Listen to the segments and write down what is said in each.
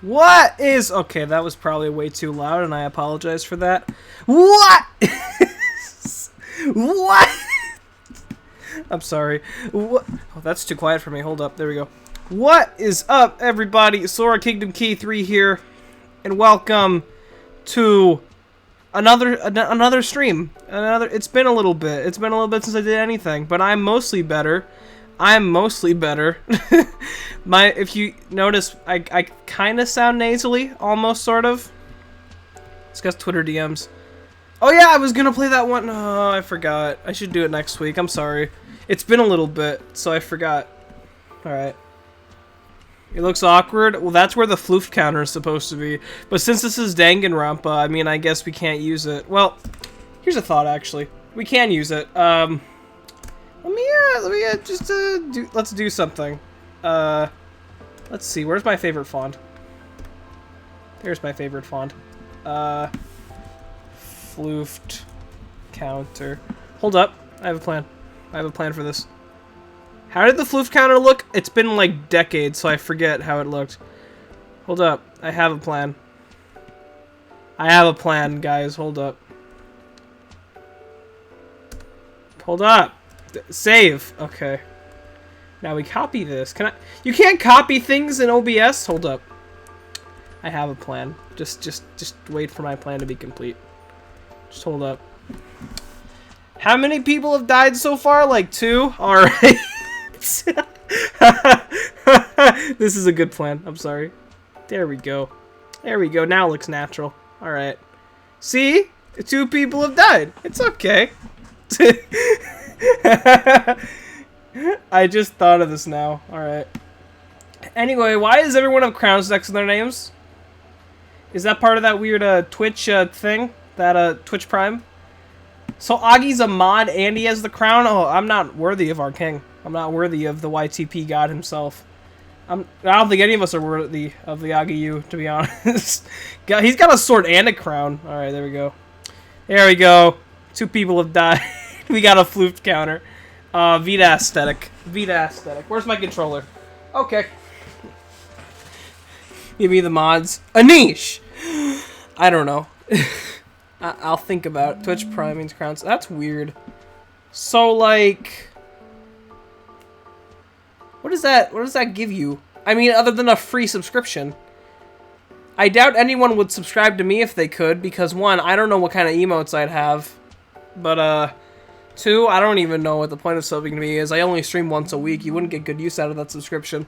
What is... Okay, that was probably way too loud, and I apologize for that. What? What? I'm sorry. What? Oh, that's too quiet for me. Hold up. There we go. What is up, everybody? Sora Kingdom Key 3 here, and welcome to another stream. It's been a little bit. It's been a little bit since I did anything, but I'm mostly better. I'm mostly better. If you notice, I kind of sound nasally, almost, sort of. It's got Twitter DMs. Oh yeah, I was gonna play that one. Oh, I forgot. I should do it next week. I'm sorry. It's been a little bit, so I forgot. Alright. It looks awkward. Well, that's where the floof counter is supposed to be. But since this is Danganronpa, I mean, I guess we can't use it. Well, here's a thought, actually. We can use it. Let's do something. Let's see. Where's my favorite font? There's my favorite font. Floofed counter. Hold up. I have a plan. I have a plan for this. How did the floof counter look? It's been like decades, so I forget how it looked. Hold up. I have a plan. I have a plan, guys. Hold up. Hold up. Save. Okay. Now we copy this. Can I? You can't copy things in OBS. Hold up. I have a plan. Just wait for my plan to be complete. Just hold up. How many people have died so far? Like 2? Alright. This is a good plan. I'm sorry. There we go. There we go. Now it looks natural. Alright. See? 2 people have died. It's okay. I just thought of this now. Alright. Anyway, why does everyone have crowns next to their names? Is that part of that weird Twitch thing? That Twitch Prime? So Agi's a mod and he has the crown? Oh, I'm not worthy of our king. I'm not worthy of the YTP god himself. I don't think any of us are worthy of the Agi-U, to be honest. He's got a sword and a crown. Alright, there we go. There we go. 2 people have died. We got a floof counter. Vita aesthetic. Vita aesthetic. Where's my controller? Okay. Give me the mods. Anish! I don't know. I'll think about it. Twitch Prime means crowns. That's weird. So, like... What does that give you? I mean, other than a free subscription. I doubt anyone would subscribe to me if they could, because 1, I don't know what kind of emotes I'd have. But, 2, I don't even know what the point of subbing to me is. I only stream once a week. You wouldn't get good use out of that subscription.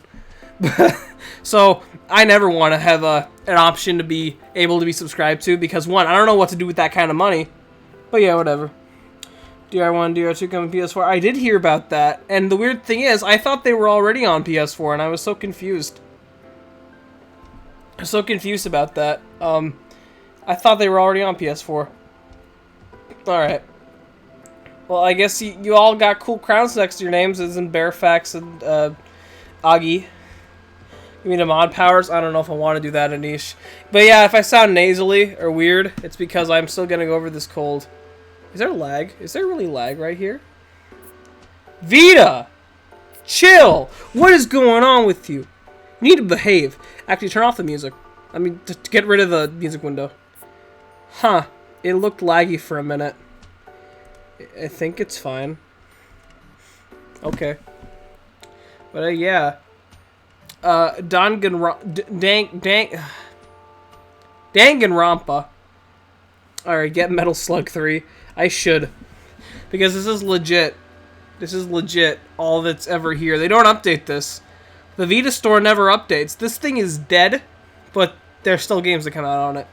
So, I never want to have an option to be able to be subscribed to, because 1, I don't know what to do with that kind of money. But yeah, whatever. DR1, DR2 coming PS4. I did hear about that, and the weird thing is, I thought they were already on PS4, and I was so confused. I'm so confused about that. I thought they were already on PS4. Alright. Well, I guess you all got cool crowns next to your names, as in Bearfax and, Agi. Give me the mod powers. I don't know if I want to do that, Anish. But yeah, if I sound nasally or weird, it's because I'm still getting over this cold. Is there lag? Is there really lag right here? Vita! Chill! What is going on with you? You need to behave. Actually, turn off the music. I mean, to get rid of the music window. Huh. It looked laggy for a minute. I think it's fine. Okay. But yeah. Danganronpa. Alright, get Metal Slug 3. I should. Because this is legit. This is legit all that's ever here. They don't update this. The Vita store never updates. This thing is dead, but there's still games that come out on it.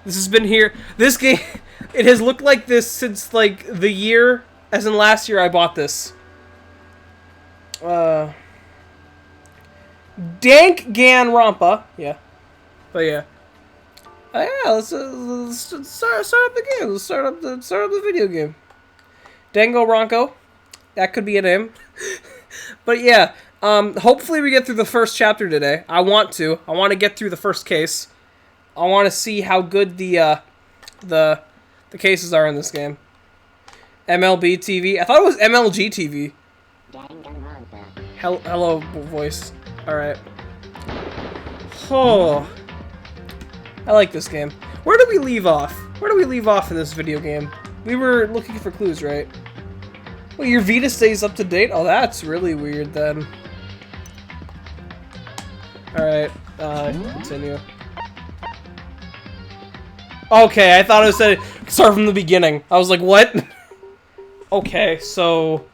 This has been here. This game, it has looked like this since, like, the year, as in last year I bought this. Danganronpa. Yeah. But yeah. Oh yeah, let's start up the game. Let's start up the video game. Danganronpa. That could be a name. But yeah, hopefully we get through the first chapter today. I want to get through the first case. I want to see how good the cases are in this game. MLB TV. I thought it was MLG TV. Hello, voice. All right. Oh. I like this game. Where did we leave off? Where do we leave off in this video game? We were looking for clues, right? Well, your Vita stays up to date? Oh, that's really weird then. Alright, continue. Okay, I thought it said start from the beginning. I was like, what? Okay, so...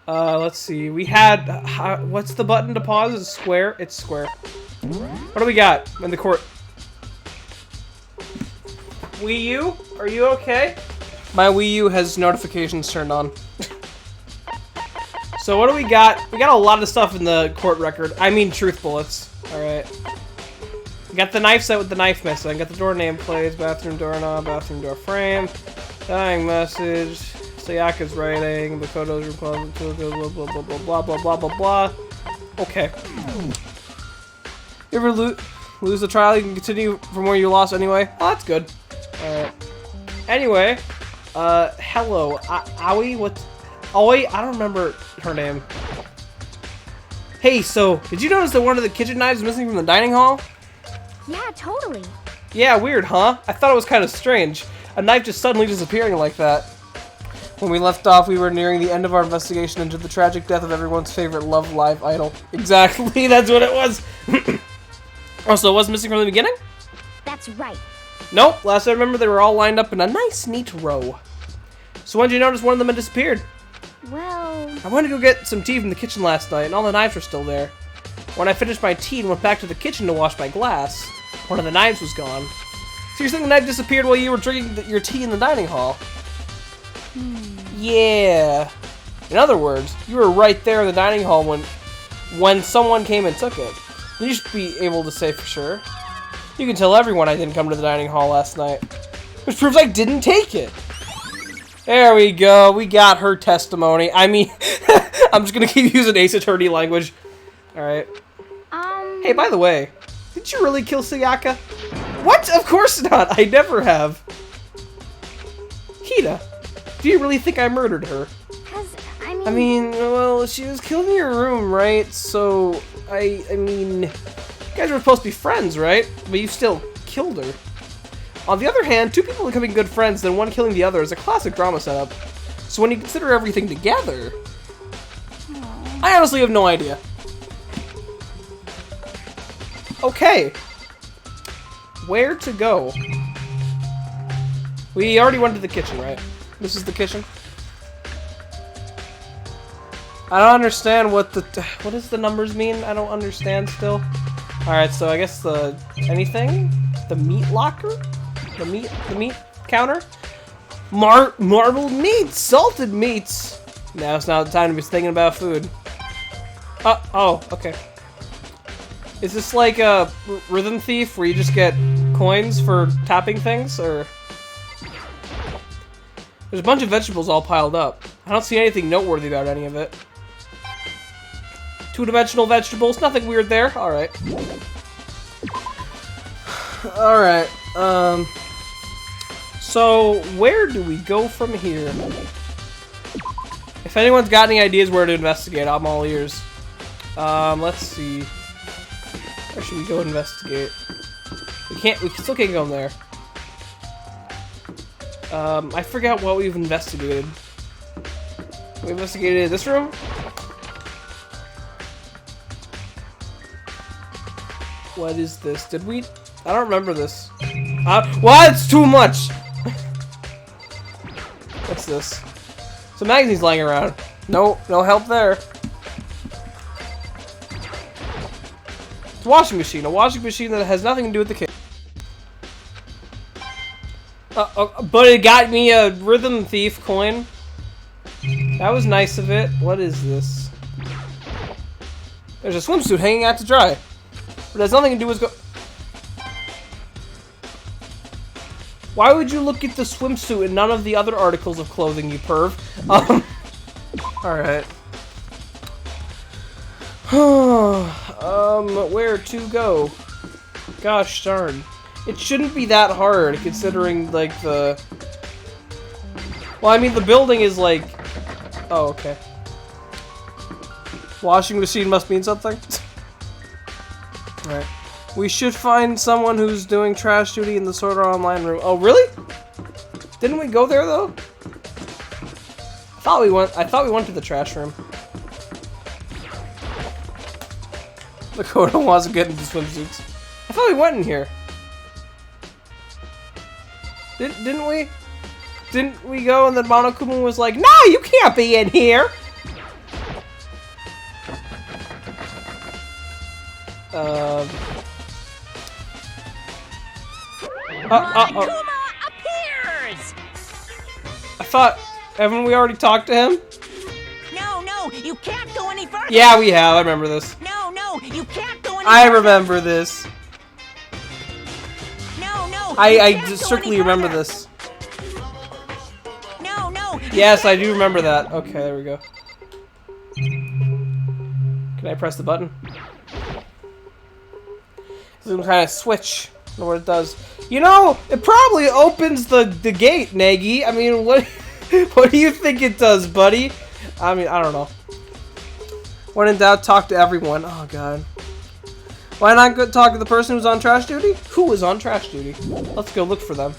let's see. We had... what's the button to pause? Is it square? It's square. What do we got in the court? Wii U? Are you okay? My Wii U has notifications turned on. So what do we got? We got a lot of stuff in the court record. I mean truth bullets. Alright. We got the knife set with the knife missing. Got the door nameplates, bathroom doorknob, bathroom door frame, dying message, Sayaka's writing, Makoto's room closet, blah blah blah blah blah blah blah blah. Okay. You ever lose the trial? You can continue from where you lost anyway. Oh, that's good. Alright. Anyway, hello, Aoi, what? Aoi? I don't remember her name. Hey, so, did you notice that one of the kitchen knives is missing from the dining hall? Yeah, totally. Yeah, weird, huh? I thought it was kind of strange. A knife just suddenly disappearing like that. When we left off, we were nearing the end of our investigation into the tragic death of everyone's favorite Love Live idol. Exactly, that's what it was. Oh, so it was missing from the beginning? That's right. Nope, last I remember they were all lined up in a nice, neat row. So when did you notice one of them had disappeared? Well... I wanted to go get some tea from the kitchen last night, and all the knives were still there. When I finished my tea and went back to the kitchen to wash my glass, one of the knives was gone. So you're saying the knife disappeared while you were drinking your tea in the dining hall? Yeah. In other words, you were right there in the dining hall when someone came and took it. You should be able to say for sure. You can tell everyone I didn't come to the dining hall last night. Which proves I didn't take it. There we go. We got her testimony. I mean, I'm just gonna keep using Ace Attorney language. Alright. Hey, by the way, did you really kill Sayaka? What? Of course not. I never have. Hida, do you really think I murdered her? I mean, well, she was killed in your room, right? So, I mean, you guys were supposed to be friends, right? But you still killed her. On the other hand, two people becoming good friends, then one killing the other is a classic drama setup. So when you consider everything together, I honestly have no idea. Okay. Where to go? We already went to the kitchen, right? This is the kitchen? I don't understand what does the numbers mean? I don't understand still. Alright, so I guess anything? The meat locker? The meat counter? Marbled meats! Salted meats! Now it's not the time to be thinking about food. Oh, okay. Is this like a Rhythm Thief where you just get coins for tapping things, or? There's a bunch of vegetables all piled up. I don't see anything noteworthy about any of it. Two-dimensional vegetables, nothing weird there. Alright. Alright, so where do we go from here? If anyone's got any ideas where to investigate, I'm all ears. Let's see. Where should we go investigate? We still can't go in there. I forgot what we've investigated. We investigated this room? What is this? Did we? I don't remember this. What? It's too much! What's this? Some magazines lying around. No help there. It's a washing machine. A washing machine that has nothing to do with the case. But it got me a Rhythm Thief coin. That was nice of it. What is this? There's a swimsuit hanging out to dry. But it has nothing to do with Why would you look at the swimsuit and none of the other articles of clothing, you perv? Alright. Where to go? Gosh darn. It shouldn't be that hard, considering, like, the... Well, I mean, the building is, like... Oh, okay. Washing machine must mean something? Alright. We should find someone who's doing trash duty in the Sword Art Online room. Oh, really? Didn't we go there though? I thought we went to the trash room. Dakota wants to get into swimsuits. I thought we went in here. Didn't we? Didn't we go and then Monokuma was like, "No, you can't be in here." Monokuma appears. I thought, haven't we already talked to him? No, you can't go any further. Yeah, we have. I remember this. No, you can't go any further. I remember this. No. I just strictly remember this. No. Yes, I do remember that. Okay, there we go. Can I press the button? Some kind of switch. I don't know what it does. You know, it probably opens the gate, Nagi. I mean, what what do you think it does, buddy? I mean, I don't know. When in doubt, talk to everyone. Oh, God. Why not go talk to the person who's on trash duty? Who was on trash duty? Let's go look for them.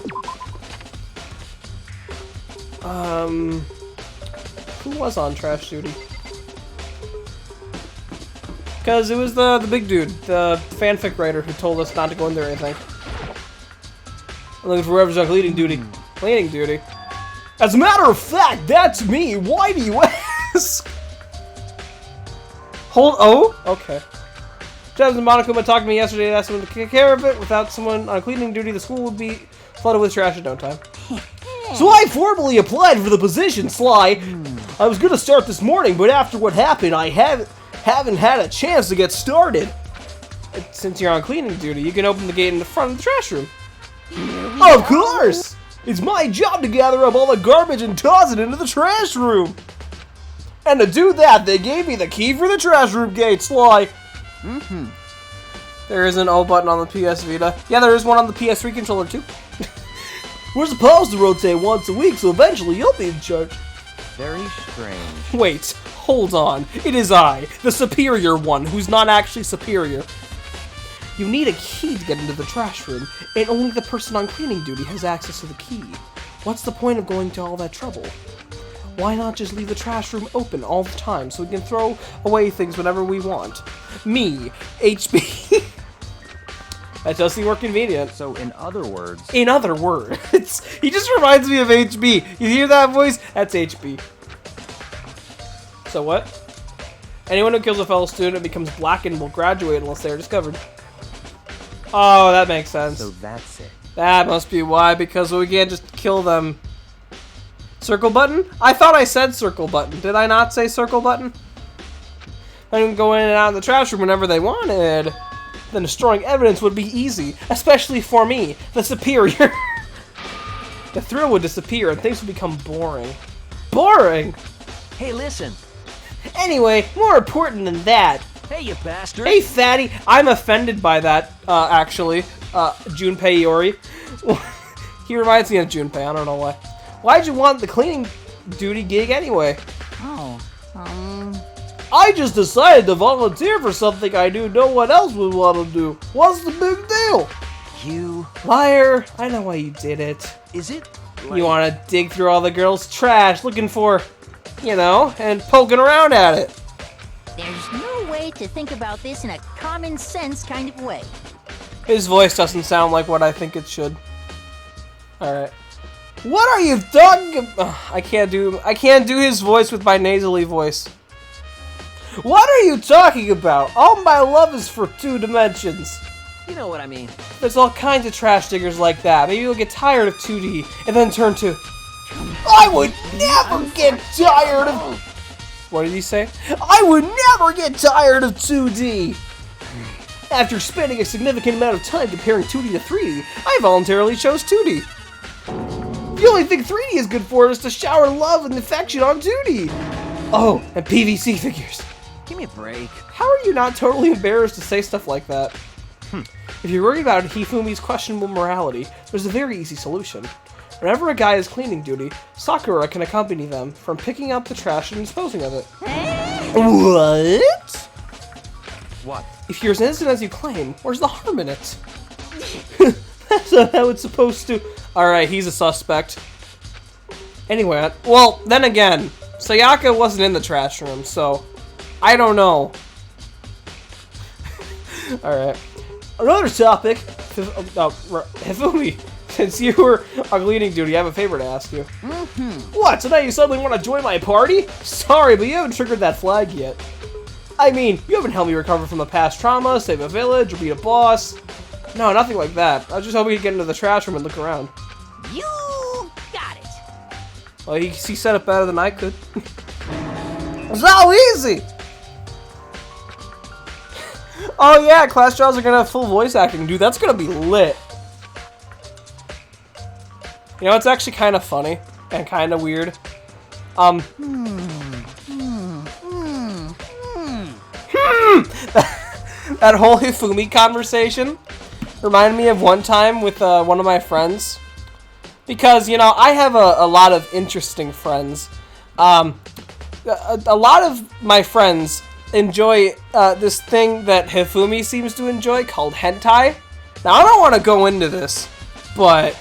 Who was on trash duty? Because it was the big dude, the fanfic writer who told us not to go in there, I think. I'm looking for whoever's on cleaning duty. Cleaning duty. As a matter of fact, that's me. Why do you ask? Oh? Okay. Jebs and Monokuma talked to me yesterday and asked someone to take care of it. Without someone on cleaning duty, the school would be flooded with trash in no time. So I formally applied for the position, Sly. I was going to start this morning, but after what happened, I haven't had a chance to get started. Since you're on cleaning duty, you can open the gate in the front of the trash room. Of course! It's my job to gather up all the garbage and toss it into the trash room. And to do that, they gave me the key for the trash room gate, Sly. There is an O button on the PS Vita. Yeah, there is one on the PS3 controller, too. We're supposed to rotate once a week, so eventually you'll be in charge. Very strange. Wait, hold on. It is I, the superior one, who's not actually superior. You need a key to get into the trash room, and only the person on cleaning duty has access to the key. What's the point of going to all that trouble? Why not just leave the trash room open all the time so we can throw away things whenever we want? Me, HB. That does seem more convenient. So, in other words... In other words, he just reminds me of HB. You hear that voice? That's HB. So what? Anyone who kills a fellow student becomes blackened will graduate unless they are discovered. Oh, that makes sense. So that's it. That must be why, because we can't just kill them. Circle button? I thought I said circle button. Did I not say circle button? I can go in and out of the trash room whenever they wanted. Then destroying evidence would be easy, especially for me, the superior. The thrill would disappear and things would become boring. Boring? Hey, listen. Anyway, more important than that. Hey, you bastard. Hey, fatty. I'm offended by that, actually. Junpei Iori. He reminds me of Junpei, I don't know why. Why'd you want the cleaning duty gig anyway? I just decided to volunteer for something I knew no one else would want to do. What's the big deal? You... Liar. I know why you did it. Is it? You want to dig through all the girls' trash looking for, you know, and poking around at it. There's no way to think about this in a common sense kind of way. His voice doesn't sound like what I think it should. Alright. What are you talking about? I can't do his voice with my nasally voice. What are you talking about? All my love is for 2 dimensions. You know what I mean. There's all kinds of trash diggers like that. Maybe you'll get tired of 2D and then turn to... I would never get tired of... What did he say? I would never get tired of 2D! After spending a significant amount of time comparing 2D to 3D, I voluntarily chose 2D. The only thing 3D is good for is to shower love and affection on 2D. Oh, and PVC figures. Give me a break. How are you not totally embarrassed to say stuff like that? If you're worried about Hifumi's questionable morality, there's a very easy solution. Whenever a guy is cleaning duty, Sakura can accompany them from picking up the trash and disposing of it. What? What? If you're as innocent as you claim, where's the harm in it? That's not how it's supposed to. Alright, he's a suspect. Anyway, well, then again, Sayaka wasn't in the trash room, so I don't know. Alright. Another topic. Hifumi, since you were on cleaning duty, I have a favor to ask you. What, so now you suddenly want to join my party? Sorry, but you haven't triggered that flag yet. I mean, you haven't helped me recover from a past trauma, save a village, or beat a boss. No, nothing like that. I was just hoping to get into the trash room and look around. You got it. Well, he said it better than I could. So easy! Oh yeah, class trials are gonna have full voice acting, dude. That's gonna be lit. You know, it's actually kind of funny and kind of weird. That whole Hifumi conversation reminded me of one time with one of my friends. Because, you know, I have a lot of interesting friends. A lot of my friends enjoy this thing that Hifumi seems to enjoy called hentai. Now, I don't want to go into this, but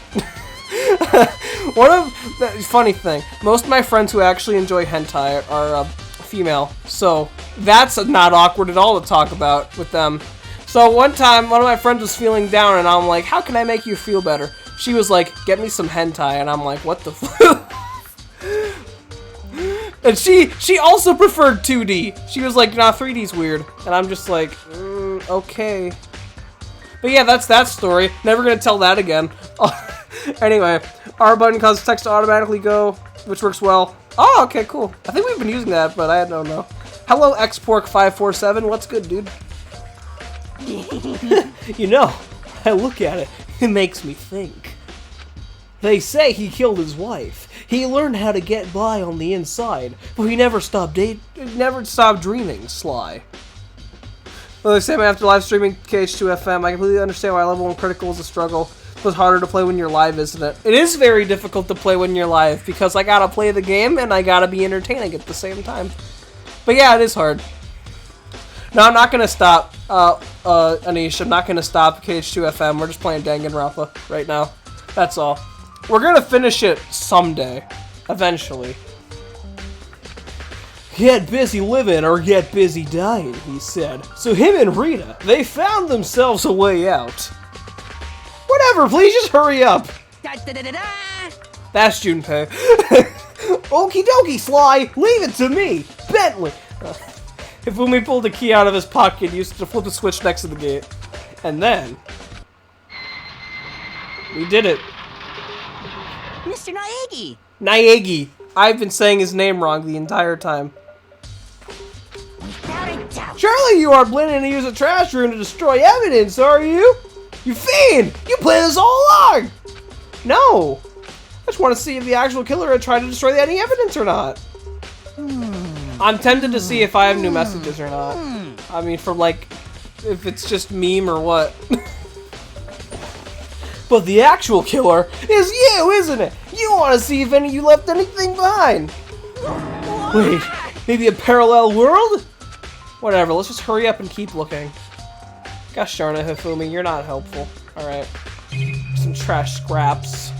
one of the funny thing, most of my friends who actually enjoy hentai are female, so that's not awkward at all to talk about with them. So one time, one of my friends was feeling down, and I'm like, how can I make you feel better? She was like, get me some hentai, and I'm like, what the fuck? And she also preferred 2D. She was like, nah, 3D's weird. And I'm just like, okay. But yeah, that's that story. Never gonna tell that again. Anyway, R button causes text to automatically go, which works well. Oh, okay, cool. I think we've been using that, but I don't know. Hello, Xpork547. What's good, dude? You know, I look at it, it makes me think. They say he killed his wife. He learned how to get by on the inside, but he never stopped dreaming, Sly. Well, they say after live streaming KH2 FM, I completely understand why level 1 critical is a struggle. It's harder to play when you're live, isn't it? It is very difficult to play when you're live, because I gotta play the game and I gotta be entertaining at the same time. But yeah, it is hard. No, I'm not gonna stop, Anish, I'm not gonna stop KH2 FM. We're just playing Danganronpa right now. That's all. We're gonna finish it someday. Eventually. Get busy living or get busy dying, he said. So him and Rita, they found themselves a way out. Whatever, please just hurry up. That's Junpei. Okie dokie, Sly, leave it to me. Bentley. Hifumi pulled a key out of his pocket and used it to flip the switch next to the gate. And then... we did it. Mr. Naegi! Naegi. I've been saying his name wrong the entire time. Without a doubt. Surely you aren't planning to use a trash room to destroy evidence, are you? You fiend! You planned this all along! No! I just want to see if the actual killer had tried to destroy any evidence or not. I'm tempted to see if I have new messages or not. I mean, for like, if it's just meme or what. But the actual killer is you, isn't it? You want to see if any of you left anything behind. Wait, maybe a parallel world? Whatever, let's just hurry up and keep looking. Gosh darn it, Hifumi, you're not helpful. Alright. Some trash scraps.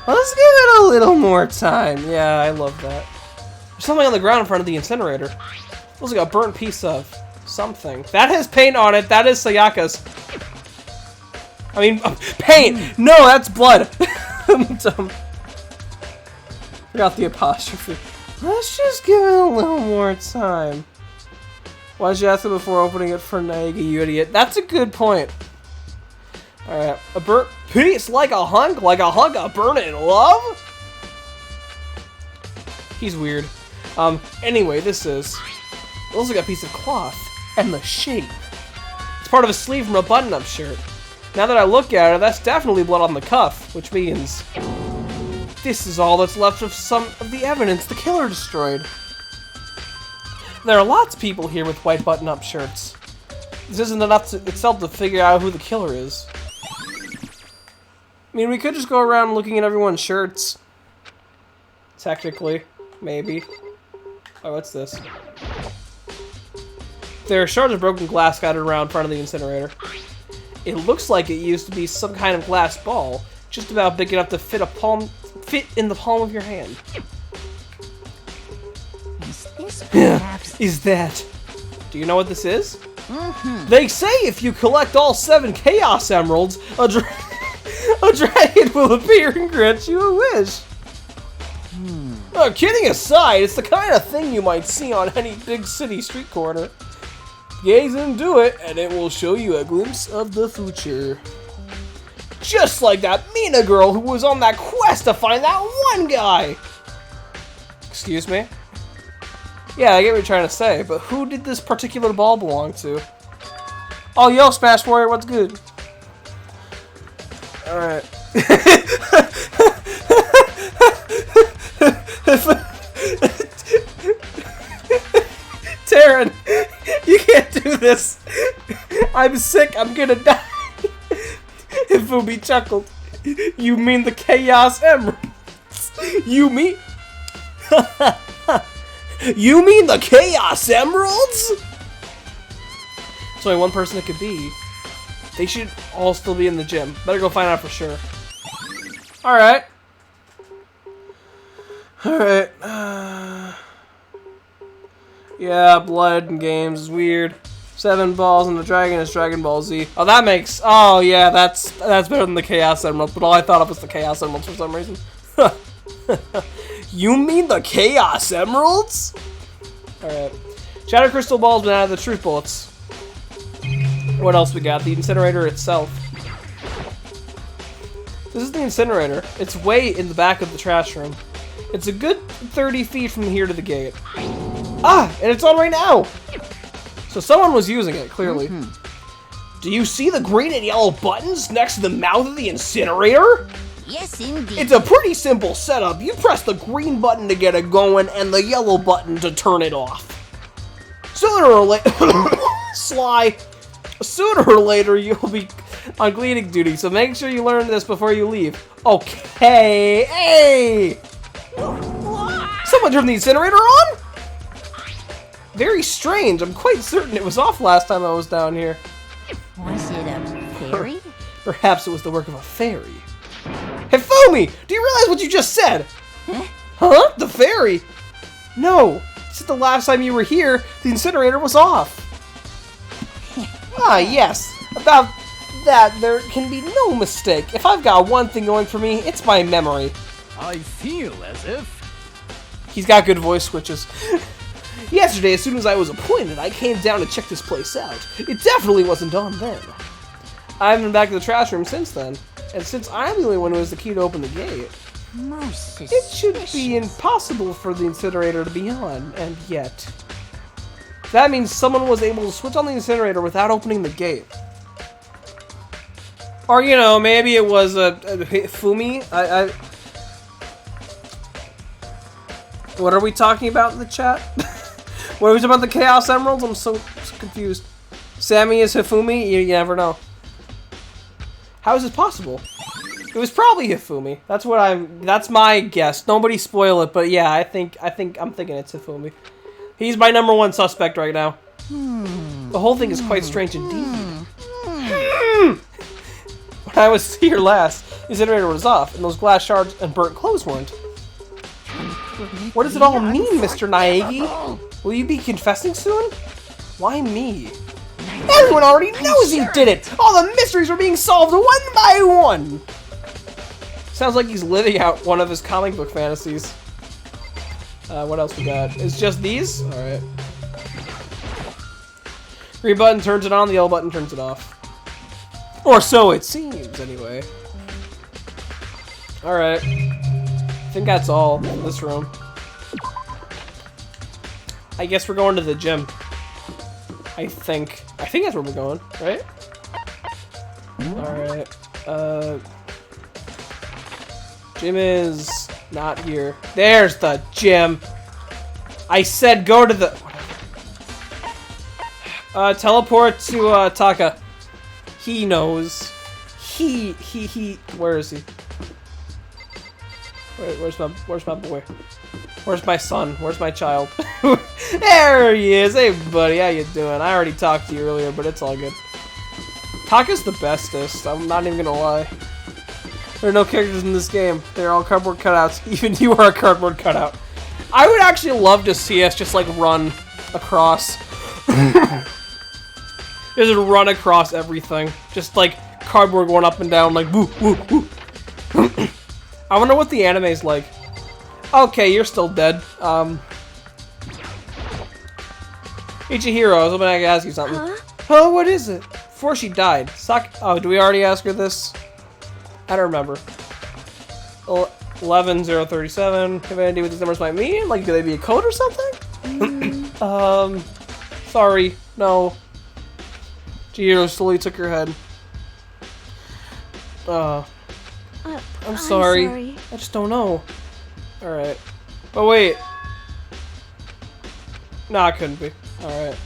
Well, let's give it a little more time. Yeah, I love that. There's something on the ground in front of the incinerator. Looks like a burnt piece of something. That has paint on it. That is Sayaka's. I mean, paint! No, that's blood! I'm dumb. Forgot the apostrophe. Let's just give it a little more time. Why did you ask it before opening it for Naegi, you idiot? That's a good point. Alright, a burnt piece like a hunk of burning love? He's weird. Anyway, this is... it looks like a piece of cloth. And the shape. It's part of a sleeve from a button-up shirt. Now that I look at it, that's definitely blood on the cuff, which means this is all that's left of some of the evidence the killer destroyed. There are lots of people here with white button-up shirts. This isn't enough itself to figure out who the killer is. I mean, we could just go around looking at everyone's shirts. Technically, maybe. Oh, what's this? There are shards of broken glass scattered around in front of the incinerator. It looks like it used to be some kind of glass ball, just about big enough to fit in the palm of your hand. Is this perhaps... Is that? Do you know what this is? They say if you collect all 7 Chaos Emeralds, a dragon will appear and grant you a wish. Kidding aside, it's the kind of thing you might see on any big city street corner. Gaze into it, and it will show you a glimpse of the future. Just like that Mina girl who was on that quest to find that one guy! Excuse me? Yeah, I get what you're trying to say, but who did this particular ball belong to? Oh, yo, Smash Warrior, what's good? Alright. Taryn, you can't do this. I'm sick, I'm gonna die. Ifumi chuckled. You mean the Chaos Emeralds? You mean... You mean the Chaos Emeralds? There's only one person it could be. They should all still be in the gym. Better go find out for sure. Alright. Alright. Yeah, blood and games is weird. 7 balls and the dragon is Dragon Ball Z. Oh, that makes... Oh, yeah, that's better than the Chaos Emeralds, but all I thought of was the Chaos Emeralds for some reason. You mean the Chaos Emeralds? Alright. Shatter Crystal Balls been out of the Truth Bullets. What else we got? The incinerator itself. This is the incinerator. It's way in the back of the trash room. It's a good 30 feet from here to the gate. Ah! And it's on right now! So someone was using it, clearly. Do you see the green and yellow buttons next to the mouth of the incinerator? Yes, indeed. It's a pretty simple setup. You press the green button to get it going and the yellow button to turn it off. Sooner or later... Sly. Sooner or later, you'll be on cleaning duty, so make sure you learn this before you leave. Okay. Hey! Someone turned the incinerator on? Very strange. I'm quite certain it was off last time I was down here. Was it a fairy? Perhaps it was the work of a fairy. Hifumi! Do you realize what you just said? Huh? The fairy? No. Since the last time you were here, the incinerator was off. Ah, yes. About that, there can be no mistake. If I've got one thing going for me, it's my memory. I feel as if... He's got good voice switches. Yesterday, as soon as I was appointed, I came down to check this place out. It definitely wasn't on then. I haven't been back to the trash room since then. And since I'm the only one who has the key to open the gate, Most it should be suspicious. impossible for the incinerator to be on, and yet... That means someone was able to switch on the incinerator without opening the gate. Or, you know, maybe it was a Fumi. What are we talking about in the chat? What are we talking about, the Chaos Emeralds? I'm so confused. Sammy is Hifumi? You never know. How is this possible? It was probably Hifumi. That's my guess. Nobody spoil it, but yeah, I'm thinking it's Hifumi. He's my #1 suspect right now. The whole thing is quite strange indeed. When I was here last, the incinerator was off, and those glass shards and burnt clothes weren't. What does it all mean, Mr. Naegi? Will you be confessing soon? Why me? Everyone already knows he did it! All the mysteries are being solved one by one! Sounds like he's living out one of his comic book fantasies. What else we got? It's just these? Alright. Green button turns it on, the yellow button turns it off. Or so it seems, anyway. Alright. I think that's all in this room. I guess we're going to the gym. I think that's where we're going, right? Alright. Gym is not here. There's the gym. I said go to the... teleport to, Taka. He knows. He, where is he? Where's my boy? Where's my son? Where's my child? There he is. Hey, buddy, how you doing? I already talked to you earlier, but it's all good. Taka's the bestest. I'm not even gonna lie. There are no characters in this game. They're all cardboard cutouts. Even you are a cardboard cutout. I would actually love to see us just like run across. Just run across everything. Just like cardboard going up and down, like woo, woo, woo. I wonder what the anime's like. Okay, you're still dead. Ichihiro, I was hoping I could ask you something. Oh, what is it? Before she died. Oh, do we already ask her this? I don't remember. 11037. Have any idea what these numbers might mean? Like, do they be a code or something? Sorry. No. Chihiro slowly took her head. I'm sorry. I just don't know. Alright. Oh, wait. Nah, it couldn't be. Alright.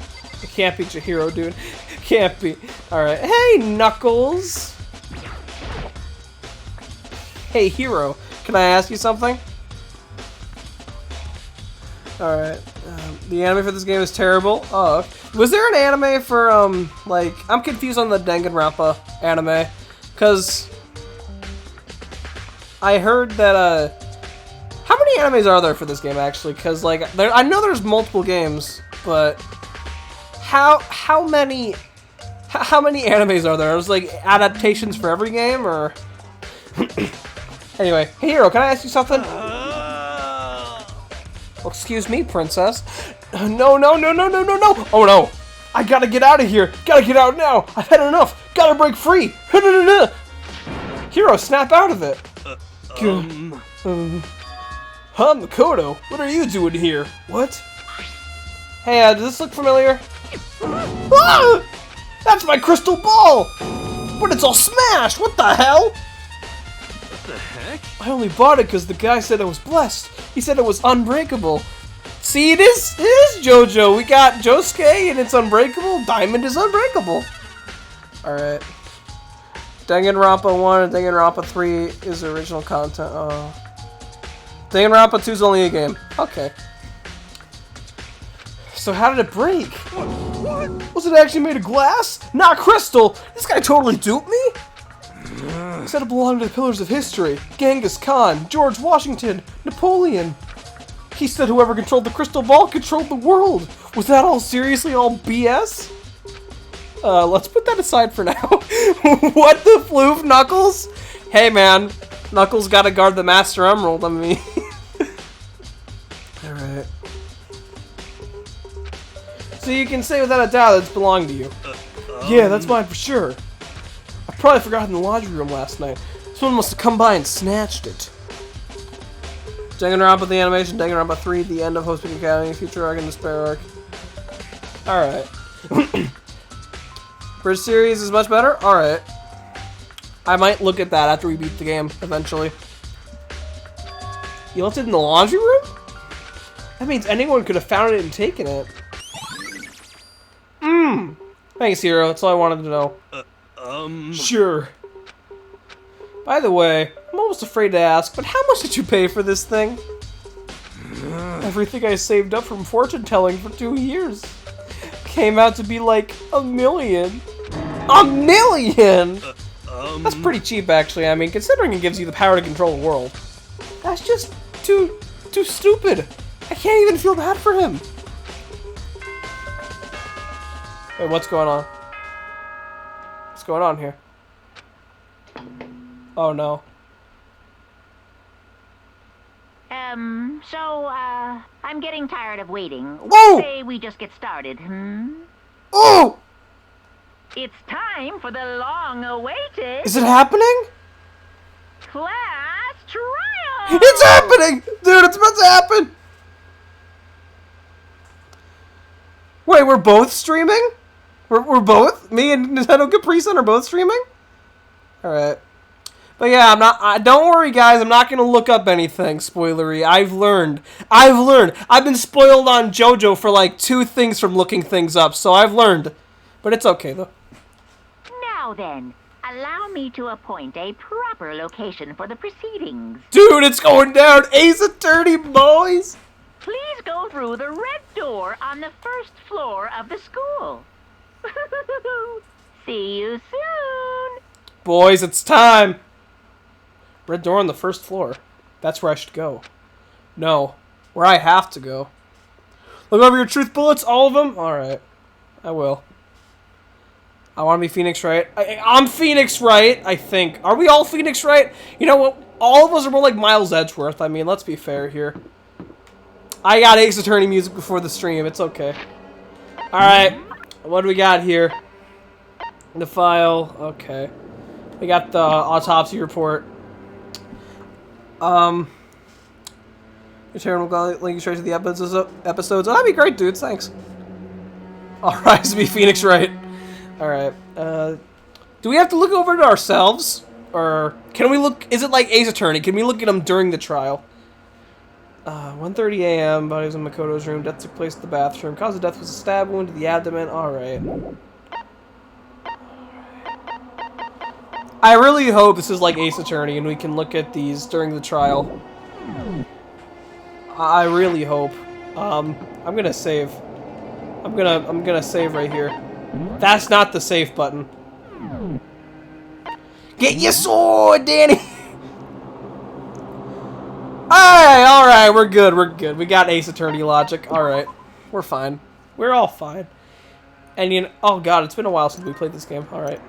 It can't be Chihiro, dude. Can't be. Alright. Hey, Knuckles! Hey, Hero. Can I ask you something? Alright. The anime for this game is terrible. Oh, okay. Was there an anime for, like... I'm confused on the Danganronpa anime. Because... I heard that, how many animes are there for this game, actually? Because, like, I know there's multiple games, but... How many animes are there? There's, like, adaptations for every game, or... Anyway, hey, Hero, can I ask you something? Oh, excuse me, princess. No. Oh, no. I gotta get out of here. Gotta get out now. I've had enough. Gotta break free. Hero, snap out of it. Makoto, what are you doing here? What? Hey, does this look familiar? Ah! That's my crystal ball! But it's all smashed! What the hell? What the heck? I only bought it because the guy said it was blessed. He said it was unbreakable. See, it is JoJo. We got Josuke and it's unbreakable. Diamond is unbreakable. Alright. Danganronpa 1 and Danganronpa 3 is original content. Oh. Danganronpa 2 is only a game. Okay. So how did it break? What? Was it actually made of glass? Not crystal! This guy totally duped me? He said it belonged to the pillars of history. Genghis Khan, George Washington, Napoleon. He said whoever controlled the crystal ball controlled the world. Was that all seriously all BS? Let's put that aside for now. What the floof, Knuckles? Hey, man. Knuckles gotta guard the Master Emerald, I mean. Alright. So you can say without a doubt it's belonged to you. Yeah, that's mine for sure. I probably forgot it in the laundry room last night. Someone must have come by and snatched it. Danganronpa the animation, Danganronpa 3, the end of Hospital Academy, future arc and despair arc. Alright. First series is much better? Alright. I might look at that after we beat the game, eventually. You left it in the laundry room? That means anyone could have found it and taken it. Thanks, Hero. That's all I wanted to know. Sure. By the way, I'm almost afraid to ask, but how much did you pay for this thing? Everything I saved up from fortune telling for 2 years. Came out to be like $1 million. $1 million?! That's pretty cheap, actually. I mean, considering it gives you the power to control the world. That's just too stupid. I can't even feel bad for him. Wait, what's going on? What's going on here? Oh no. I'm getting tired of waiting. Whoa! Say we just get started, Oh! It's time for the long-awaited Is it happening? class trial! It's happening! Dude, it's about to happen! Wait, we're both streaming? We're both? Me and Nintendo Capri-Sun are both streaming? Alright. But yeah, don't worry guys, I'm not gonna look up anything spoilery. I've learned. I've been spoiled on JoJo for like 2 things from looking things up, so I've learned. But it's okay though. Now then, allow me to appoint a proper location for the proceedings. Dude, it's going down! Ace Attorney, boys! Please go through the red door on the first floor of the school. See you soon. Boys, it's time. Red door on the first floor. That's where I should go. No, where I have to go. Look over your truth bullets, all of them? Alright, I will. I want to be Phoenix Wright. I'm Phoenix Wright, I think. Are we all Phoenix Wright? You know what? All of us are more like Miles Edgeworth. I mean, let's be fair here. I got Ace Attorney music before the stream. It's okay. Alright, what do we got here? The file. Okay. We got the autopsy report. Your channel will link you straight to the episodes. Oh, that'd be great, dudes. Thanks. I'll rise to be Phoenix Wright. Alright. Do we have to look over it ourselves? Or can we look... Is it like Ace Attorney? Can we look at him during the trial? 1:30 a.m. Body was in Makoto's room. Death took place in the bathroom. Cause of death was a stab wound to the abdomen. Alright. I really hope this is like Ace Attorney and we can look at these during the trial. I really hope. I'm gonna save. I'm gonna save right here. That's not the save button. Get your sword, Danny! Alright, we're good, we're good. We got Ace Attorney logic. Alright. We're fine. We're all fine. And you know, oh god, it's been a while since we played this game. Alright.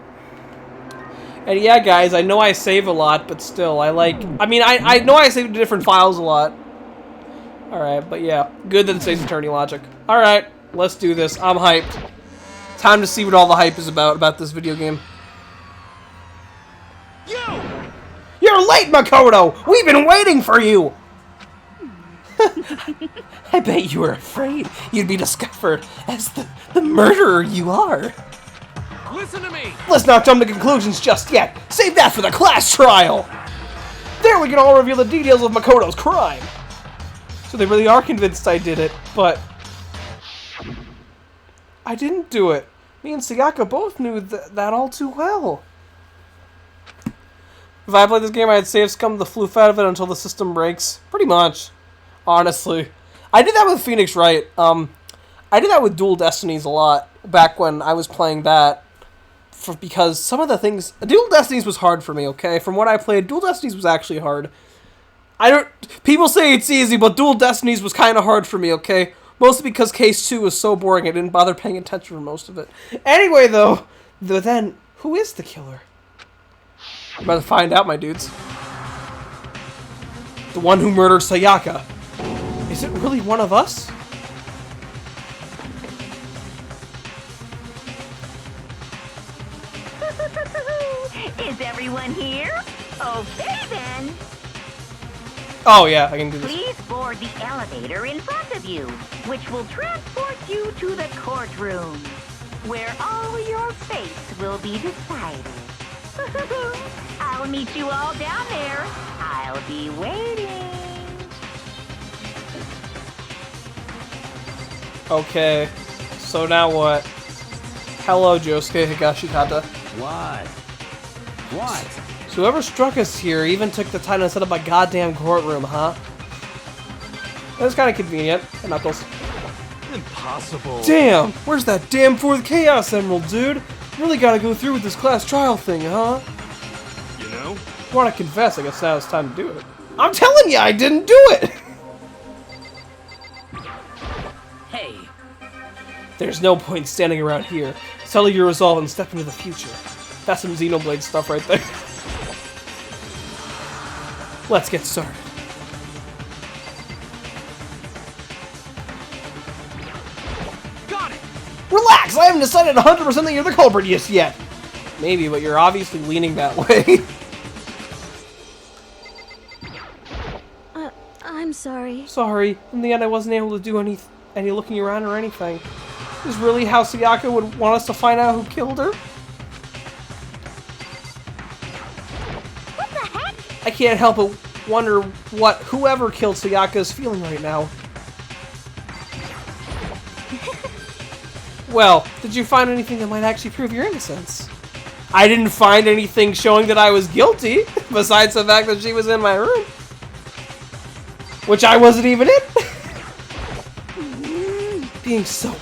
And yeah, guys, I know I save a lot, but still, I know I save different files a lot. Alright, but yeah. Good that it's Ace Attorney logic. Alright, let's do this. I'm hyped. Time to see what all the hype is about this video game. You're late, Makoto! We've been waiting for you! I bet you were afraid you'd be discovered as the murderer you are. Listen to me! Let's not jump to conclusions just yet. Save that for the class trial! There we can all reveal the details of Makoto's crime. So they really are convinced I did it, but... I didn't do it. Me and Sayaka both knew that all too well. If I played this game, I'd save scum the floof out of it until the system breaks. Pretty much. Honestly. I did that with Phoenix Wright. I did that with Dual Destinies a lot back when I was playing that. Because some of the things... Dual Destinies was hard for me, okay? From what I played, Dual Destinies was actually hard. People say it's easy, but Dual Destinies was kind of hard for me, okay? Mostly because Case 2 was so boring I didn't bother paying attention for most of it. Anyway, though, then, who is the killer? I'm about to find out, my dudes. The one who murdered Sayaka. Is it really one of us? Is everyone here? Okay, then. Oh, yeah, I can do this. Please board the elevator in front of you, which will transport you to the courtroom, where all your fates will be decided. I'll meet you all down there. I'll be waiting. Okay, so now what? Hello, Josuke Higashikata. What? What? So whoever struck us here even took the time to set up a goddamn courtroom, huh? That's kind of convenient. Hey, Knuckles. Impossible. Damn! Where's that damn fourth Chaos Emerald, dude? Really gotta go through with this class trial thing, huh? You know? If you wanna confess, I guess now it's time to do it. I'm telling you, I didn't do it! Hey. There's no point standing around here. Settle your resolve and step into the future. That's some Xenoblade stuff right there. Let's get started. Got it! Relax! I haven't decided 100% that you're the culprit just yet. Maybe, but you're obviously leaning that way. I'm sorry. Sorry. In the end, I wasn't able to do any looking around or anything. Is really how Sayaka would want us to find out who killed her? What the heck? I can't help but wonder what whoever killed Sayaka is feeling right now. Well, did you find anything that might actually prove your innocence? I didn't find anything showing that I was guilty, besides the fact that she was in my room. Which I wasn't even in. being so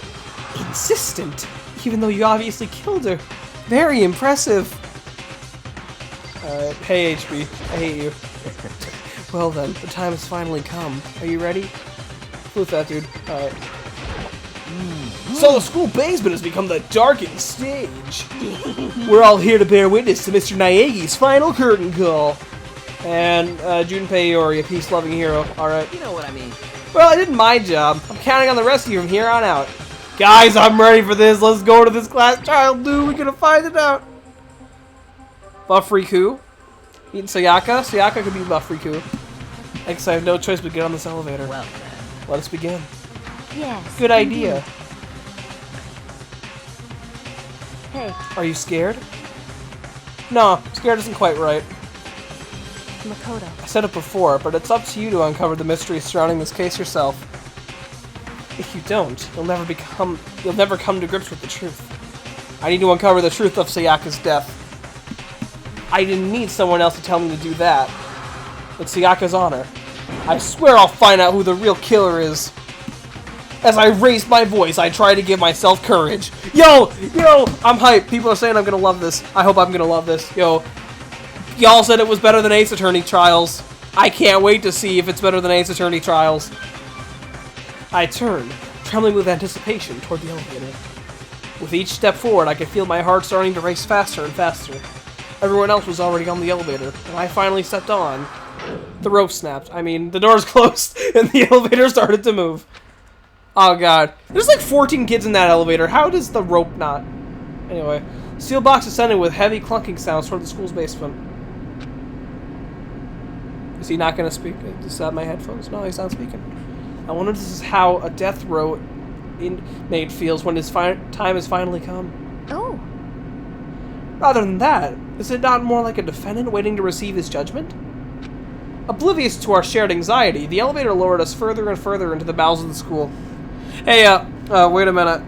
insistent, even though you obviously killed her. Very impressive. Hey HB, I hate you. Well then, the time has finally come. Are you ready? Floof that dude. Alright. So the school basement has become the darkened stage. We're all here to bear witness to Mr. Naegi's final curtain call. And Junpei Iori, a peace-loving hero. Alright. You know what I mean. Well, I did my job. I'm counting on the rest of you from here on out. Guys, I'm ready for this. Let's go to this class trial, dude. We're gonna find it out. Buff Riku. Meet Sayaka. Sayaka could be Buff Riku. I guess I have no choice but get on this elevator. Well, Let us begin. Yes. Good idea. Hey, Are you scared? No, scared isn't quite right. Makoto. I said it before, but it's up to you to uncover the mysteries surrounding this case yourself. If you don't, you'll never come to grips with the truth. I need to uncover the truth of Sayaka's death. I didn't need someone else to tell me to do that. It's Sayaka's honor. I swear I'll find out who the real killer is. As I raised my voice, I tried to give myself courage. Yo, I'm hyped. People are saying I'm gonna love this. I hope I'm gonna love this. Yo, y'all said it was better than Ace Attorney Trials. I can't wait to see if it's better than Ace Attorney Trials. I turned, trembling with anticipation, toward the elevator. With each step forward, I could feel my heart starting to race faster and faster. Everyone else was already on the elevator. When I finally stepped on, the rope snapped. I mean, the doors closed, and the elevator started to move. Oh god. There's like 14 kids in that elevator. How does the rope not? Anyway. Steel box ascended with heavy clunking sounds toward the school's basement. Is he not going to speak? Is that my headphones? No, he's not speaking. I wonder if this is how a death row inmate feels when his time has finally come. Oh. Rather than that, is it not more like a defendant waiting to receive his judgment? Oblivious to our shared anxiety, the elevator lowered us further and further into the bowels of the school. Hey, wait a minute.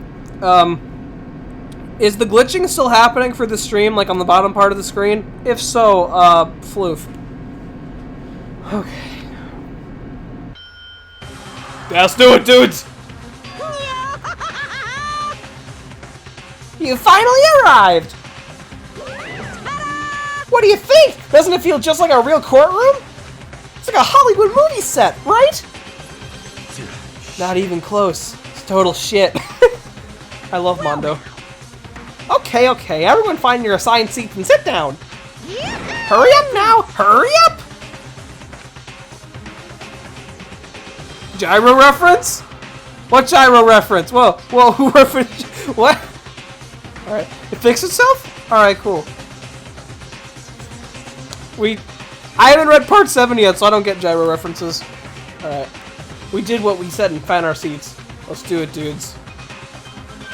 Is the glitching still happening for the stream, like on the bottom part of the screen? If so, floof. Okay. Let's do it, dudes! You finally arrived! What do you think? Doesn't it feel just like a real courtroom? It's like a Hollywood movie set, right? Not even close. It's total shit. I love Mondo. Okay, everyone find your assigned seats and sit down. Hurry up now! Hurry up! Gyro reference? What gyro reference? Whoa, who referenced? What? Alright, it fixed itself? Alright, cool. I haven't read part 7 yet, so I don't get gyro references. Alright. We did what we said and found our seats. Let's do it, dudes.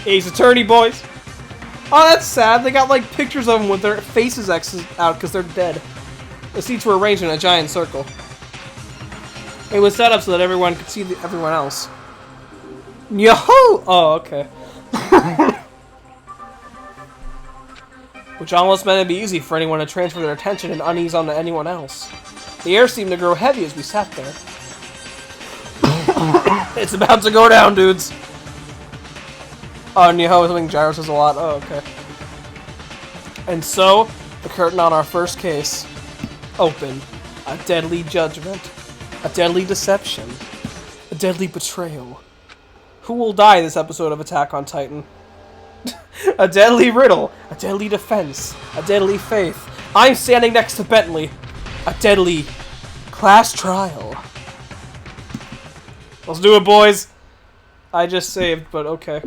Ace Attorney, boys! Oh, that's sad. They got, like, pictures of them with their faces X'd out because they're dead. The seats were arranged in a giant circle. It was set up so that everyone could see everyone else. Yo-ho! Oh, okay. Which almost meant it'd be easy for anyone to transfer their attention and unease onto anyone else. The air seemed to grow heavy as we sat there. It's about to go down, dudes! Oh, Nyoho, something Gyro says a lot. Oh, okay. And so, the curtain on our first case opened. A deadly judgment. A deadly deception. A deadly betrayal. Who will die this episode of Attack on Titan? A deadly riddle. A deadly defense. A deadly faith. I'm standing next to Bentley. A deadly class trial. Let's do it, boys. I just saved, but okay.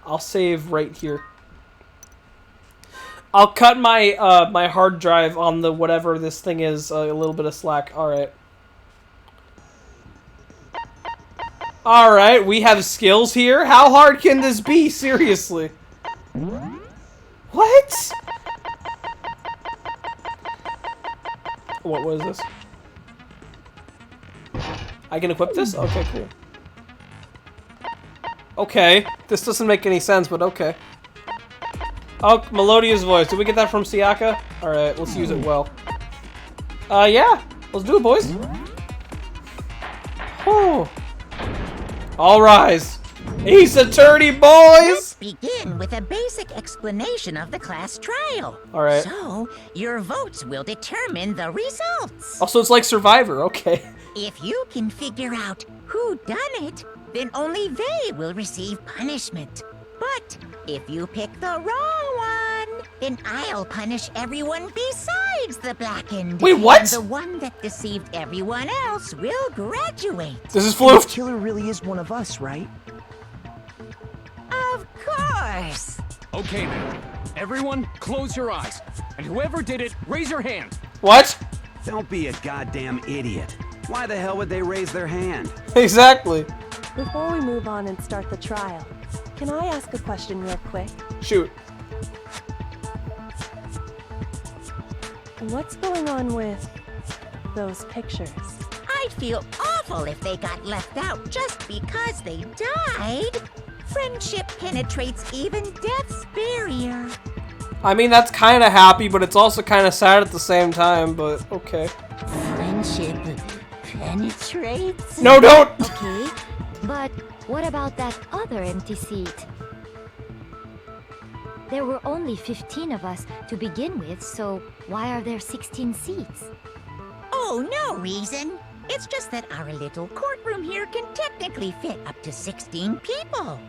I'll save right here. I'll cut my my hard drive on the whatever this thing is a little bit of slack. Alright. Alright, we have skills here? How hard can this be? Seriously. What? What was this? I can equip this? Okay, cool. Okay. This doesn't make any sense, but okay. Oh, Melodia's voice. Did we get that from Sayaka? Alright, let's use it well. Yeah. Let's do it, boys. Oh. All rise. Ace Attorney, Let's boys! begin with a basic explanation of the class trial. All right. So, your votes will determine the results. Also, it's like Survivor, okay. If you can figure out who done it, then only they will receive punishment. But if you pick the wrong one, then I'll punish everyone besides the blackened. Wait, what? And the one that deceived everyone else will graduate. This is The Floof. killer really is one of us, right? Of course. Okay then. Everyone, close your eyes. And whoever did it, raise your hand. What? Don't be a goddamn idiot. Why the hell would they raise their hand? Exactly. Before we move on and start the trial, can I ask a question real quick? Shoot. What's going on with those pictures? I'd feel awful if they got left out just because they died. Friendship penetrates even death's barrier. I mean, that's kind of happy, but it's also kind of sad at the same time, but okay. Friendship penetrates? No, don't! Okay, but what about that other empty seat? There were only 15 of us to begin with, so why are there 16 seats? Oh, no reason. It's just that our little courtroom here can technically fit up to 16 people.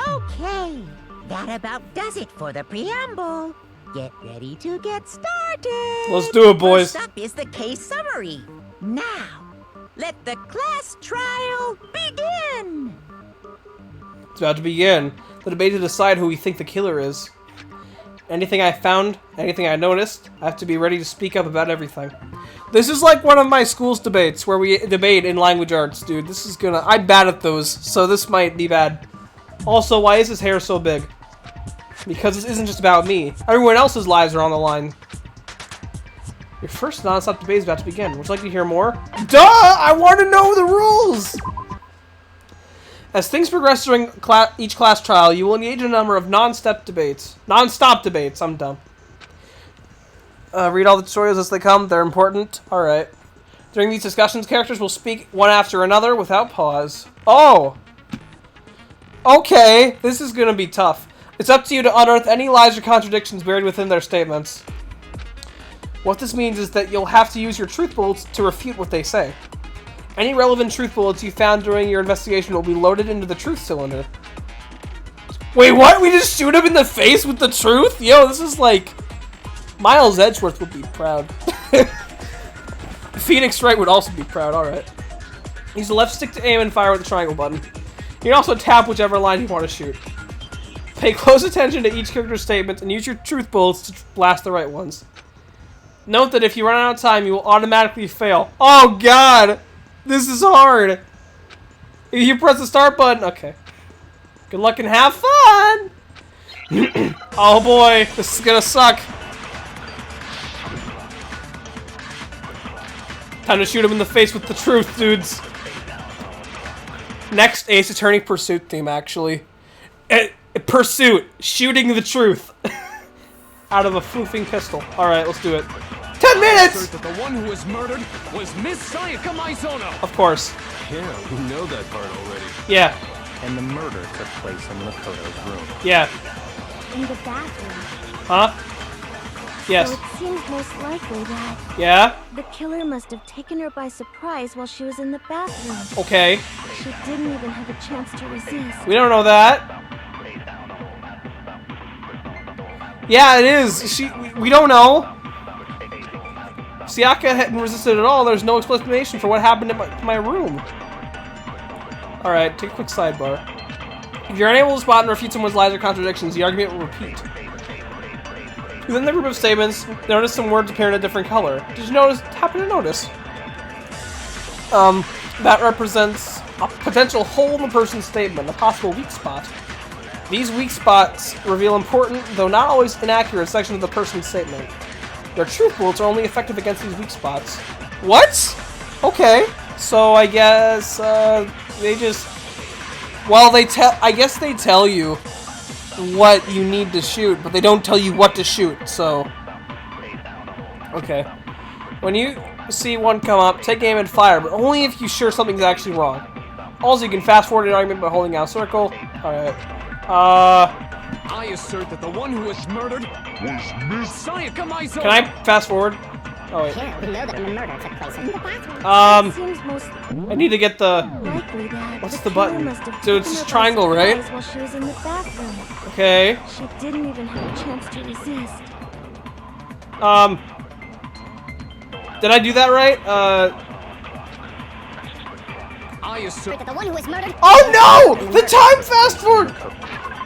Okay, that about does it for the preamble. Get ready to get started. Let's do it, boys. First up is the case summary. Now, let the class trial begin. It's about to begin. The debate to decide who we think the killer is. Anything I found, anything I noticed, I have to be ready to speak up about everything. This is like one of my school's debates where we debate in language arts, dude. This is gonna... I'm bad at those, so this might be bad. Also, why is his hair so big? Because this isn't just about me. Everyone else's lives are on the line. Your first non-stop debate is about to begin. Would you like to hear more? Duh! I want to know the rules! As things progress during each class trial, you will engage in a number of non-stop debates. Non-stop debates. I'm dumb. Read all the tutorials as they come. They're important. Alright. During these discussions, characters will speak one after another without pause. Oh! Okay, this is gonna be tough. It's up to you to unearth any lies or contradictions buried within their statements. What this means is that you'll have to use your truth bullets to refute what they say. Any relevant truth bullets you found during your investigation will be loaded into the truth cylinder. Wait, what? We just shoot him in the face with the truth? Yo, this is like... Miles Edgeworth would be proud. Phoenix Wright would also be proud, alright. Use the left stick to aim and fire with the triangle button. You can also tap whichever line you want to shoot. Pay close attention to each character's statements and use your truth bullets to blast the right ones. Note that if you run out of time, you will automatically fail. Oh god! This is hard! If you press the start button... Okay. Good luck and have fun! Oh boy, this is gonna suck. Time to shoot him in the face with the truth, dudes. Next, Ace Attorney Pursuit theme, actually. Pursuit. Shooting the truth. Out of a floofing pistol. Alright, let's do it. 10 minutes! That the one who was murdered was Miss Sayaka Maizono. Of course. Yeah, we know that part already. Yeah. And the murder took place in Makoto's room. Yeah. In the bathroom. Huh? Yes. So it seems most likely that Yeah? the killer must have taken her by surprise while she was in the bathroom. Okay. She didn't even have a chance to resist. We don't know that. Yeah, it is. We don't know. Sayaka hadn't resisted at all. There's no explanation for what happened in my room. Alright, take a quick sidebar. If you're unable to spot and refute someone's lies or contradictions, the argument will repeat. Within the group of statements, notice some words appear in a different color. Did you happen to notice? That represents a potential hole in the person's statement, a possible weak spot. These weak spots reveal important, though not always inaccurate, sections of the person's statement. Their truth bullets are only effective against these weak spots. What? Okay. So I guess they just... Well, I guess they tell you what you need to shoot, but they don't tell you what to shoot, so... Okay. When you see one come up, take aim and fire, but only if you're sure something's actually wrong. Also, you can fast forward an argument by holding down circle. Alright. I assert that the one who was murdered was Sayaka Maizo. Can I fast forward? Oh, wait. Here, we know that the murder took place in the bathroom. Seems most I need to get the... likely that What's the the killer button? must have So it's taken her by triangle, right? surprise while she was in the bathroom. Okay. She didn't even have a chance to resist. Did I do that right? I assert That the one who was murdered. Oh no! The time fast forward!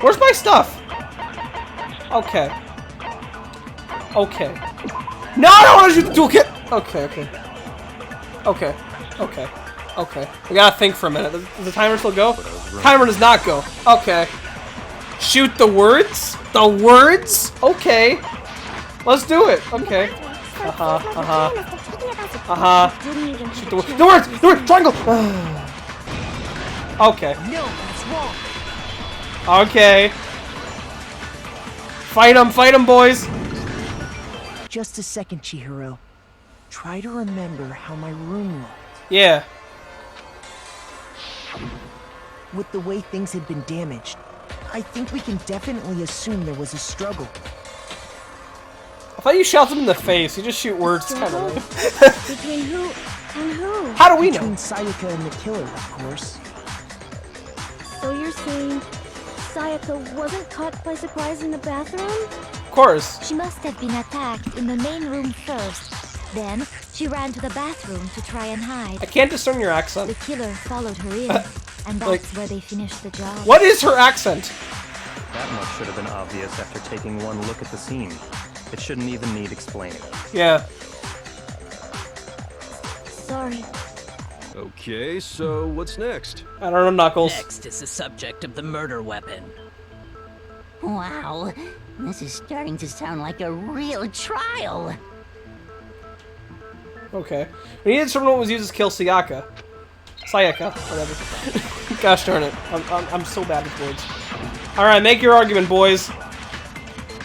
Where's my stuff? Okay. Okay. No, I don't want to shoot the toolkit! Okay, okay. Okay. Okay. Okay. We gotta think for a minute. Does the timer still go? Timer does not go. Okay. Shoot the words? The words? Okay. Let's do it. Okay. Uh-huh. Uh-huh. Uh-huh. Shoot the words. The words! The words! Triangle! Okay. No, that's wrong. Okay. Fight 'em, boys! Just a second, Chihiro. Try to remember how my room looked. Yeah. With the way things had been damaged, I think we can definitely assume there was a struggle. I thought you shot them in the face. You just shoot words. It's kind of lame. Between who and who? How do we know? Between Sayaka and the killer, of course. So you're saying Sayaka wasn't caught by surprise in the bathroom? Of course. She must have been attacked in the main room first. Then, she ran to the bathroom to try and hide. I can't discern your The accent. killer followed her in, and that's Like- where they finished the job. What is her accent? That much should have been obvious after taking one look at the scene. It shouldn't even need explaining. Yeah. Sorry. Okay, so what's next? I don't know, Knuckles. Next is the subject of the murder weapon. Wow, this is starting to sound like a real trial. Okay. We needed someone who was used to kill Sayaka. Sayaka, whatever. Gosh darn it. I'm so bad with words. Alright, make your argument, boys.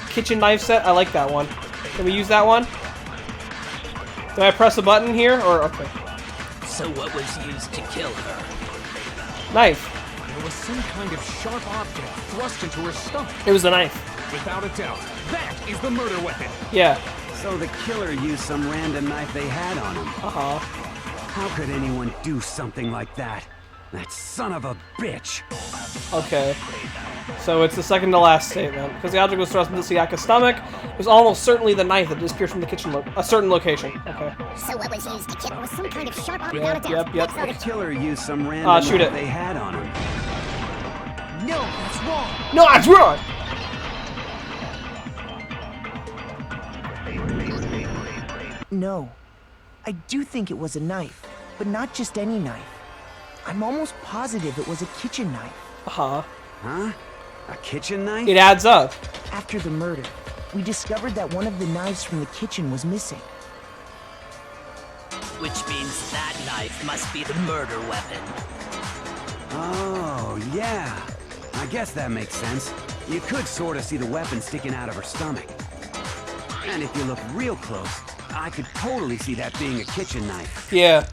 Kitchen knife set, I like that one. Can we use that one? Do I press a button here, or, okay. So what was used to kill her? Knife. There was some kind of sharp object thrust into her stomach. It was a knife. Without a doubt, that is the murder weapon. Yeah. So the killer used some random knife they had on him. Uh-huh. How could anyone do something like that? That son of a bitch. Okay. So it's the second to last statement. Because the object was thrust into Sayaka's stomach, it was almost certainly the knife that disappeared from the kitchen, a certain location. Okay. So what was used to kill was some kind of sharp object Yep, without a doubt. yep. The killer used some random shoot knife it. they had on him. No, that's wrong. No, that's wrong! No. I do think it was a knife, but not just any knife. I'm almost positive it was a kitchen knife. Uh-huh. Huh? A kitchen knife? It adds up. After the murder, we discovered that one of the knives from the kitchen was missing. Which means that knife must be the murder weapon. Oh, yeah. I guess that makes sense. You could sort of see the weapon sticking out of her stomach. And if you look real close, I could totally see that being a kitchen knife. Yeah.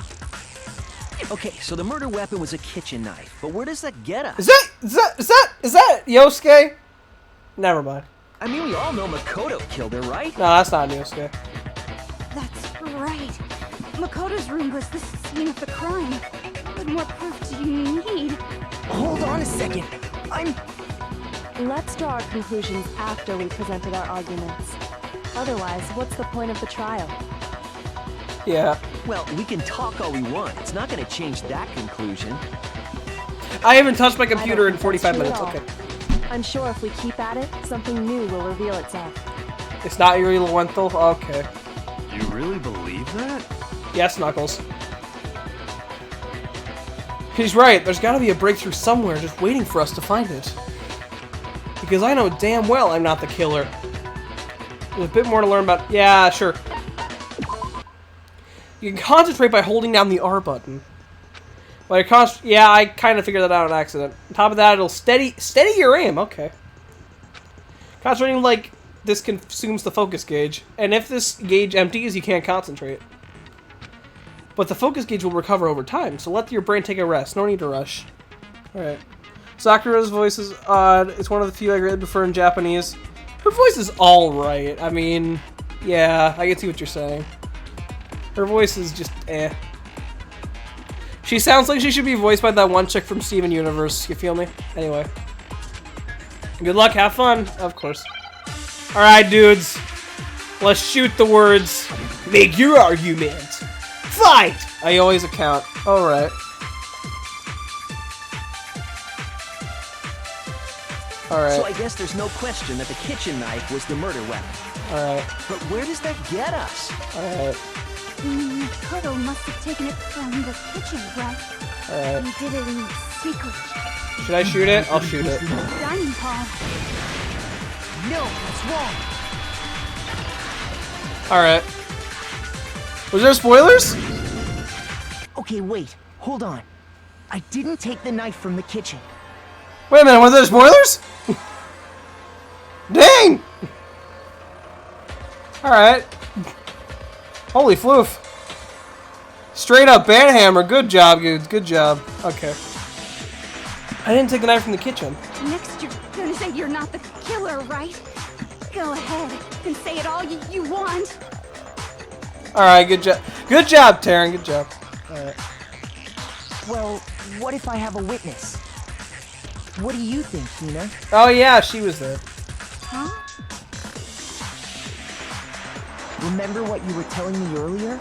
Okay, so the murder weapon was a kitchen knife, but where does that get us? Is that Yosuke? Never mind. I mean, we all know Makoto killed her, right? No, that's not Yosuke. That's right. Makoto's room was the scene of the crime. But what proof do you need? Hold on a second. Let's draw our conclusions after we presented our arguments. Otherwise, what's the point of the trial? Yeah. Well, we can talk all we want. It's not going to change that conclusion. I haven't touched my computer in 45 true minutes. at all. Okay. I'm sure if we keep at it, something new will reveal itself. It's not Yuri Lowenthal? Okay. You really believe that? Yes, Knuckles. He's right. There's got to be a breakthrough somewhere just waiting for us to find it. Because I know damn well I'm not the killer. There's a bit more to learn about... Yeah, sure. You can concentrate by holding down the R button. Like, yeah, I kind of figured that out on accident. On top of that, it'll steady your aim. Okay. Concentrating, like, this consumes the focus gauge. And if this gauge empties, you can't concentrate. but the focus gauge will recover over time, so let your brain take a rest. No need to rush. Alright. Sakura's voice is odd. It's one of the few I really prefer in Japanese. Her voice is alright. I mean, yeah, I can see what you're saying. Her voice is just eh. She sounds like she should be voiced by that one chick from Steven Universe. You feel me? Anyway. Good luck, have fun. Of course. Alright, dudes. Let's shoot the words. Make your argument. Fight! I always account. Alright. Alright. So I guess there's no question that the kitchen knife was the murder weapon. Alright. But where does that get us? Alright. Makoto must have taken it from the kitchen, right? Alright. He did it in secret. Should I shoot it? I'll shoot it. Dining hall. No, that's wrong. Alright. Was there spoilers? Okay, wait. Hold on. I didn't take the knife from the kitchen. Wait a minute, were there spoilers? Dang! Alright. Holy floof. Straight up banhammer. Good job, dudes. Good job. Okay. I didn't take the knife from the kitchen. Next, you're gonna say you're not the killer, right? Go ahead and say it all you want. Alright, good job. Good job, Taryn. Good job. Alright. Well, what if I have a witness? What do you think, Hina? Oh yeah, she was there. Huh? Remember what you were telling me earlier?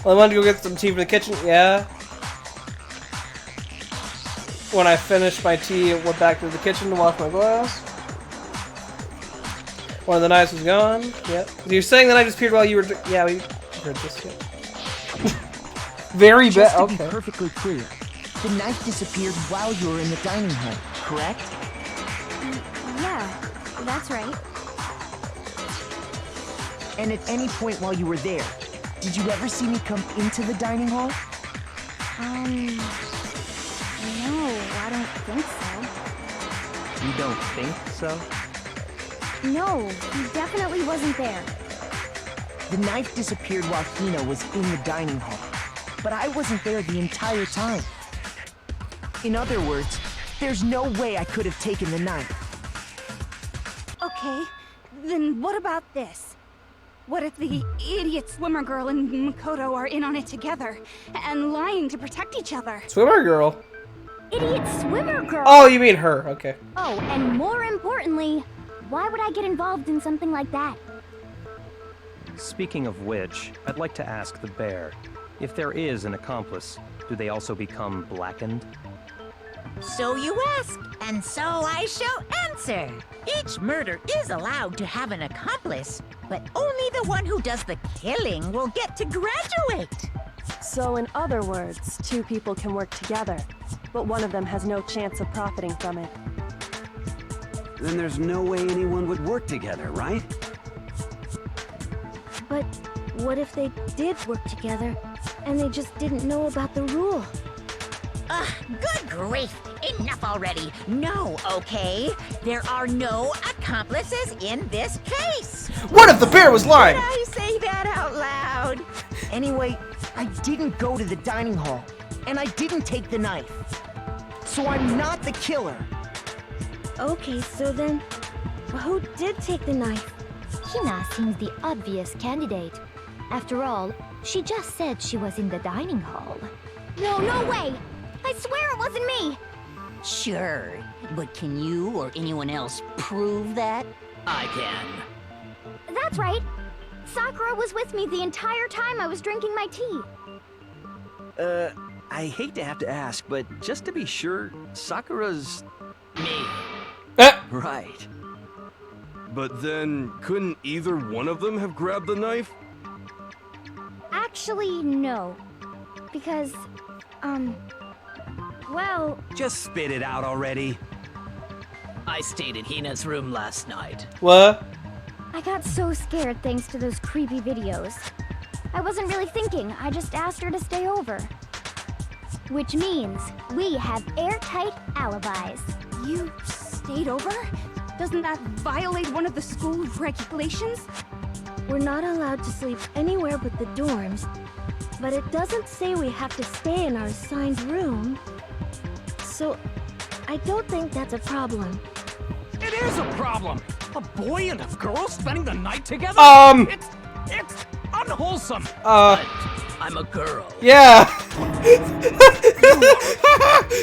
Well, I wanted to go get some tea from the kitchen. Yeah. When I finished my tea, I went back to the kitchen to wash my glass. One of the knives was gone. Yep. You're saying that I just appeared while you were... Yeah, we heard this. Yeah. Very bad. Just to Okay. be perfectly clear, the knife disappeared while you were in the dining hall, correct? Yeah, that's right. And at any point while you were there, did you ever see me come into the dining hall? No, I don't think so. You don't think so? No, he definitely wasn't there. The knife disappeared while Hina was in the dining hall, but I wasn't there the entire time. In other words, there's no way I could have taken the knife. Okay, then what about this? What if the idiot swimmer girl and Makoto are in on it together and lying to protect each other? Swimmer girl. Idiot swimmer girl? Oh, you mean her. Okay. Oh, and more importantly, why would I get involved in something like that? Speaking of which, I'd like to ask the bear, if there is an accomplice, do they also become blackened? So you ask, and so I shall answer. Each murder is allowed to have an accomplice, but only the one who does the killing will get to graduate. So in other words, two people can work together, but one of them has no chance of profiting from it. Then there's no way anyone would work together, right? But what if they did work together, and they just didn't know about the rule? Ugh, good grief! Enough already! No, okay? There are no accomplices in this case! What if the bear was lying? Did I say that out loud? Anyway, I didn't go to the dining hall, and I didn't take the knife. So I'm not the killer. Okay, so then, who did take the knife? Hina seems the obvious candidate. After all, she just said she was in the dining hall. No way! I swear it wasn't me! Sure, but can you or anyone else prove that? I can. That's right. Sakura was with me the entire time I was drinking my tea. I hate to have to ask, but just to be sure, Sakura's... Me. Right. But then, couldn't either one of them have grabbed the knife? Actually, no. Because, well... Just spit it out already. I stayed in Hina's room last night. What? I got so scared thanks to those creepy videos. I wasn't really thinking, I just asked her to stay over. Which means we have airtight alibis. You stayed over? Doesn't that violate one of the school regulations? We're not allowed to sleep anywhere but the dorms, but it doesn't say we have to stay in our assigned room. So, I don't think that's a problem. It is a problem! A boy and a girl spending the night together? It's unwholesome! I'm a girl. Yeah!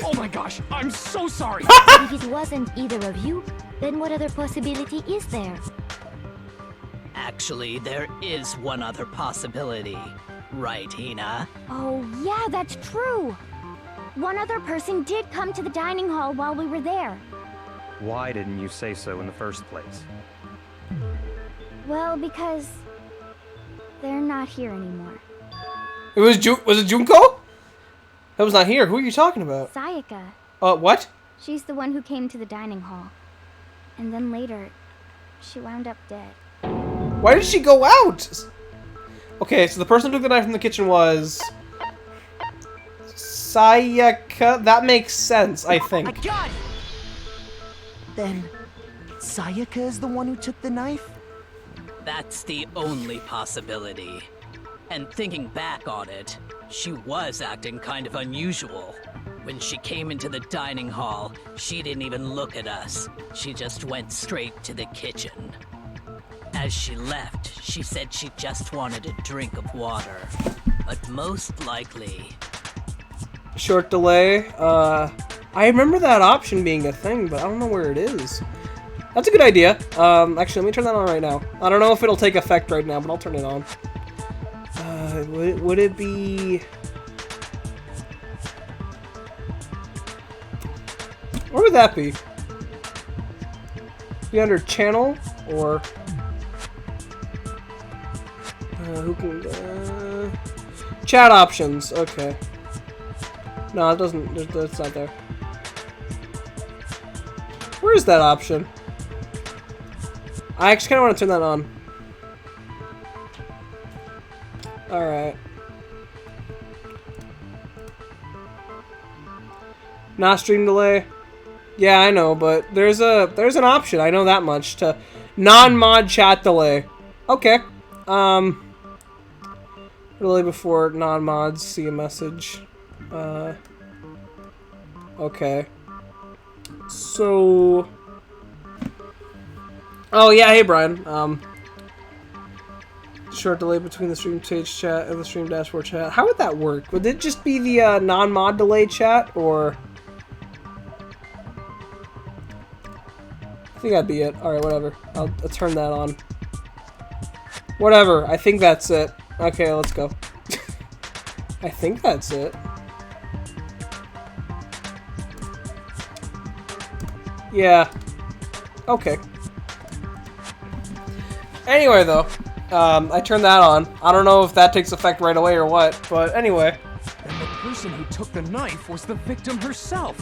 Oh my gosh, I'm so sorry! If it wasn't either of you, then what other possibility is there? Actually, there is one other possibility. Right, Hina? Oh, yeah, that's true. One other person did come to the dining hall while we were there. Why didn't you say so in the first place? Well, because they're not here anymore. Was it Junko? That was not here. Who are you talking about? Sayaka. What? She's the one who came to the dining hall. And then later, she wound up dead. Why did she go out? Okay, so the person who took the knife from the kitchen was Sayaka. That makes sense, I think. I got it! Then, Sayaka is the one who took the knife? That's the only possibility. And thinking back on it, she was acting kind of unusual. When she came into the dining hall, she didn't even look at us. She just went straight to the kitchen. As she left, she said she just wanted a drink of water. But most likely... Short delay. I remember that option being a thing, but I don't know where it is. That's a good idea. Actually, let me turn that on right now. I don't know if it'll take effect right now, but I'll turn it on. Would it be... Where would that be? Be under channel, or... who can... chat options, okay. No, it doesn't, it's not there. Where is that option? I actually kind of want to turn that on. Alright. Not stream delay. Yeah, I know, but there's an option. I know that much to non-mod chat delay. Okay. Delay before non-mods see a message. Okay. So. Oh yeah, hey Brian. Short delay between the stream stage chat and the stream dashboard chat. How would that work? Would it just be the non-mod delay chat, or? I think that'd be it. Alright, whatever. I'll turn that on. Whatever. I think that's it. Okay, let's go. I think that's it. Yeah. Okay. Anyway, though. I turned that on. I don't know if that takes effect right away or what, but anyway. And the person who took the knife was the victim herself.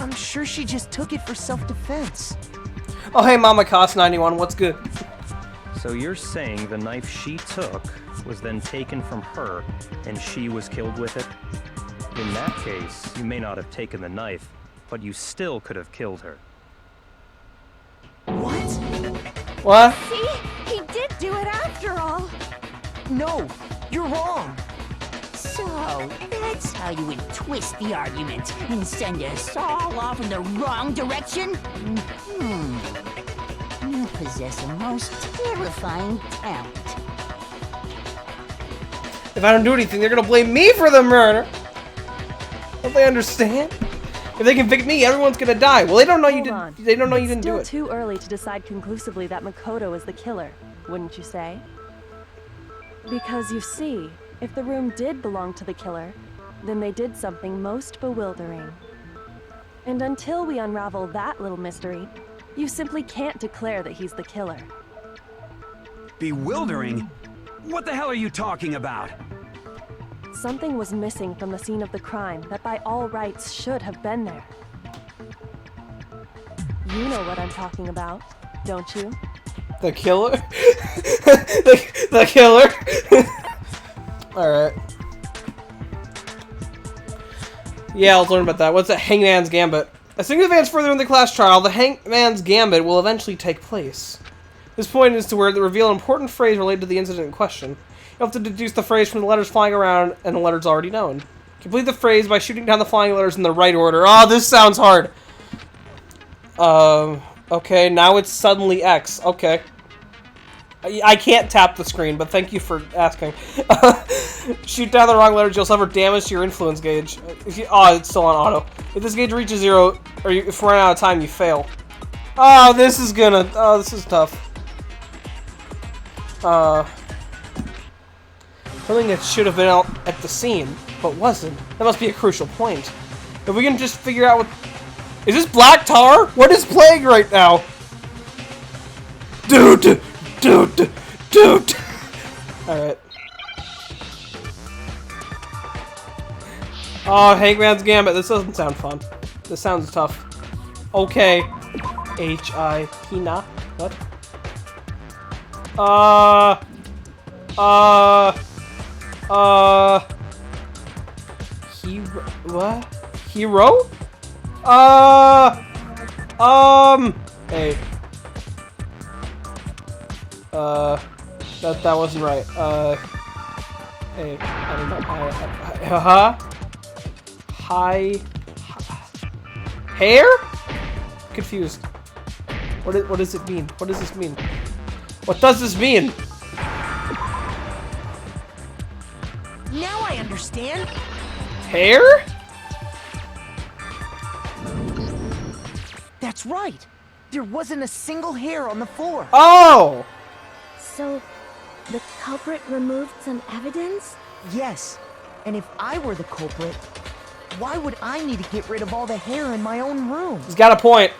I'm sure she just took it for self-defense. Oh, hey, Mama Cost 91, what's good? So you're saying the knife she took was then taken from her, and she was killed with it? In that case, you may not have taken the knife, but you still could have killed her. What? What? See? He did do it after all. No, you're wrong. So, that's how you would twist the argument and send us all off in the wrong direction? You possess a most terrifying talent. If I don't do anything, they're gonna blame me for the murder. Don't they understand? If they convict me, everyone's gonna die. Well, they don't know you didn't. They don't know you didn't do it. It's still too early to decide conclusively that Makoto is the killer, wouldn't you say? Because you see, if the room did belong to the killer, then they did something most bewildering. And until we unravel that little mystery, you simply can't declare that he's the killer. Bewildering? What the hell are you talking about? Something was missing from the scene of the crime that by all rights should have been there. You know what I'm talking about, don't you? The killer? the killer? Alright. Yeah, I'll learn about that. What's that? Hangman's Gambit. As things advance further in the class trial, the Hangman's Gambit will eventually take place. This point is to where they reveal an important phrase related to the incident in question. You have to deduce the phrase from the letters flying around and the letters already known. Complete the phrase by shooting down the flying letters in the right order. Oh, this sounds hard. Okay, now it's suddenly X. Okay. I can't tap the screen, but thank you for asking. Shoot down the wrong letters, you'll suffer damage to your influence gauge. It's still on auto. If this gauge reaches 0, or if we're out of time, you fail. Oh, this is tough. Something that should have been out at the scene, but wasn't. That must be a crucial point. If we can just figure out what... Is this Black Tar? What is playing right now? Dude! Alright. Oh, Hangman's Gambit. This doesn't sound fun. This sounds tough. Okay. H-I... Hina? What? Hero... What? Hero? Hey. That wasn't right. Hey, I don't know. Hair? Confused. What does it mean? What does this mean? What does this mean? Now I understand. Hair? That's right. There wasn't a single hair on the floor. Oh! So, the culprit removed some evidence? Yes. And if I were the culprit, why would I need to get rid of all the hair in my own room? He's got a point.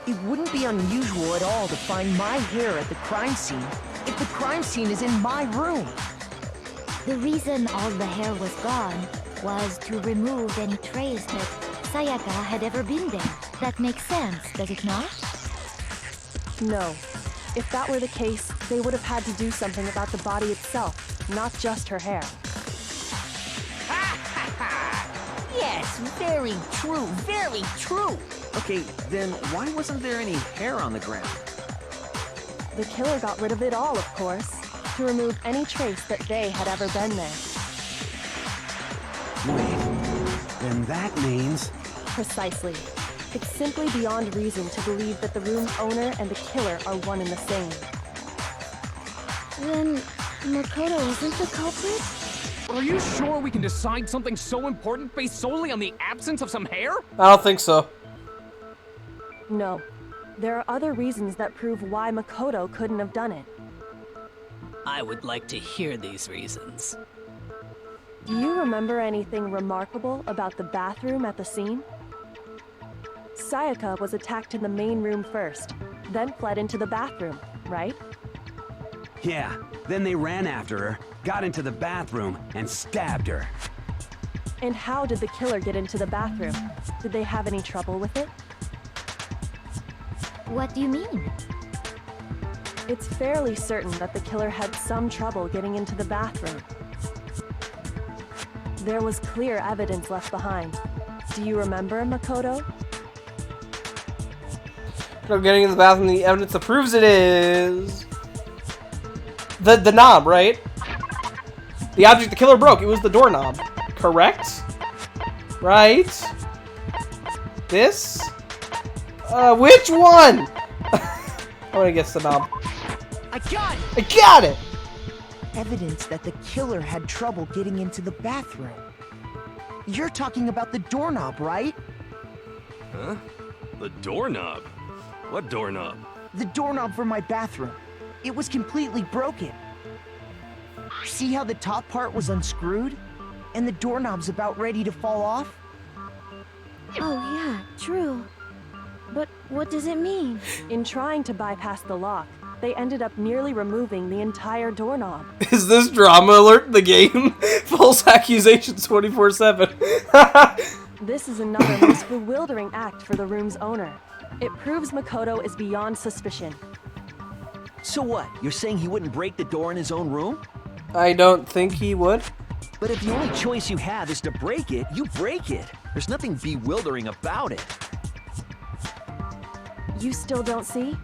It wouldn't be unusual at all to find my hair at the crime scene if the crime scene is in my room. The reason all the hair was gone was to remove any trace that Sayaka had ever been there. That makes sense, does it not? No. If that were the case, they would have had to do something about the body itself, not just her hair. Yes, very true, very true. Okay, then why wasn't there any hair on the ground? The killer got rid of it all, of course, to remove any trace that they had ever been there. Wait, then that means... Precisely. It's simply beyond reason to believe that the room's owner and the killer are one and the same. Then, Makoto isn't the culprit? Are you sure we can decide something so important based solely on the absence of some hair? I don't think so. No. There are other reasons that prove why Makoto couldn't have done it. I would like to hear these reasons. Do you remember anything remarkable about the bathroom at the scene? Sayaka was attacked in the main room first, then fled into the bathroom, right? Yeah, then they ran after her, got into the bathroom, and stabbed her. And how did the killer get into the bathroom? Did they have any trouble with it? What do you mean? It's fairly certain that the killer had some trouble getting into the bathroom. There was clear evidence left behind. Do you remember, Makoto? Getting in the bathroom, the evidence that proves it is... The knob, right? The object the killer broke, it was the doorknob. Correct? Right? This? Which one? I'm gonna guess the knob. I got it! I got it! Evidence that the killer had trouble getting into the bathroom. You're talking about the doorknob, right? Huh? The doorknob? What doorknob? The doorknob for my bathroom. It was completely broken. See how the top part was unscrewed? And the doorknob's about ready to fall off? Oh yeah, true. But what does it mean? In trying to bypass the lock, they ended up nearly removing the entire doorknob. Is this drama alert in the game? False accusations 24/7. This is another most bewildering act for the room's owner. It proves Makoto is beyond suspicion. So what? You're saying he wouldn't break the door in his own room? I don't think he would. But if the only choice you have is to break it, you break it. There's nothing bewildering about it. You still don't see?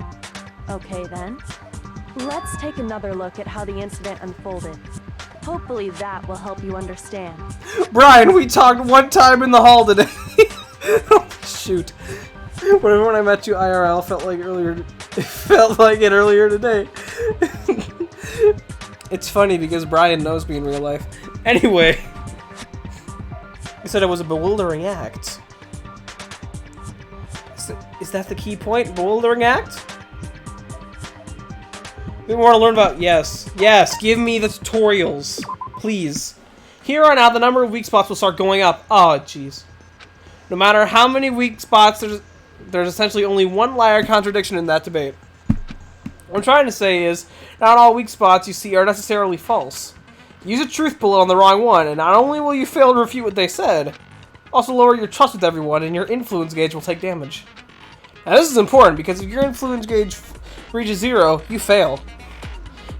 Okay then. Let's take another look at how the incident unfolded. Hopefully that will help you understand. Brian, we talked one time in the hall today. Oh, shoot. When I met you IRL, felt like it earlier today. It's funny because Brian knows me in real life. Anyway, he said it was a bewildering act. Is that the key point? Bewildering act? We want to learn about... Yes, give me the tutorials. Please. Here on out, the number of weak spots will start going up. Oh, jeez. No matter how many weak spots, there's essentially only one liar contradiction in that debate. What I'm trying to say is, not all weak spots you see are necessarily false. Use a truth bullet on the wrong one, and not only will you fail to refute what they said, also lower your trust with everyone, and your influence gauge will take damage. Now this is important, because if your influence gauge reaches 0, you fail.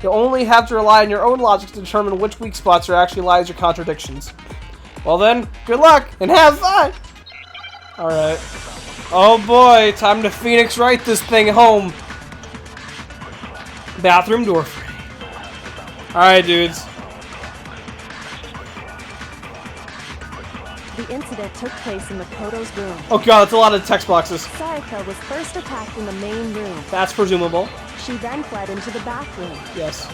You'll only have to rely on your own logic to determine which weak spots are actually lies or contradictions. Well then, good luck, and have fun! Alright. Oh boy, time to Phoenix Wright this thing home. Bathroom door free. Alright, dudes. The incident took place in Makoto's room. Oh god, that's a lot of text boxes. Sayaka was first attacked in the main room. That's presumable. She then fled into the bathroom. Yes.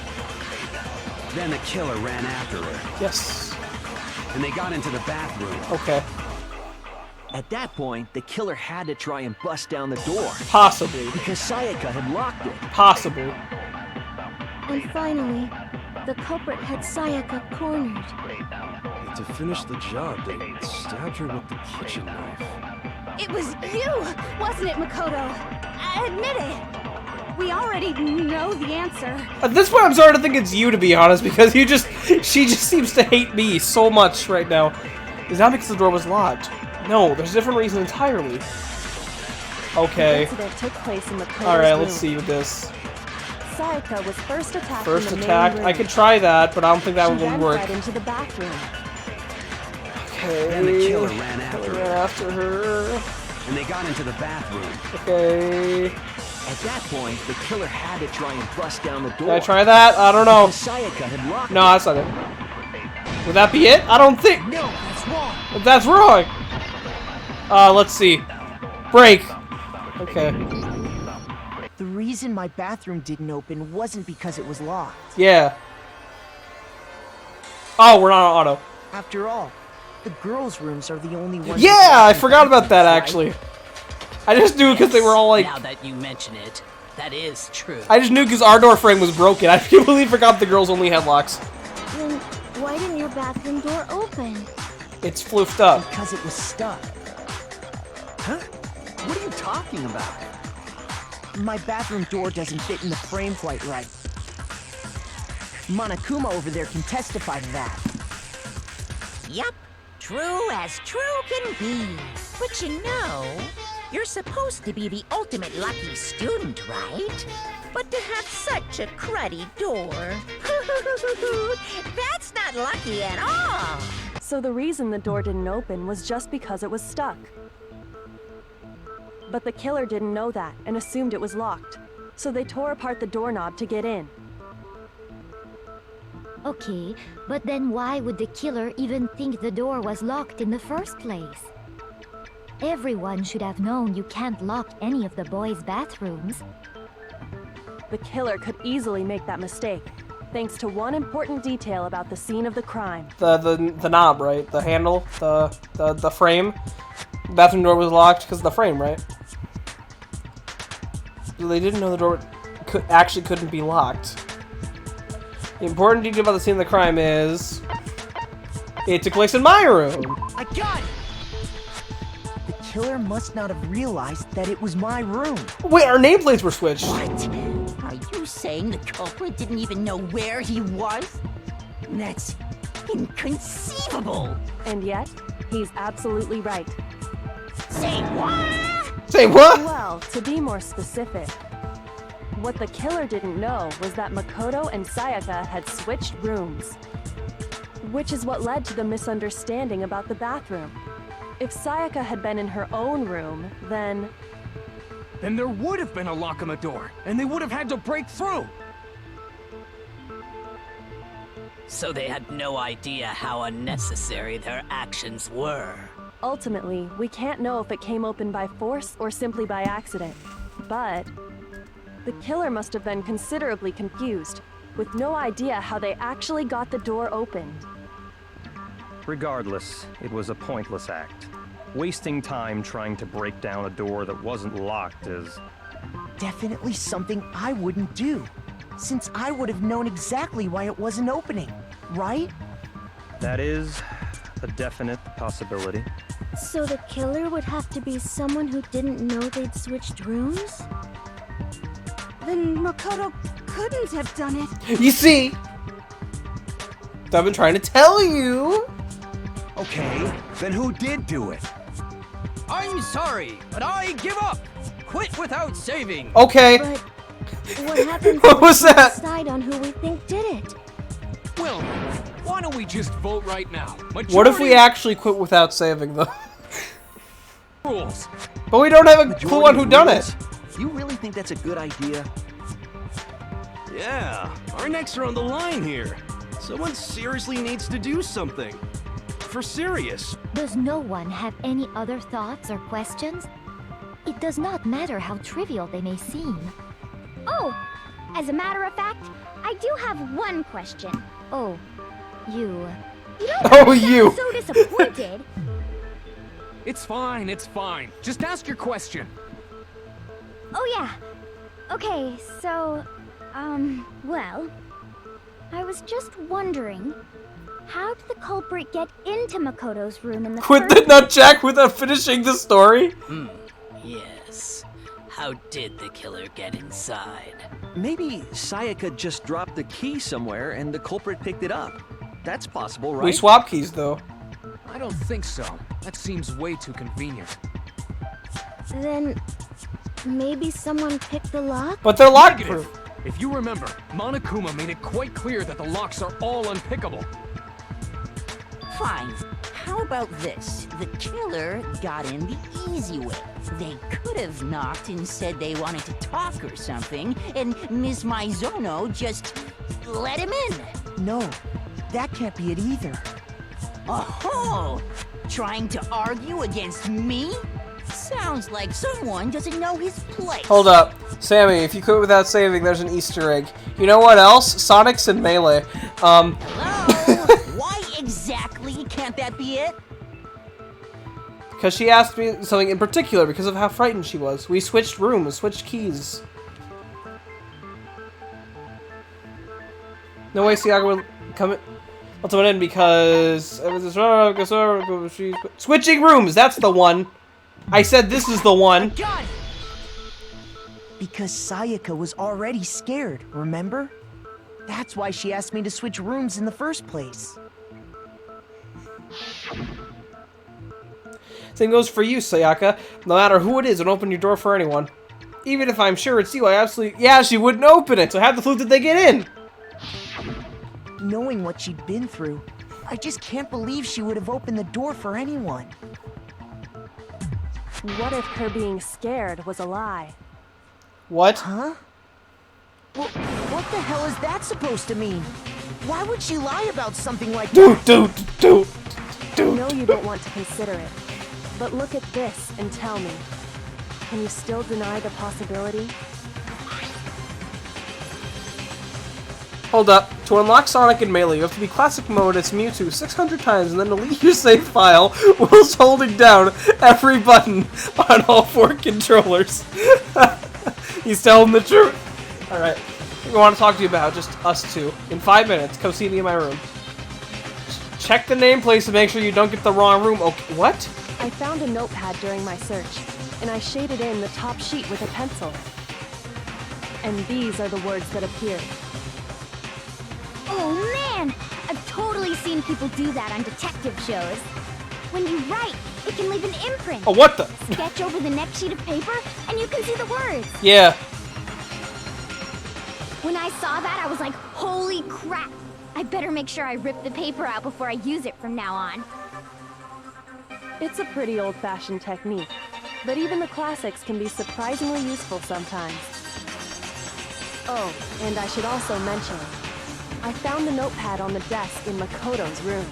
Then the killer ran after her. Yes. And they got into the bathroom. Okay. At that point, the killer had to try and bust down the door. Possibly. Because Sayaka had locked it. Possibly. And finally, the culprit had Sayaka cornered. And to finish the job, they stabbed her with the kitchen knife. It was you, wasn't it, Makoto? Admit it. We already know the answer. At this point, I'm starting to think it's you, to be honest, because she just seems to hate me so much right now. Is that because the door was locked? No, there's a different reason entirely. Okay. The incident took place in Makoto's Alright, room. let's see with this. Sayaka was first attacked First in the attack. main room. I could try that, but I don't think that would then work. fled into the bathroom. Okay. Then the killer ran after her. After her. And they got into the bathroom. Okay. At that point, the killer had to try and bust down the door. Did I try that? I don't know. Because Sayaka had locked No, that's not it. Would that be it? I don't think. No, that's wrong. That's wrong. Let's see. Break. Okay. The reason my bathroom didn't open wasn't because it was locked. Yeah. Oh, we're not on auto. After all, the girls' rooms are the only ones. Yeah, I forgot about that actually. I just knew because they were all like. Now that you mention it, that is true. I just knew because our door frame was broken. I completely forgot the girls only had locks. Then why didn't your bathroom door open? It's floofed up. Because it was stuck. Huh? What are you talking about? My bathroom door doesn't fit in the frame quite right. Monokuma over there can testify to that. Yup, true as true can be. But you know, you're supposed to be the ultimate lucky student, right? But to have such a cruddy door, that's not lucky at all. So the reason the door didn't open was just because it was stuck. But the killer didn't know that and assumed it was locked. So they tore apart the doorknob to get in. Okay, but then why would the killer even think the door was locked in the first place? Everyone should have known you can't lock any of the boys' bathrooms. The killer could easily make that mistake, thanks to one important detail about the scene of the crime. The knob, right? The handle, the frame. The bathroom door was locked because of the frame, right? They didn't know the door actually couldn't be locked. The important detail about the scene of the crime is it took place in my room. I got it! The killer must not have realized that it was my room. Wait, our nameplates were switched. What? Are you saying the culprit didn't even know where he was? That's inconceivable. And yet, he's absolutely right. Say what? Say what? Well, to be more specific, what the killer didn't know was that Makoto and Sayaka had switched rooms. Which is what led to the misunderstanding about the bathroom. If Sayaka had been in her own room, then then there would have been a lock on the door, and they would have had to break through. So they had no idea how unnecessary their actions were. Ultimately, we can't know if it came open by force or simply by accident. But the killer must have been considerably confused, with no idea how they actually got the door opened. Regardless, it was a pointless act. Wasting time trying to break down a door that wasn't locked is... Definitely something I wouldn't do, since I would have known exactly why it wasn't opening, right? That is a definite possibility. So the killer would have to be someone who didn't know they'd switched rooms? Then Makoto couldn't have done it. You see? I've been trying to tell you. Okay, then who did do it? I'm sorry, but I give up. Quit without saving. Okay. But what happens What if was we that? decide on who we think did it? Well, why don't we just vote right now? What if we actually quit without saving though? Rules. But we don't have a clue on who done it. You really think that's a good idea? Yeah, our necks are on the line here. Someone seriously needs to do something. For serious. Does no one have any other thoughts or questions? It does not matter how trivial they may seem. Oh, as a matter of fact, I do have one question. Oh, you. You don't Oh, have to you. sound so disappointed. It's fine, it's fine. Just ask your question. Oh yeah. Okay, so, well, I was just wondering, how did the culprit get into Makoto's room in the Quit the first nutjack without finishing the story. Yes. How did the killer get inside? Maybe Sayaka just dropped the key somewhere and the culprit picked it up. That's possible, right? We swap keys though. I don't think so. That seems way too convenient. Then maybe someone picked the lock? But they're lock Negative. proof. If you remember, Monokuma made it quite clear that the locks are all unpickable. Fine. How about this? The killer got in the easy way. They could have knocked and said they wanted to talk or something, and Ms. Maizono just let him in. No, that can't be it either. Oh, trying to argue against me? Sounds like someone doesn't know his place. Hold up. Sammy, if you quit without saving, there's an Easter egg. You know what else? Sonic's and Melee. Hello? Why exactly can't that be it? Because she asked me something in particular because of how frightened she was. We switched rooms, switched keys. No way Sayaka would come in. Ultimate in because... Switching rooms, that's the one. I said this is the one. Because Sayaka was already scared, remember? That's why she asked me to switch rooms in the first place. Same goes for you, Sayaka. No matter who it is, don't open your door for anyone. Even if I'm sure it's you, I absolutely... Yeah, she wouldn't open it, so how the flute did they get in? Knowing what she'd been through, I just can't believe she would have opened the door for anyone. What if her being scared was a lie? What? Huh? Well, what the hell is that supposed to mean? Why would she lie about something like that? I know you don't want to consider it, but look at this and tell me. Can you still deny the possibility? Hold up. To unlock Sonic and Melee, you have to be classic mode as Mewtwo 600 times and then delete your save file whilst holding down every button on all 4 controllers. He's telling the truth. Alright. We want to talk to you about just us two. In 5 minutes, come see me in my room. Check the nameplates to make sure you don't get the wrong room. Okay, what? I found a notepad during my search, and I shaded in the top sheet with a pencil. And these are the words that appeared. Oh man! I've totally seen people do that on detective shows. When you write, it can leave an imprint. Oh, what the? Sketch over the next sheet of paper, and you can see the words. Yeah. When I saw that, I was like, holy crap! I better make sure I rip the paper out before I use it from now on. It's a pretty old-fashioned technique, But even the classics can be surprisingly useful sometimes. Oh, and I should also mention, I found the notepad on the desk in Makoto's room.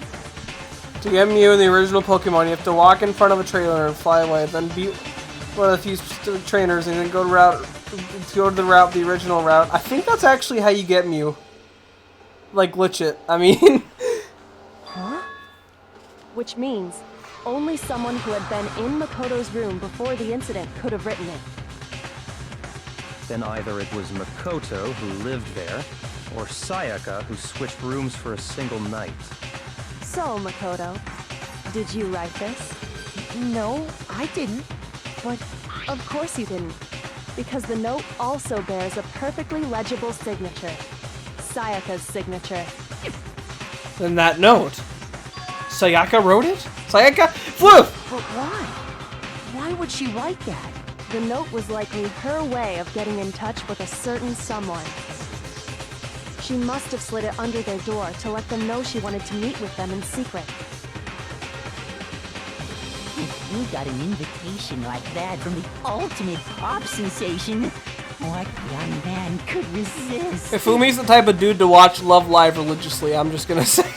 To get Mew in the original Pokemon, you have to walk in front of a trailer and fly away, then beat one of the few specific trainers, and then go to the original route. I think that's actually how you get Mew. Like, glitch it. I mean... Huh? Which means only someone who had been in Makoto's room before the incident could have written it. Then either it was Makoto who lived there, or Sayaka who switched rooms for a single night. So, Makoto, did you write this? No, I didn't. But of course you didn't, because the note also bears a perfectly legible signature. Sayaka's signature. Then that note. Sayaka wrote it? Sayaka? Floof! But why? Why would she write that? The note was likely her way of getting in touch with a certain someone. She must have slid it under their door to let them know she wanted to meet with them in secret. If you got an invitation like that from the ultimate pop sensation, what young man could resist? If Fumi's the type of dude to watch Love Live religiously, I'm just gonna say.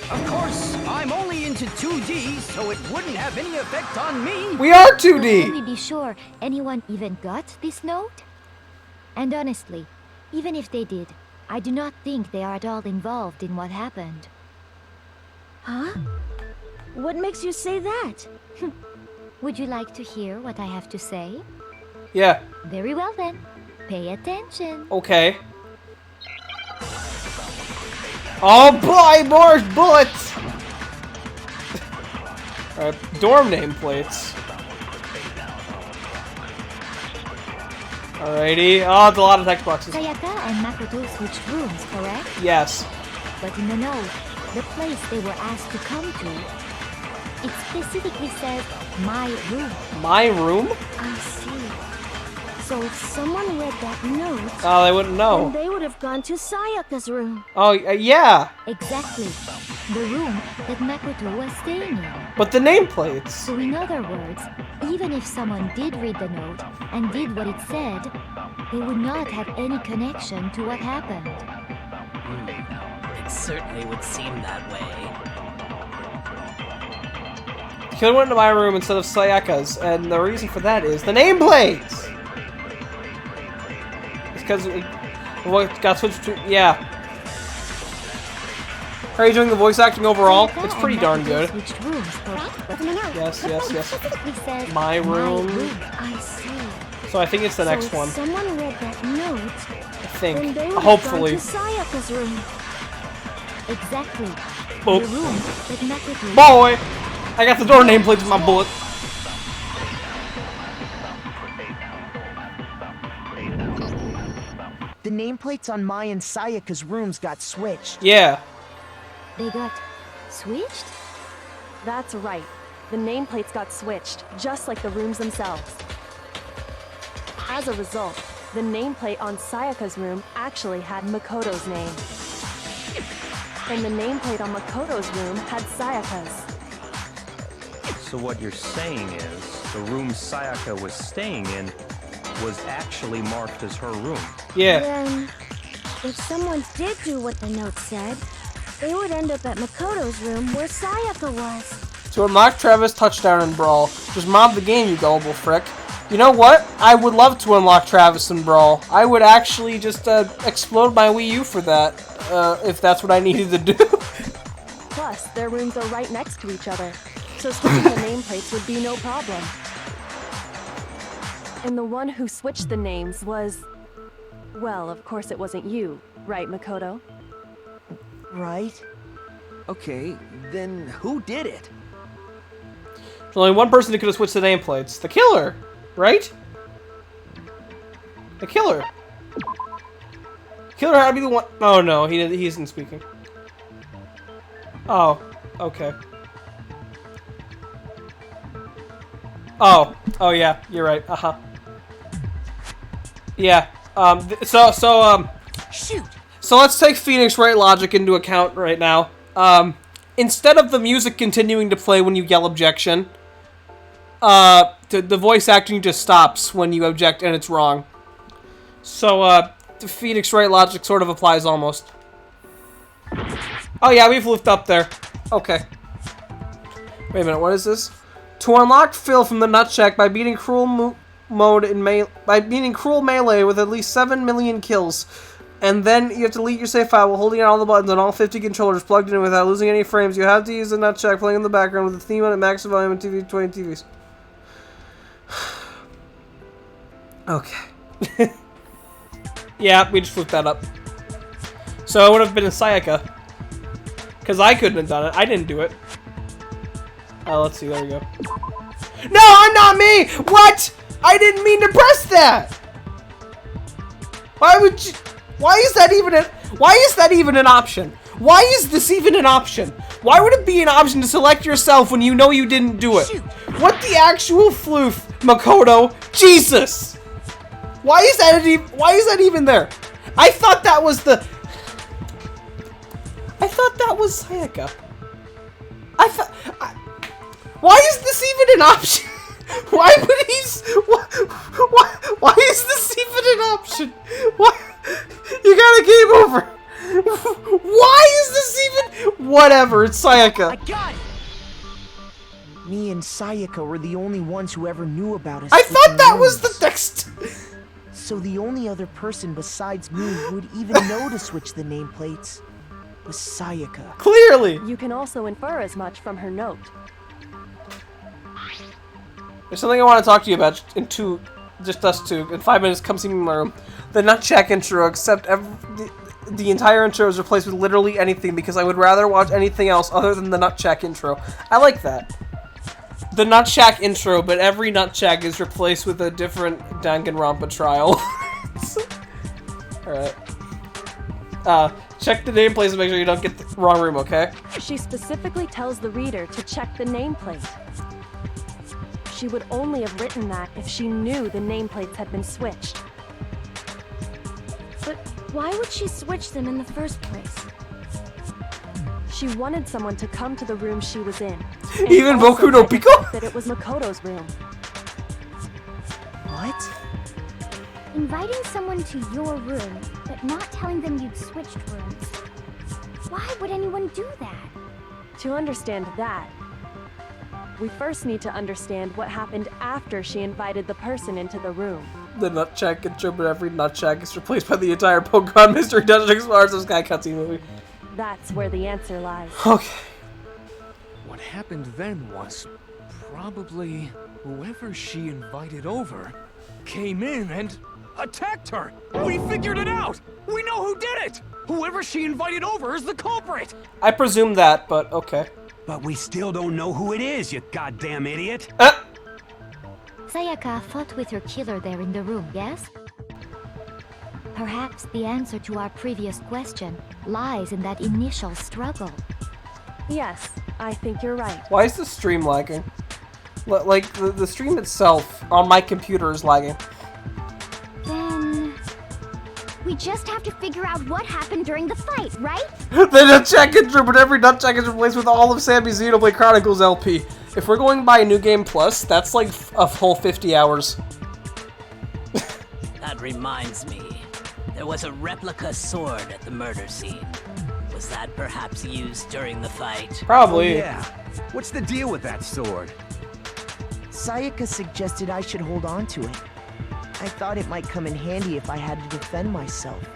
Of course, I'm only into 2D, so it wouldn't have any effect on me. We are Can 2D! we be sure anyone even got this note? And honestly, even if they did, I do not think they are at all involved in what happened. Huh? What makes you say that? Would you like to hear what I have to say? Yeah. Very well then. Pay attention. Okay. Oh boy, more bullets! Alright, dorm nameplates. Alrighty. Oh, it's a lot of text boxes. Sayaka and Makoto switched rooms, correct? Yes. But in the note, the place they were asked to come to, it specifically says, my room. My room? I see. So if someone read that note... Oh, they wouldn't know. Then they would have gone to Sayaka's room. Oh, yeah. Exactly. The room that Makoto was staying in. But the nameplates. So in other words, even if someone did read the note and did what it said, they would not have any connection to what happened. It certainly would seem that way. The killer went into my room instead of Sayaka's, and the reason for that is the nameplates! It's because what got switched to... Yeah. How are you doing the voice acting overall? It's pretty darn good. Yes, yes, yes. My room. I see. So I think it's the next one. If someone read that note, I think. then they would Hopefully. have gone to Sayaka's room. Exactly. Oh. The room that Makoto... Boy! I got the door nameplate with my bullet. The nameplates on Mai and Sayaka's rooms got switched. Yeah. They got switched? That's right. The nameplates got switched, just like the rooms themselves. As a result, the nameplate on Sayaka's room actually had Makoto's name. And the nameplate on Makoto's room had Sayaka's. So what you're saying is, the room Sayaka was staying in was actually marked as her room. Yeah. Then, if someone did do what the note said, they would end up at Makoto's room where Sayaka was. To unlock Travis Touchdown and Brawl, just mob the game, you gullible frick. You know what? I would love to unlock Travis and Brawl. I would actually just explode my Wii U for that, if that's what I needed to do. Plus, their rooms are right next to each other, so switching the nameplates would be no problem. And the one who switched the names was... Well, of course it wasn't you, right, Makoto? Right? Okay, then who did it? There's only one person who could have switched the nameplates. The killer, right? The killer. Killer had to be the one... Oh, no, he isn't speaking. Oh, okay. Oh, yeah, you're right. Yeah. Shoot. So let's take Phoenix Wright logic into account right now. Instead of the music continuing to play when you yell objection, the voice acting just stops when you object and it's wrong. So, the Phoenix Wright logic sort of applies almost. Oh yeah, we've looped up there. Okay. Wait a minute, what is this? To unlock Phil from the nut shack by beating cruel cruel melee with at least 7 million kills. And then you have to delete your save file while holding out all the buttons on all 50 controllers plugged in without losing any frames. You have to use the nut shack playing in the background with the theme on at max volume and 20 TVs. Okay. Yeah, we just flipped that up. So it would have been a Sayaka. Because I couldn't have done it. I didn't do it. Let's see. There we go. No, I'm not me! What? I didn't mean to press that! Why would you... Why is that even an option? Why is this even an option? Why would it be an option to select yourself when you know you didn't do it? Shoot. What the actual floof, Makoto? Jesus! Why is that even there? I thought that was Sayaka. Why is this even an option? Why would he? Why is this even an option? Why? You got a game over. Why is this even? Whatever. It's Sayaka. I got it. Me and Sayaka were the only ones who ever knew about us. I thought that was the text. So the only other person besides me who would even know to switch the nameplates was Sayaka. Clearly. You can also infer as much from her note. There's something I want to talk to you about just us two. In 5 minutes, come see me in my room. The Nutcheck intro, except the entire intro is replaced with literally anything because I would rather watch anything else other than the Nutcheck intro. I like that. The Nutcheck intro, but every Nutcheck is replaced with a different Danganronpa trial. Alright. Check the nameplates and make sure you don't get the wrong room, okay? She specifically tells the reader to check the nameplate. She would only have written that if she knew the nameplates had been switched. But why would she switch them in the first place? She wanted someone to come to the room she was in. Even Boku no Pico? That it was Makoto's room. What? Inviting someone to your room, but not telling them you'd switched rooms. Why would anyone do that? To understand that, we first need to understand what happened after she invited the person into the room. The Nutcheck intro, but every Nutcheck is replaced by the entire Pokemon Mystery Dungeon Explorers of Sky cutscene movie. That's where the answer lies. Okay. What happened then was probably whoever she invited over came in and attacked her. We figured it out. We know who did it. Whoever she invited over is the culprit. I presume that, but okay. But we still don't know who it is, you goddamn idiot. Sayaka fought with her killer there in the room, yes? Perhaps the answer to our previous question lies in that initial struggle. Yes, I think you're right. Why is the stream lagging? Like, the stream itself on my computer is lagging. Then... we just have to figure out what happened during the fight, right? The Nutcheck intro, but every Nutcheck is replaced with all of Sammy's Xenoblade Chronicles LP. If we're going by New Game Plus, that's like a whole 50 hours. That reminds me. There was a replica sword at the murder scene. Was that perhaps used during the fight? Probably. Oh, yeah. What's the deal with that sword? Sayaka suggested I should hold on to it. I thought it might come in handy if I had to defend myself.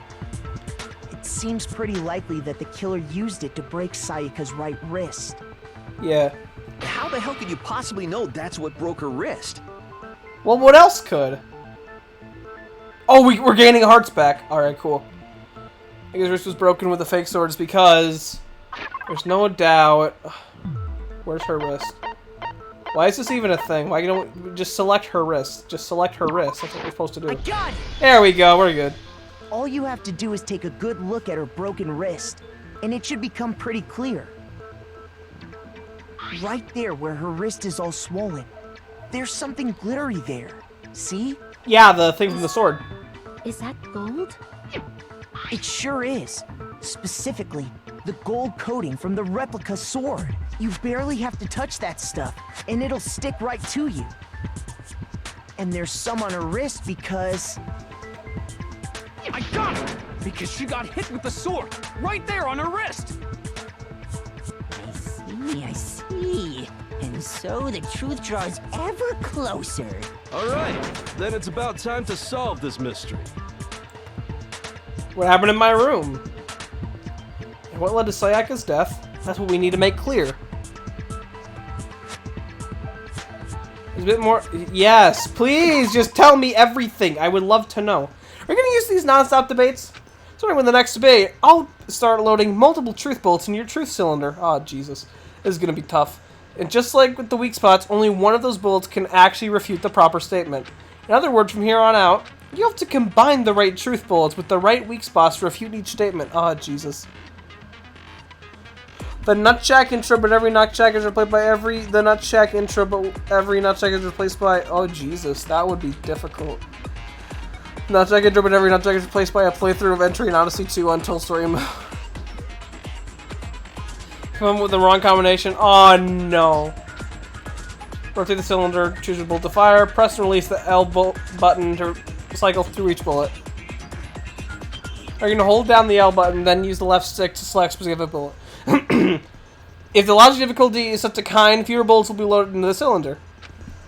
It seems pretty likely that the killer used it to break Sayaka's right wrist. Yeah. How the hell could you possibly know that's what broke her wrist? Well, what else could? Oh, we're gaining hearts back. Alright, cool. I think his wrist was broken with the fake swords because there's no doubt. Where's her wrist? Why is this even a thing? Why don't we just select her wrist? Just select her wrist. That's what we're supposed to do. I got it! There we go. We're good. All you have to do is take a good look at her broken wrist, and it should become pretty clear. Right there where her wrist is all swollen, there's something glittery there. See? Yeah, the thing from the sword. Is that gold? It sure is. Specifically, the gold coating from the replica sword. You barely have to touch that stuff, and it'll stick right to you. And there's some on her wrist because... I got her! Because she got hit with the sword, right there on her wrist! I see. And so the truth draws ever closer. Alright, then it's about time to solve this mystery. What happened in my room? And what led to Sayaka's death? That's what we need to make clear. There's a bit more. Yes, please, just tell me everything. I would love to know. Are we gonna use these non-stop debates? Starting with the next debate, I'll start loading multiple truth bullets in your truth cylinder. Oh, Jesus. This is gonna be tough. And just like with the weak spots, only one of those bullets can actually refute the proper statement. In other words, from here on out, you have to combine the right truth bullets with the right weak spots to refute each statement. Oh, Jesus. The Nutjack intro, but every Nutjack is replaced by the Nutjack intro, but every Nutjack is replaced by... Oh, Jesus, that would be difficult. Nutjack intro, but every Nutjack is replaced by a playthrough of Entry in Odyssey 2 Untold Story Mode. Come up with the wrong combination. Oh, no. Rotate the cylinder, choose your bolt to fire, press and release the L button to cycle through each bullet. Are you going to hold down the L button, then use the left stick to select a specific bullet. If the logic difficulty is set to kind, fewer bullets will be loaded into the cylinder.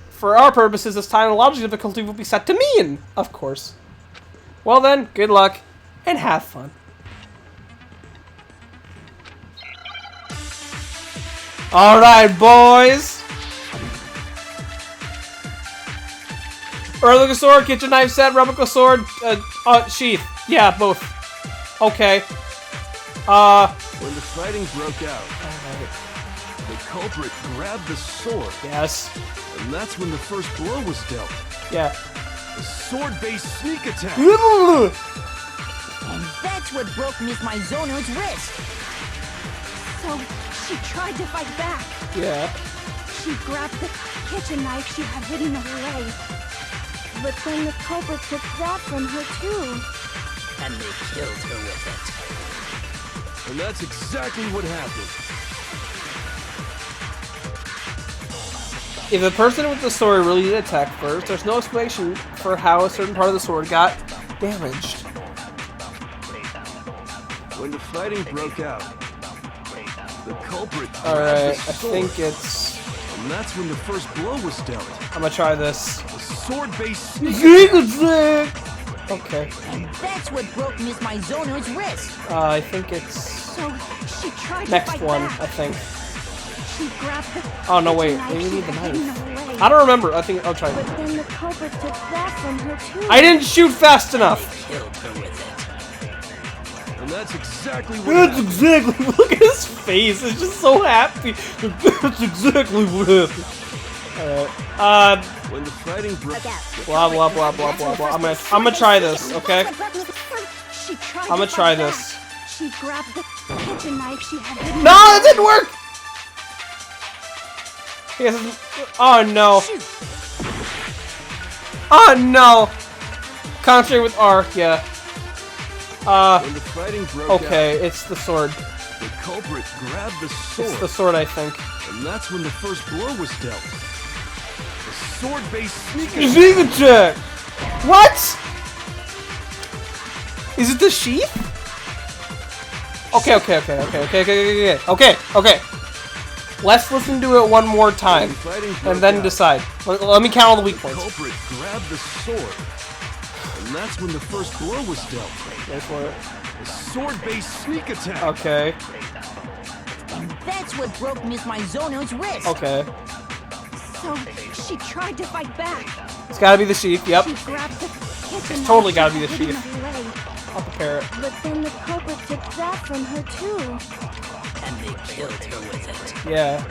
For our purposes, this time the logic difficulty will be set to mean, of course. Well then, good luck, and have fun. Alright, boys! Replica sword, kitchen knife set, replica sword, sheath. Yeah, both. Okay. When the fighting broke out, the culprit grabbed the sword. Yes. And that's when the first blow was dealt. Yeah. The sword-based sneak attack. And that's what broke Miss Mizono's wrist. So, she tried to fight back. Yeah. She grabbed the kitchen knife she had hidden away. But then the culprit took that from her too. And they killed her with it. And that's exactly what happened. If the person with the sword really did attack first, there's no explanation for how a certain part of the sword got damaged. When the fighting broke out, the culprit Alright, grabbed the I sword. think it's... And that's when the first blow was dealt. I'm gonna try this. The sword-based sneak attack. Okay. And that's what broke Miss Mizono's wrist. I think it's... So, she tried next to fight one, back. I think. She grabbed the Oh, no, wait. kitchen Maybe we need the she had hidden knife. away. I don't remember. I think I'll try But it. then the culprit took that from her too. I didn't shoot fast enough! Killed her with it. And that's exactly what That's happened. exactly... Look at his face. It's just so happy. That's exactly what happened. Alright. When the fighting broke out. Blah, blah, blah, blah, blah, blah. I'm gonna try this, okay? She tried I'm gonna to try fight this. back. She grabbed the kitchen knife she had hidden No, away. it didn't work! Yes. Oh, no. Oh, no. Concentrate with R, yeah. When the fighting broke okay, out, it's the sword. the culprit grabbed the sword. It's the sword, I think. And that's when the first blow was dealt. The sword-based sneak Sneak attack! What? Is it the sheath? Okay. Let's listen to it one more time, and then decide. Let me count all the weak The points. culprit grabbed the sword. And that's when the first blow was dealt. Wait for it. The sword-based sneak attack. Okay. And that's what broke Miss Mizono's wrist. Okay. So, she tried to fight back. It's gotta be the sheath, yep. She grabbed the kitchen It's totally knife gotta be the she had sheath. hidden away. I'll prepare it. But then the culprit took that from her too. And they killed her with it. Yeah.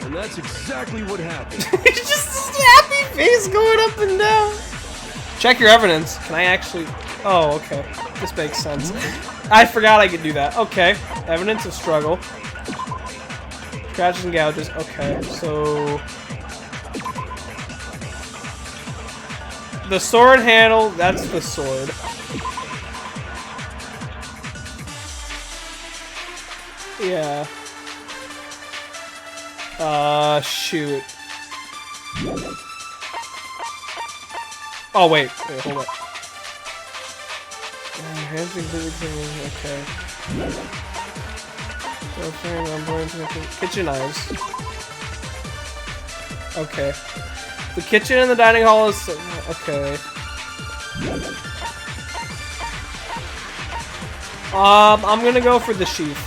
And that's exactly what happened. It's just this happy face going up and down. Check your evidence. Can I actually... Oh, okay. This makes sense. I forgot I could do that. Okay. Evidence of struggle. Scratches and gouges. Okay, so... The sword handle, that's the sword. Yeah. Shoot. Oh, wait, hold up. Okay. Kitchen knives. Okay. The kitchen and the dining hall is... Okay. I'm gonna go for the sheath.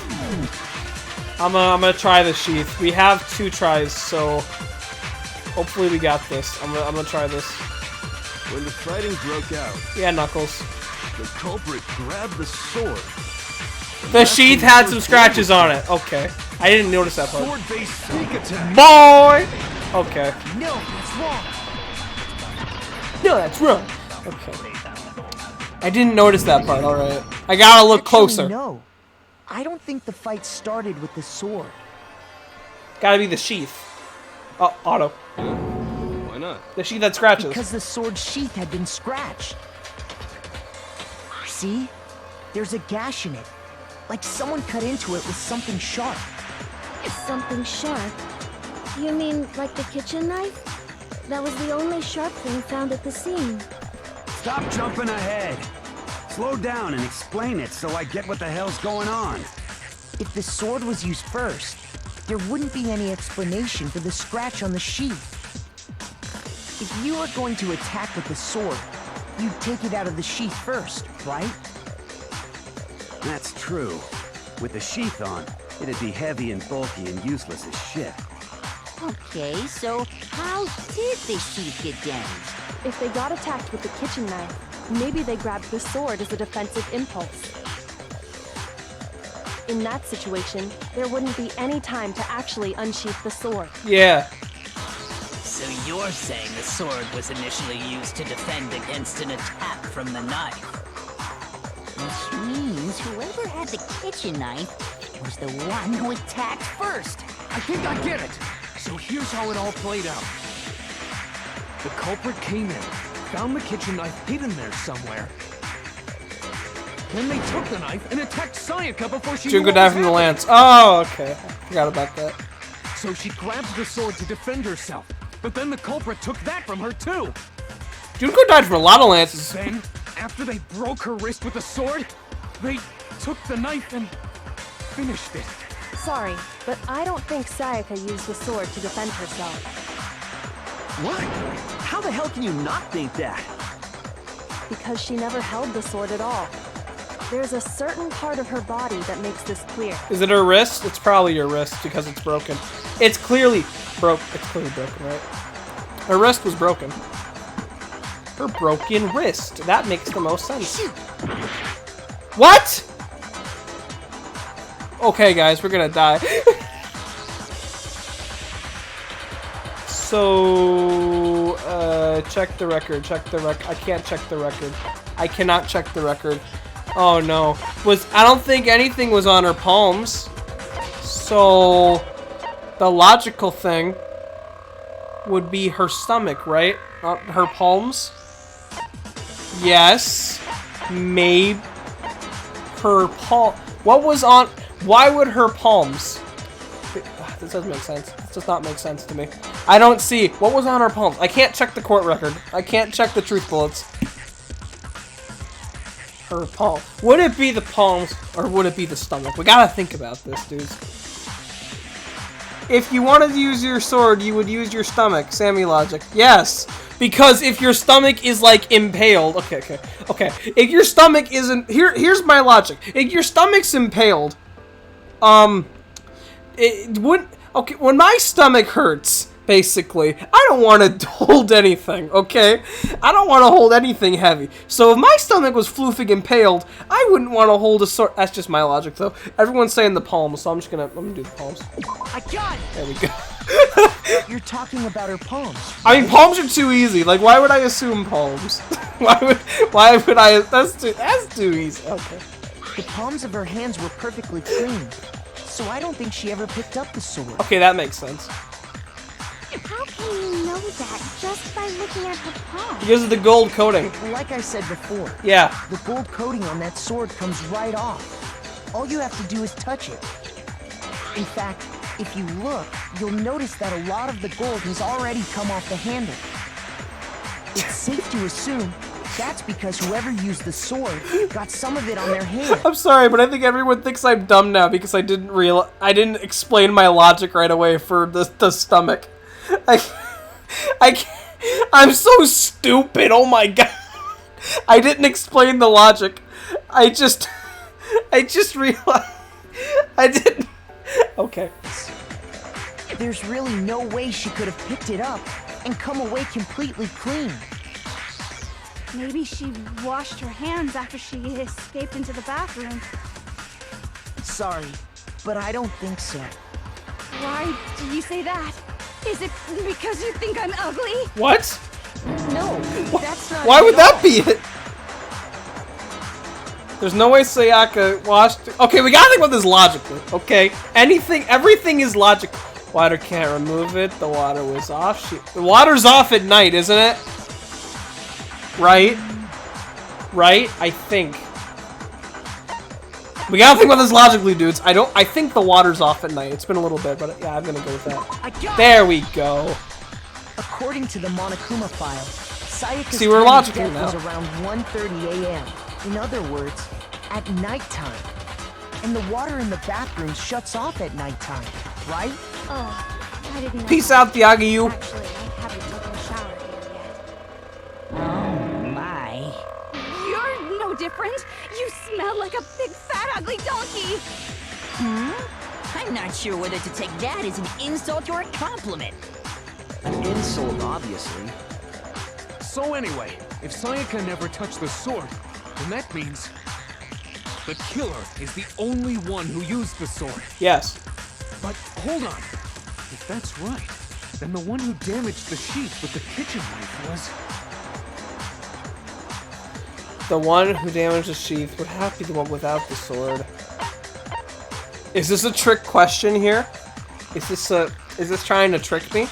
I'm gonna try the sheath. We have 2 tries, so hopefully we got this. I'm gonna try this. When the fighting broke out, yeah, Knuckles, the culprit grabbed the sword. The sheath had some scratches on it. Okay, I didn't notice that part. Sword-based sneak attack. Boy. Okay. No, that's wrong. No, that's wrong. Okay. I didn't notice that part. All right. I gotta look closer. No, I don't think the fight started with the sword. Gotta be the sheath. Oh, Otto. Why not? The sheath had scratches. Because the sword sheath had been scratched. See? There's a gash in it. Like someone cut into it with something sharp. Something sharp? You mean like the kitchen knife? That was the only sharp thing found at the scene. Stop jumping ahead. Slow down and explain it so I get what the hell's going on. If the sword was used first, there wouldn't be any explanation for the scratch on the sheath. If you were going to attack with the sword, you'd take it out of the sheath first, right? That's true. With the sheath on, it'd be heavy and bulky and useless as shit. Okay, so how did the sheath get damaged? If they got attacked with the kitchen knife, maybe they grabbed the sword as a defensive impulse. In that situation, there wouldn't be any time to actually unsheath the sword. Yeah. So you're saying the sword was initially used to defend against an attack from the knife? Which means whoever had the kitchen knife was the one who attacked first. I think I get it. So here's how it all played out. The culprit came in, found the kitchen knife hidden there somewhere. Then they took the knife and attacked Sayaka before she Junko died from the lance. Oh, okay. I forgot about that. So she grabbed the sword to defend herself. But then the culprit took that from her too. Junko died from a lot of lances. Then, after they broke her wrist with the sword, they took the knife and finished it. Sorry, but I don't think Sayaka used the sword to defend herself. What? How the hell can you not think that? Because she never held the sword at all. There's a certain part of her body that makes this clear. Is it her wrist? It's probably your wrist because it's broken. It's clearly broken. It's clearly broken, right? Her wrist was broken. Her broken wrist. That makes the most sense. What? Okay, guys, we're gonna die. So, check the record. Check the record. I can't check the record. I cannot check the record. Oh no. I don't think anything was on her palms. So, the logical thing would be her stomach, right? Not her palms? Yes. Maybe. Her palm. What was on. Why would her palms? This doesn't make sense. This does not make sense to me. I don't see. What was on her palms? I can't check the court record. I can't check the truth bullets. Her palm. Would it be the palms or would it be the stomach? We gotta think about this, dudes. If you wanted to use your sword, you would use your stomach. Sammy logic. Yes. Because if your stomach is like impaled. Okay. If your stomach isn't. Here's my logic. If your stomach's impaled. It wouldn't. Okay, when my stomach hurts, basically, I don't want to hold anything, okay? I don't want to hold anything heavy. So if my stomach was floofing impaled, I wouldn't want to hold a sword. That's just my logic, though. Everyone's saying the palms, so I'm gonna do the palms. I got it! There we go. You're talking about her palms. I mean, palms are too easy. Like, why would I assume palms? why would I? That's too easy. Okay. The palms of her hands were perfectly clean, so I don't think she ever picked up the sword. Okay, that makes sense. How can you know that just by looking at her palm? Because of the gold coating. Like I said before. Yeah. The gold coating on that sword comes right off. All you have to do is touch it. In fact, if you look, you'll notice that a lot of the gold has already come off the handle. It's safe to assume that's because whoever used the sword got some of it on their hand. I'm sorry, but I think everyone thinks I'm dumb now because I didn't explain my logic right away for the stomach. I'm so stupid. Oh my god. I didn't explain the logic. I just realized I didn't. Okay. There's really no way she could have picked it up and come away completely clean. Maybe she washed her hands after she escaped into the bathroom. Sorry, but I don't think so. Why do you say that? Is it because you think I'm ugly? What? No, that's not. Why would that be it? There's no way Sayaka washed. Okay, we gotta think about this logically. Okay, everything is logical. Water can't remove it. The water was off. The water's off at night, isn't it? Right? Right? I think. We gotta think about this logically, dudes. I think the water's off at night. It's been a little bit, but yeah, I'm gonna go with that. There we go. According to the Monokuma file, Sayaka's See, we're logical death now. was around 1:30 a.m. In other words, at nighttime. And the water in the bathroom shuts off at nighttime, right? Oh, I didn't know. Peace out, Diagyu. Actually, I haven't taken a shower here yet. Oh my. You're no different. You smell like a big fat ugly donkey. I'm not sure whether to take that as an insult or a compliment. An insult, obviously. So anyway, if Sayaka never touched the sword, then that means the killer is the only one who used the sword. Yes. But hold on. If that's right, then the one who damaged the sheets with the kitchen knife was... The one who damaged the sheath would have to be the one without the sword. Is this a trick question here? Is this trying to trick me?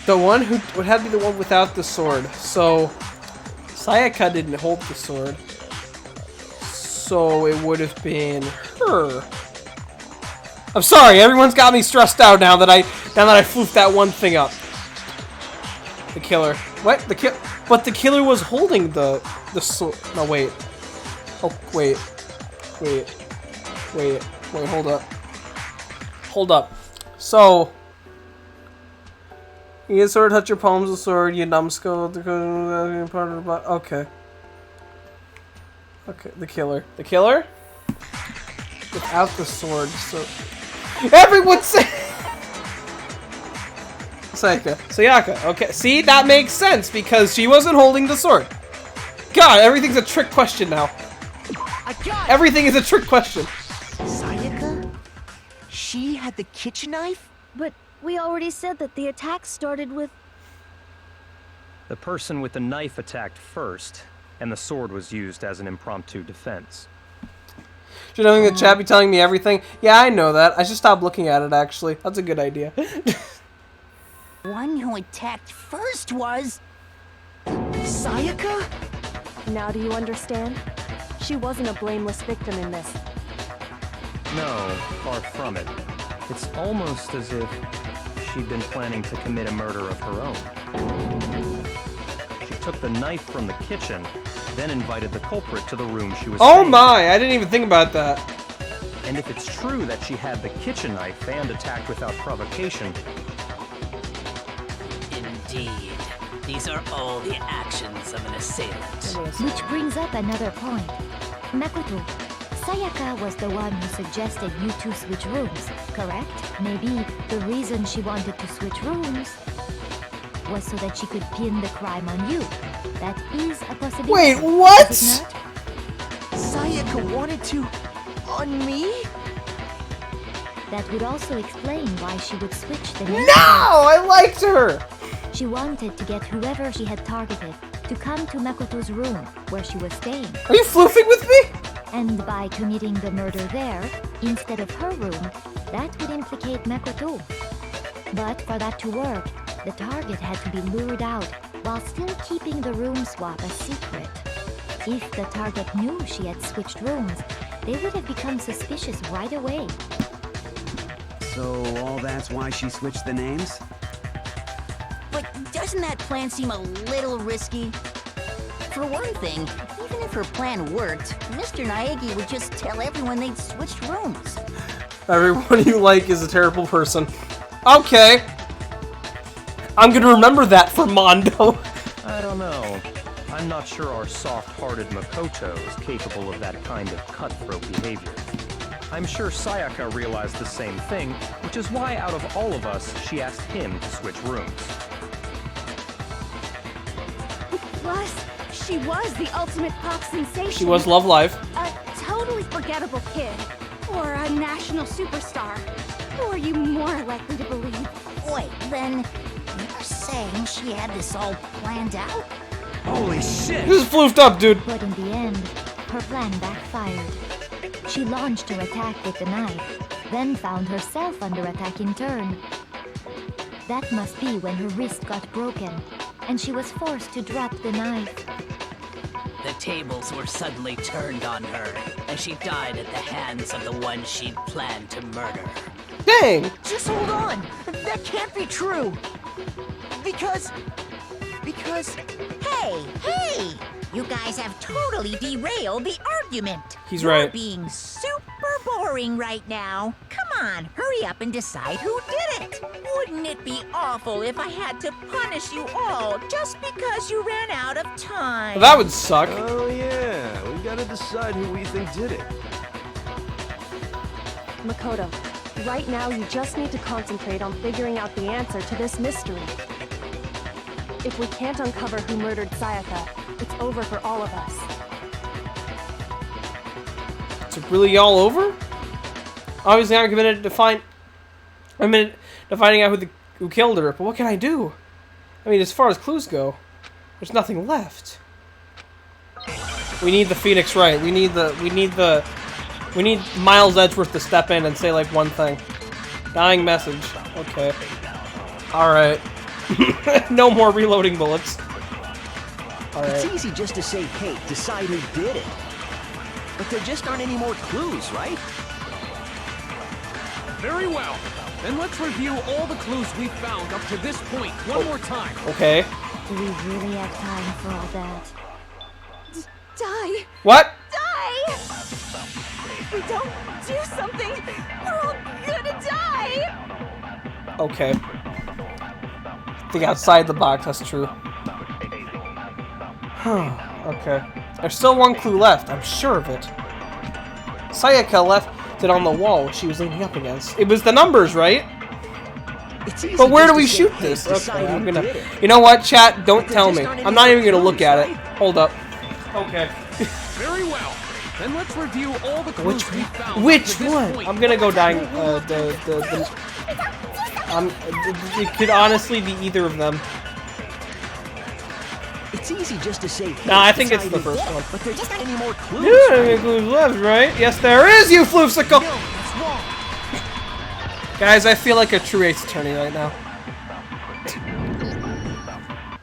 The one who would have to be the one without the sword. So Sayaka didn't hold the sword. So it would have been her. I'm sorry, everyone's got me stressed out now that I floofed that one thing up. The killer. What? But the killer was holding the sword. No, wait. Oh, wait. Wait, hold up. Hold up. So, you get sword, touch your palms with sword, you numbskull, the part of the body. Okay. Okay, the killer. The killer? Without the sword, so... Everyone say... Sayaka. Okay, see, that makes sense, because she wasn't holding the sword. God, everything's a trick question now. Everything is a trick question. Sayaka? She had the kitchen knife? But we already said that the attack started with... The person with the knife attacked first, and the sword was used as an impromptu defense. Should knowing the chat be telling me everything? Yeah, I know that. I should stop looking at it, actually. That's a good idea. One who attacked first was... Sayaka? Now do you understand? She wasn't a blameless victim in this. No, far from it. It's almost as if she'd been planning to commit a murder of her own. She took the knife from the kitchen, then invited the culprit to the room she was Oh staying my, I didn't even think about that. in. And if it's true that she had the kitchen knife and attacked without provocation, Indeed. These are all the actions of an assailant. Which brings up another point. Makoto, Sayaka was the one who suggested you two switch rooms, correct? Maybe the reason she wanted to switch rooms was so that she could pin the crime on you. That is a possibility. Wait, what? Is it not? Sayaka wanted to... on me? That would also explain why she would switch the No! name. I liked her! She wanted to get whoever she had targeted to come to Makoto's room where she was staying. Are you floofing with me? And by committing the murder there, instead of her room, that would implicate Makoto. But for that to work, the target had to be lured out while still keeping the room swap a secret. If the target knew she had switched rooms, they would have become suspicious right away. So all that's why she switched the names? But But doesn't that plan seem a little risky? For one thing, even if her plan worked, Mr. Naegi would just tell everyone they'd switched rooms. Everyone you like is a terrible person. Okay. I'm gonna remember that for Mondo. I don't know. I'm not sure our soft-hearted Makoto is capable of that kind of cutthroat behavior. I'm sure Sayaka realized the same thing, which is why out of all of us, she asked him to switch rooms. Plus, she was the ultimate pop sensation. She was Love Live. A totally forgettable kid. Or a national superstar. Who are you more likely to believe? Wait, then you're saying she had this all planned out? Holy shit! This is floofed up, dude. But in the end, her plan backfired. She launched her attack with the knife, then found herself under attack in turn. That must be when her wrist got broken, and she was forced to drop the knife. The tables were suddenly turned on her, and she died at the hands of the one she'd planned to murder. Dang! Just hold on! That can't be true! Because... Hey! You guys have totally derailed the argument. He's You're right. being super boring right now. Come on, hurry up and decide who did it. Wouldn't it be awful if I had to punish you all just because you ran out of time? Well, that would suck. Oh yeah, we gotta decide who we think did it. Makoto, right now you just need to concentrate on figuring out the answer to this mystery. If we can't uncover who murdered Sayaka, it's over for all of us. It's really all over? Obviously, I'm committed to finding out who killed her. But what can I do? I mean, as far as clues go, there's nothing left. We need the Phoenix Wright. We need Miles Edgeworth to step in and say like one thing. Dying message. Okay. All right. No more reloading bullets. All right. It's easy just to say, hey, decide who did it. But there just aren't any more clues, right? Very well. Then let's review all the clues we've found up to this point one more time. Okay. Do we really have time for all that? Die! What? Die! If we don't do something, we're all gonna die! Okay. Think outside the box, that's true. Okay. There's still one clue left, I'm sure of it. Sayaka left it on the wall she was leaning up against. It was the numbers, right? But where do we shoot this? Okay, I'm gonna... You know what, chat? Don't tell me. I'm not even gonna look at it. Hold up. Okay. Very well. Then let's review all the clues we found. Which one? I'm gonna go dying. It could honestly be either of them. It's easy just to say. Hey, Nah, I think it's the first one. But there just aren't any more clues. Yeah, any clues left, right? Yes, there is, you floofsicle! Guys, I feel like a true ace attorney right now.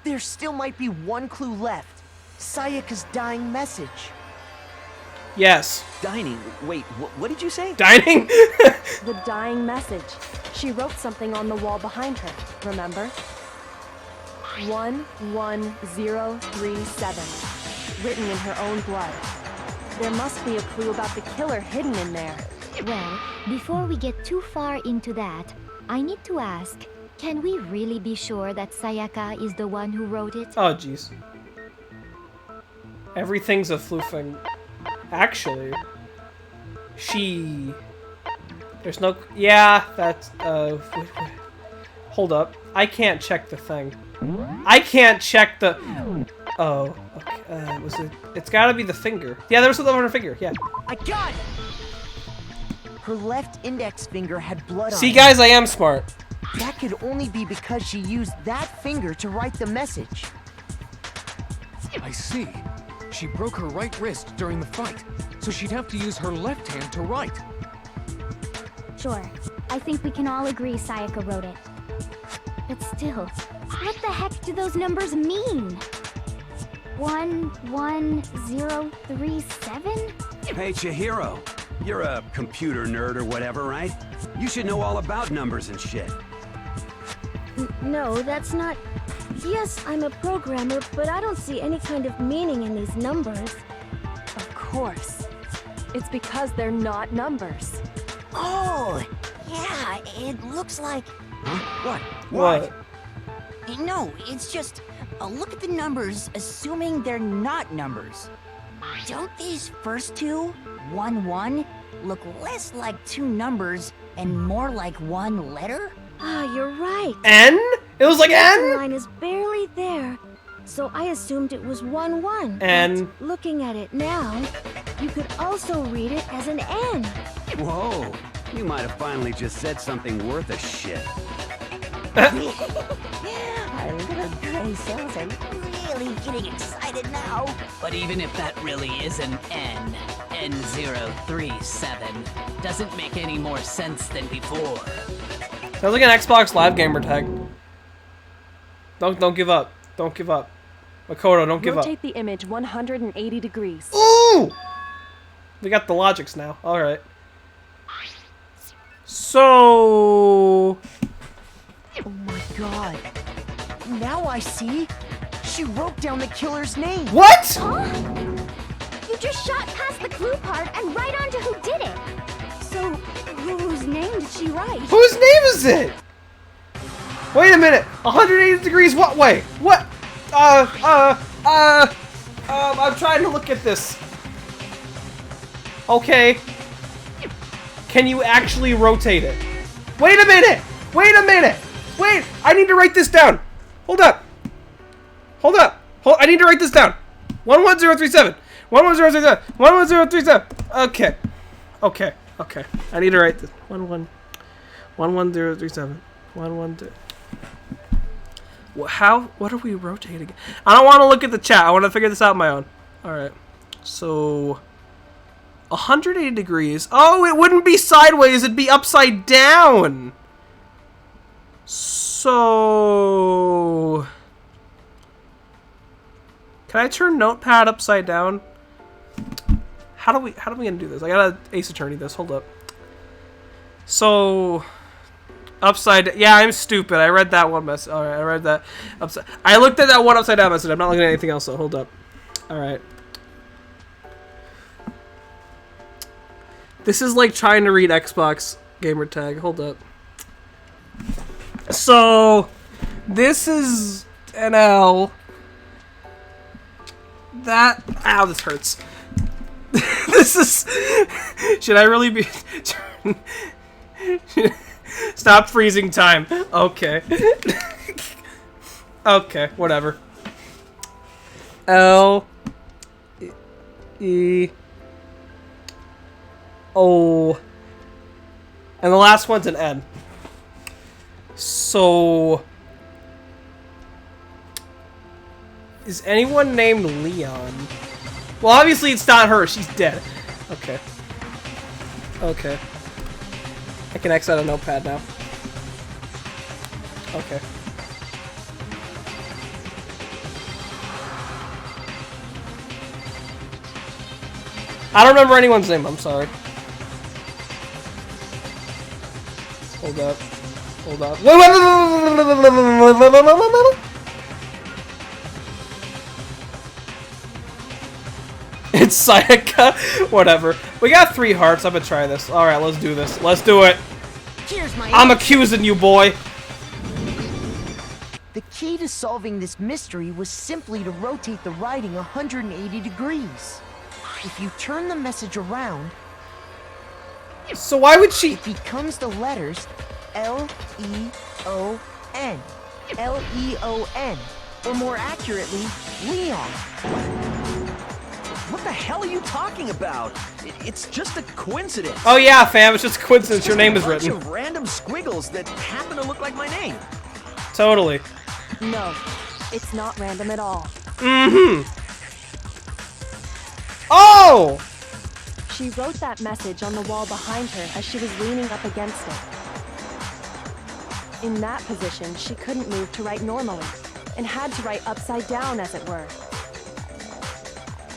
There still might be one clue left. Sayaka's dying message. Yes. Dining. Wait, what did you say? Dining? The dying message. She wrote something on the wall behind her, remember? 11037, written in her own blood. There must be a clue about the killer hidden in there. Well, before we get too far into that, I need to ask, can we really be sure that Sayaka is the one who wrote it? Oh, jeez. Everything's a floofing. Actually, there's no... Yeah, that's... wait. Hold up. I can't check the thing. I can't check the... Oh, okay. Was it... It's gotta be the finger. Yeah, there was something on her finger, yeah. I got it! Her left index finger had blood on it. See, guys, I am smart. That could only be because she used that finger to write the message. I see. She broke her right wrist during the fight, so she'd have to use her left hand to write. Sure. I think we can all agree Sayaka wrote it. But still, what the heck do those numbers mean? 11037? Hey, Chihiro. You're a computer nerd or whatever, right? You should know all about numbers and shit. No, that's not... Yes, I'm a programmer, but I don't see any kind of meaning in these numbers. Of course. It's because they're not numbers. Oh, yeah, it looks like... Huh? What? No, it's just... look at the numbers, assuming they're not numbers. Don't these first two, 1-1, look less like two numbers and more like one letter? Ah, you're right. N? It was like The N? line is barely there, so I assumed it was 1-1. N. But looking at it now, you could also read it as an N. Whoa, you might have finally just said something worth a shit. Our little gray cells are really getting excited now. But even if that really is an N, N037, doesn't make any more sense than before. Sounds like an Xbox Live gamer tag. Don't give up. Don't give up. Makoto, don't give up. Rotate the image 180 degrees. Ooh! We got the logics now. Alright. So... Oh my god. Now I see. She wrote down the killer's name. What? Huh? You just shot past the clue part and right onto who did it. So, whose name did she write? Whose name is it? Wait a minute. 180 degrees what way? What? I'm trying to look at this. Okay. Can you actually rotate it? Wait a minute. Wait a minute. Wait. I need to write this down. Hold up. Hold up. I need to write this down. 11037. 11037. 11037. Okay. Okay. Okay. I need to write this. 11037. 112. How? What are we rotating? I don't want to look at the chat. I want to figure this out on my own. Alright. So... 180 degrees. Oh, it wouldn't be sideways. It'd be upside down. So... Can I turn Notepad upside down? How do we gonna do this? I gotta Ace Attorney this. Hold up. So... Upside... Yeah, I'm stupid. I read that one message. Alright, I read that. Upside... I looked at that one upside down message. I'm not looking at anything else, so hold up. Alright. This is like trying to read Xbox gamer tag. Hold up. So... This is an L. That... Ow, this hurts. This is... Should I really be... Stop freezing time. Okay. Okay, whatever. L E O, and the last one's an N. So, is anyone named Leon? Well, obviously it's not her. She's dead. Okay. Okay. I can X out a notepad now. Okay. I don't remember anyone's name, I'm sorry. Hold up. Hold up. It's Sayaka. Whatever. We got 3 hearts. I'm gonna try this. Alright, let's do this. Let's do it. Cheers, my I'm accusing you, boy. The key to solving this mystery was simply to rotate the writing 180 degrees. If you turn the message around... So why would she... It becomes the letters L-E-O-N. L-E-O-N. Or more accurately, Leon. What the hell are you talking about? It's just a coincidence. Oh yeah, fam, it's just a coincidence your name is written. A bunch of random squiggles that happen to look like my name. Totally. No, it's not random at all. Mm-hmm. Oh! She wrote that message on the wall behind her as she was leaning up against it. In that position, she couldn't move to write normally, and had to write upside down, as it were.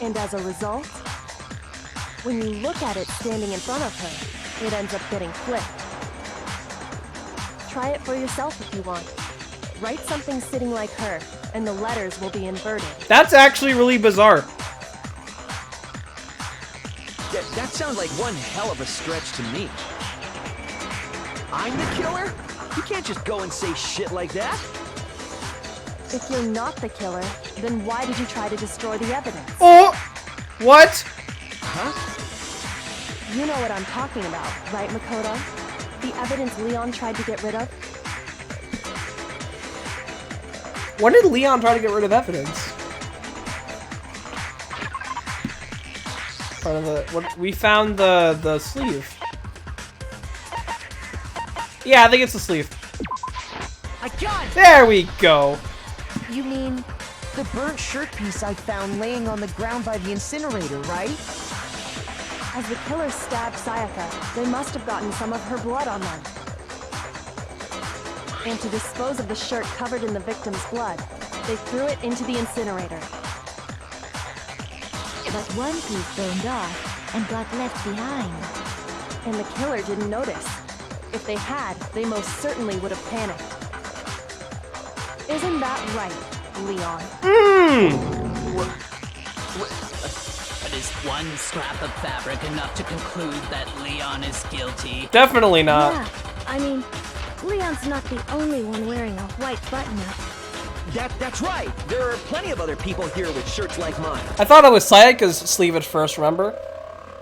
And as a result, when you look at it standing in front of her, it ends up getting flipped. Try it for yourself if you want. Write something sitting like her, and the letters will be inverted. That's actually really bizarre. That sounds like one hell of a stretch to me. I'm the killer? You can't just go and say shit like that. If you're not the killer, then why did you try to destroy the evidence? Oh! What? Huh? You know what I'm talking about, right, Makoto? The evidence Leon tried to get rid of? When did Leon try to get rid of evidence? Part of the we found the sleeve. Yeah, I think it's the sleeve. I got it! There we go. You mean the burnt shirt piece I found laying on the ground by the incinerator, right? As the killer stabbed Sayaka, they must have gotten some of her blood on them. And to dispose of the shirt covered in the victim's blood, they threw it into the incinerator. But one piece burned off and got left behind. And the killer didn't notice. If they had, they most certainly would have panicked. Isn't that right, Leon? But is one scrap of fabric enough to conclude that Leon is guilty? Definitely not. Yeah, I mean, Leon's not the only one wearing a white button-up. That's right. There are plenty of other people here with shirts like mine. I thought it was Sayaka's sleeve at first, remember?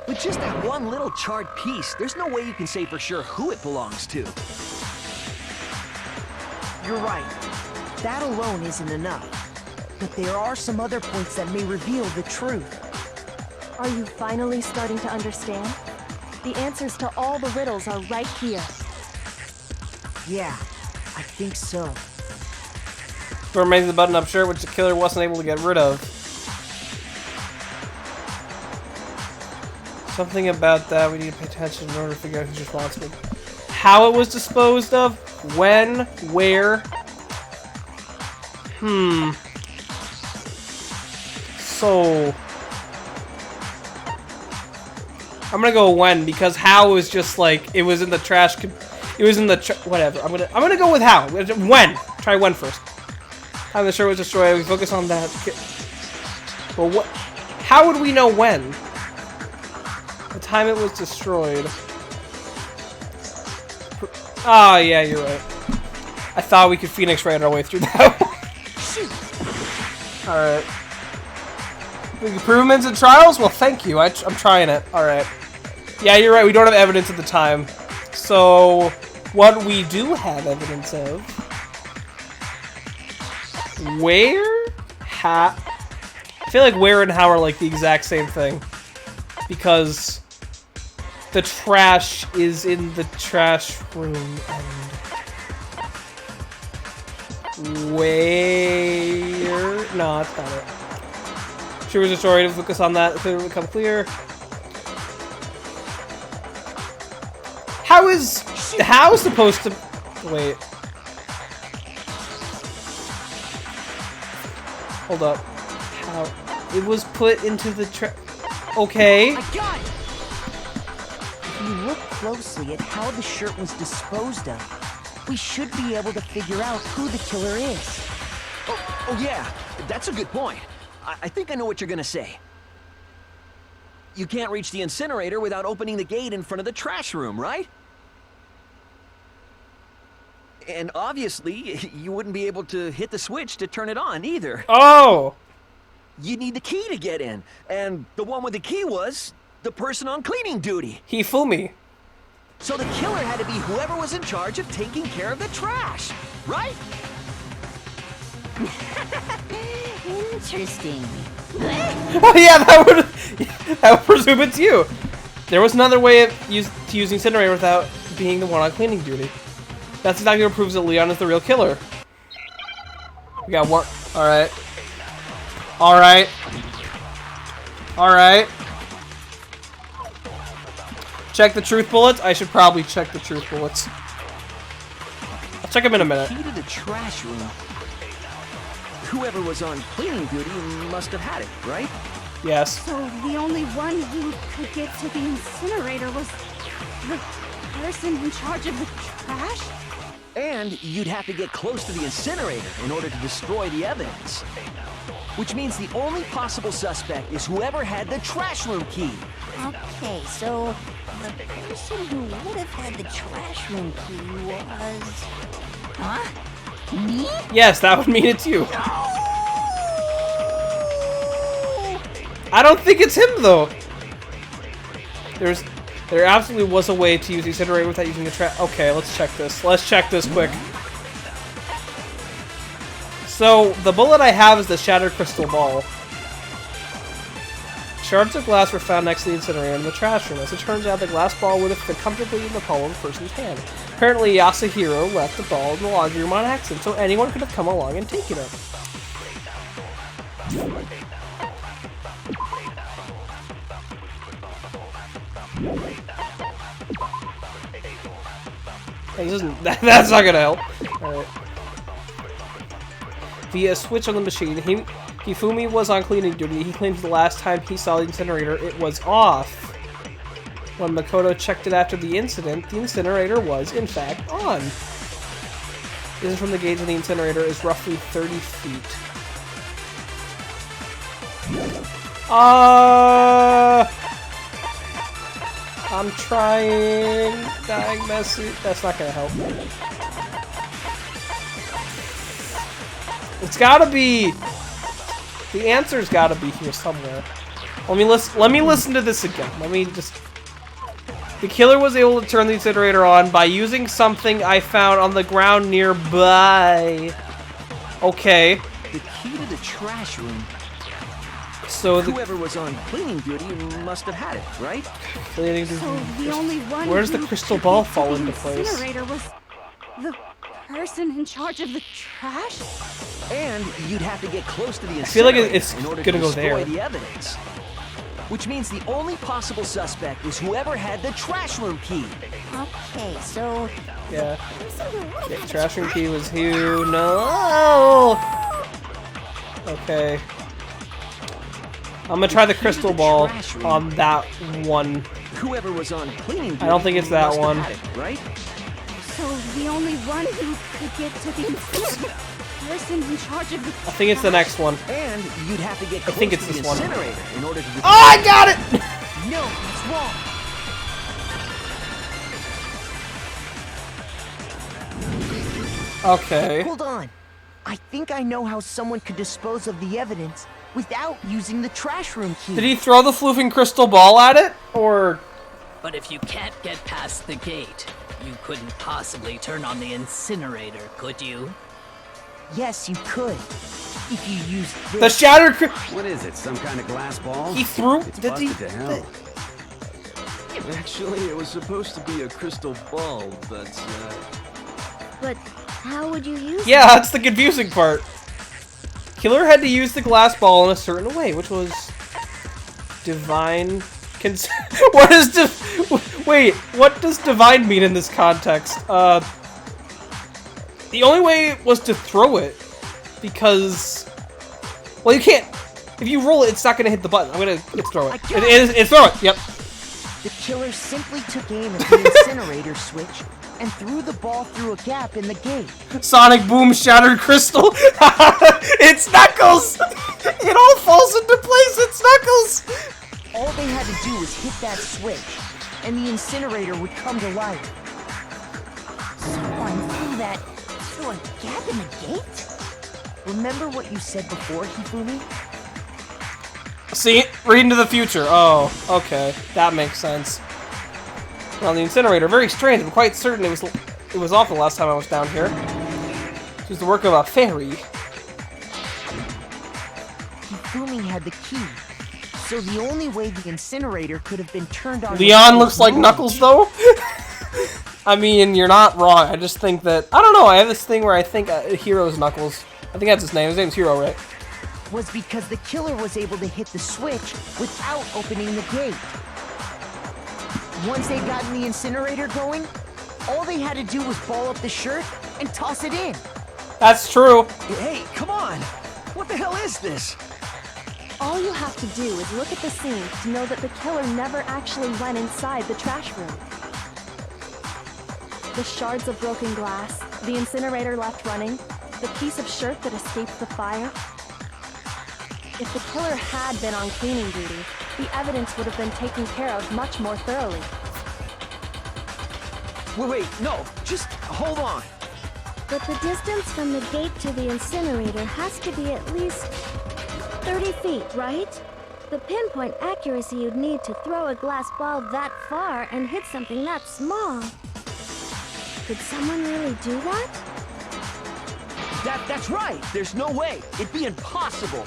With just that one little charred piece, there's no way you can say for sure who it belongs to. You're right. That alone isn't enough. But there are some other points that may reveal the truth. Are you finally starting to understand? The answers to all the riddles are right here. Yeah, I think so. What remains of the button-up shirt, which the killer wasn't able to get rid of. Something about that we need to pay attention in order to figure out who's responsible. How it was disposed of? When? Where? So... I'm gonna go when, because how was just like, it was in the trash, it was in the whatever. I'm gonna go with how. When. Try when first. Time the shirt was destroyed, we focus on that. Well, what? How would we know when? The time it was destroyed. Oh, yeah, you're right. I thought we could Phoenix Wright our way through that one. Alright. Improvements and trials? Well, thank you. I'm trying it. Alright. Yeah, you're right. We don't have evidence at the time. So, what we do have evidence of... Where? I feel like where and how are like the exact same thing. Because the trash is in the trash room and where? No, that's not it. She was destroyed. Focus on that. If it will become clear. How is supposed to wait? Hold up. How it was put into the okay. I got it. If you look closely at how the shirt was disposed of, we should be able to figure out who the killer is. Oh yeah, that's a good point. I think I know what you're gonna say. You can't reach the incinerator without opening the gate in front of the trash room, right? And obviously, you wouldn't be able to hit the switch to turn it on either. Oh! You need the key to get in, and the one with the key was the person on cleaning duty. He fooled me. So the killer had to be whoever was in charge of taking care of the trash, right? Interesting. Oh yeah, that would presume it's you. There was another way of using incinerator without being the one on cleaning duty. That's exactly what proves that Leon is the real killer. We got one. Alright. Alright. Alright. Check the truth bullets? I should probably check the truth bullets. I'll check them in a minute. Key to the trash room. Whoever was on cleaning duty must have had it, right? Yes. So the only one who could get to the incinerator was the person in charge of the trash? And you'd have to get close to the incinerator in order to destroy the evidence. Which means the only possible suspect is whoever had the trash room key. Okay, so the person who would have had the trash room key was... Huh? Me? Yes, that would mean it's you. I don't think it's him, though. There absolutely was a way to use the incinerator without using the trash. Okay, let's check this. Let's check this quick. So, the bullet I have is the shattered crystal ball. Shards of glass were found next to the incinerator in the trash room. As it turns out, the glass ball would have fit comfortably in the palm of a person's hand. Apparently, Yasuhiro left the ball in the laundry room on accident, so anyone could have come along and taken it. This isn't, that's not gonna help. Alright. Via a switch on the machine, Hifumi was on cleaning duty. He claims the last time he saw the incinerator, it was off. When Makoto checked it after the incident, the incinerator was, in fact, on. Distance from the gauge of the incinerator is roughly 30 feet. I'm trying. Dying message. That's not gonna help. It's gotta be. The answer's gotta be here somewhere. Let me listen to this again. Let me just. The killer was able to turn the incinerator on by using something I found on the ground nearby. Okay. The key to the trash room. So whoever was on cleaning duty must have had it, right? So the only one where does the crystal ball fall into place? Incinerator was the person in charge of the trash? And you'd have to get close to the incinerator I feel like it's in order gonna to go destroy there. the evidence. Which means the only possible suspect is whoever had the trash room key. Okay, so... Yeah. The trash room key was you. No! Okay. I'm gonna try the crystal ball on that one. Whoever was on cleaning duty I don't think it's that must have one. had it, right? So the only one who could get to the person in charge of the I think it's the next one. And you'd have to get close I think it's to the this one. incinerator in order to... Oh, I got it! No, it's wrong. Okay. Hold on. I think I know how someone could dispose of the evidence without using the trash room key. Did he throw the floofing crystal ball at it? Or... But if you can't get past the gate, you couldn't possibly turn on the incinerator, could you? Yes, you could. If you used this. The shattered What is it, some kind of glass ball? He threw... It's Did he... busted to hell. Actually, it was supposed to be a crystal ball, but, But how would you use Yeah, that's the confusing part. Killer had to use the glass ball in a certain way, which was... Divine... What is Wait, what does divine mean in this context? The only way was to throw it, because... Well, you can't... If you roll it, it's not gonna hit the button. Let's throw it. It's throw it, yep. The killer simply took aim at the incinerator switch and threw the ball through a gap in the gate. Sonic Boom Shattered Crystal! It's Knuckles! It all falls into place, it's Knuckles! All they had to do was hit that switch, and the incinerator would come to life. Someone threw a gap in the gate? Remember what you said before, Hifumi? See? Read into the future. Oh, okay. That makes sense. Well, the incinerator, very strange. I'm quite certain it was off the last time I was down here. It was the work of a fairy. Hifumi had the key, so the only way the incinerator could have been turned on... Leon looks like Knuckles, though? I mean, you're not wrong. I just think that... I don't know, I have this thing where I think Hero's Knuckles. I think that's his name. His name's Hero, right? Was because the killer was able to hit the switch without opening the gate. Once they'd gotten the incinerator going, all they had to do was ball up the shirt and toss it in. That's true. Hey, come on! What the hell is this? All you have to do is look at the scene to know that the killer never actually went inside the trash room. The shards of broken glass, The incinerator left running, the piece of shirt that escaped the fire. If the killer had been on cleaning duty, the evidence would have been taken care of much more thoroughly. Wait, no, just hold on. But the distance from the gate to the incinerator has to be at least 30 feet, right? The pinpoint accuracy you'd need to throw a glass ball that far and hit something that small. Could someone really do that? That's right. There's no way. It'd be impossible.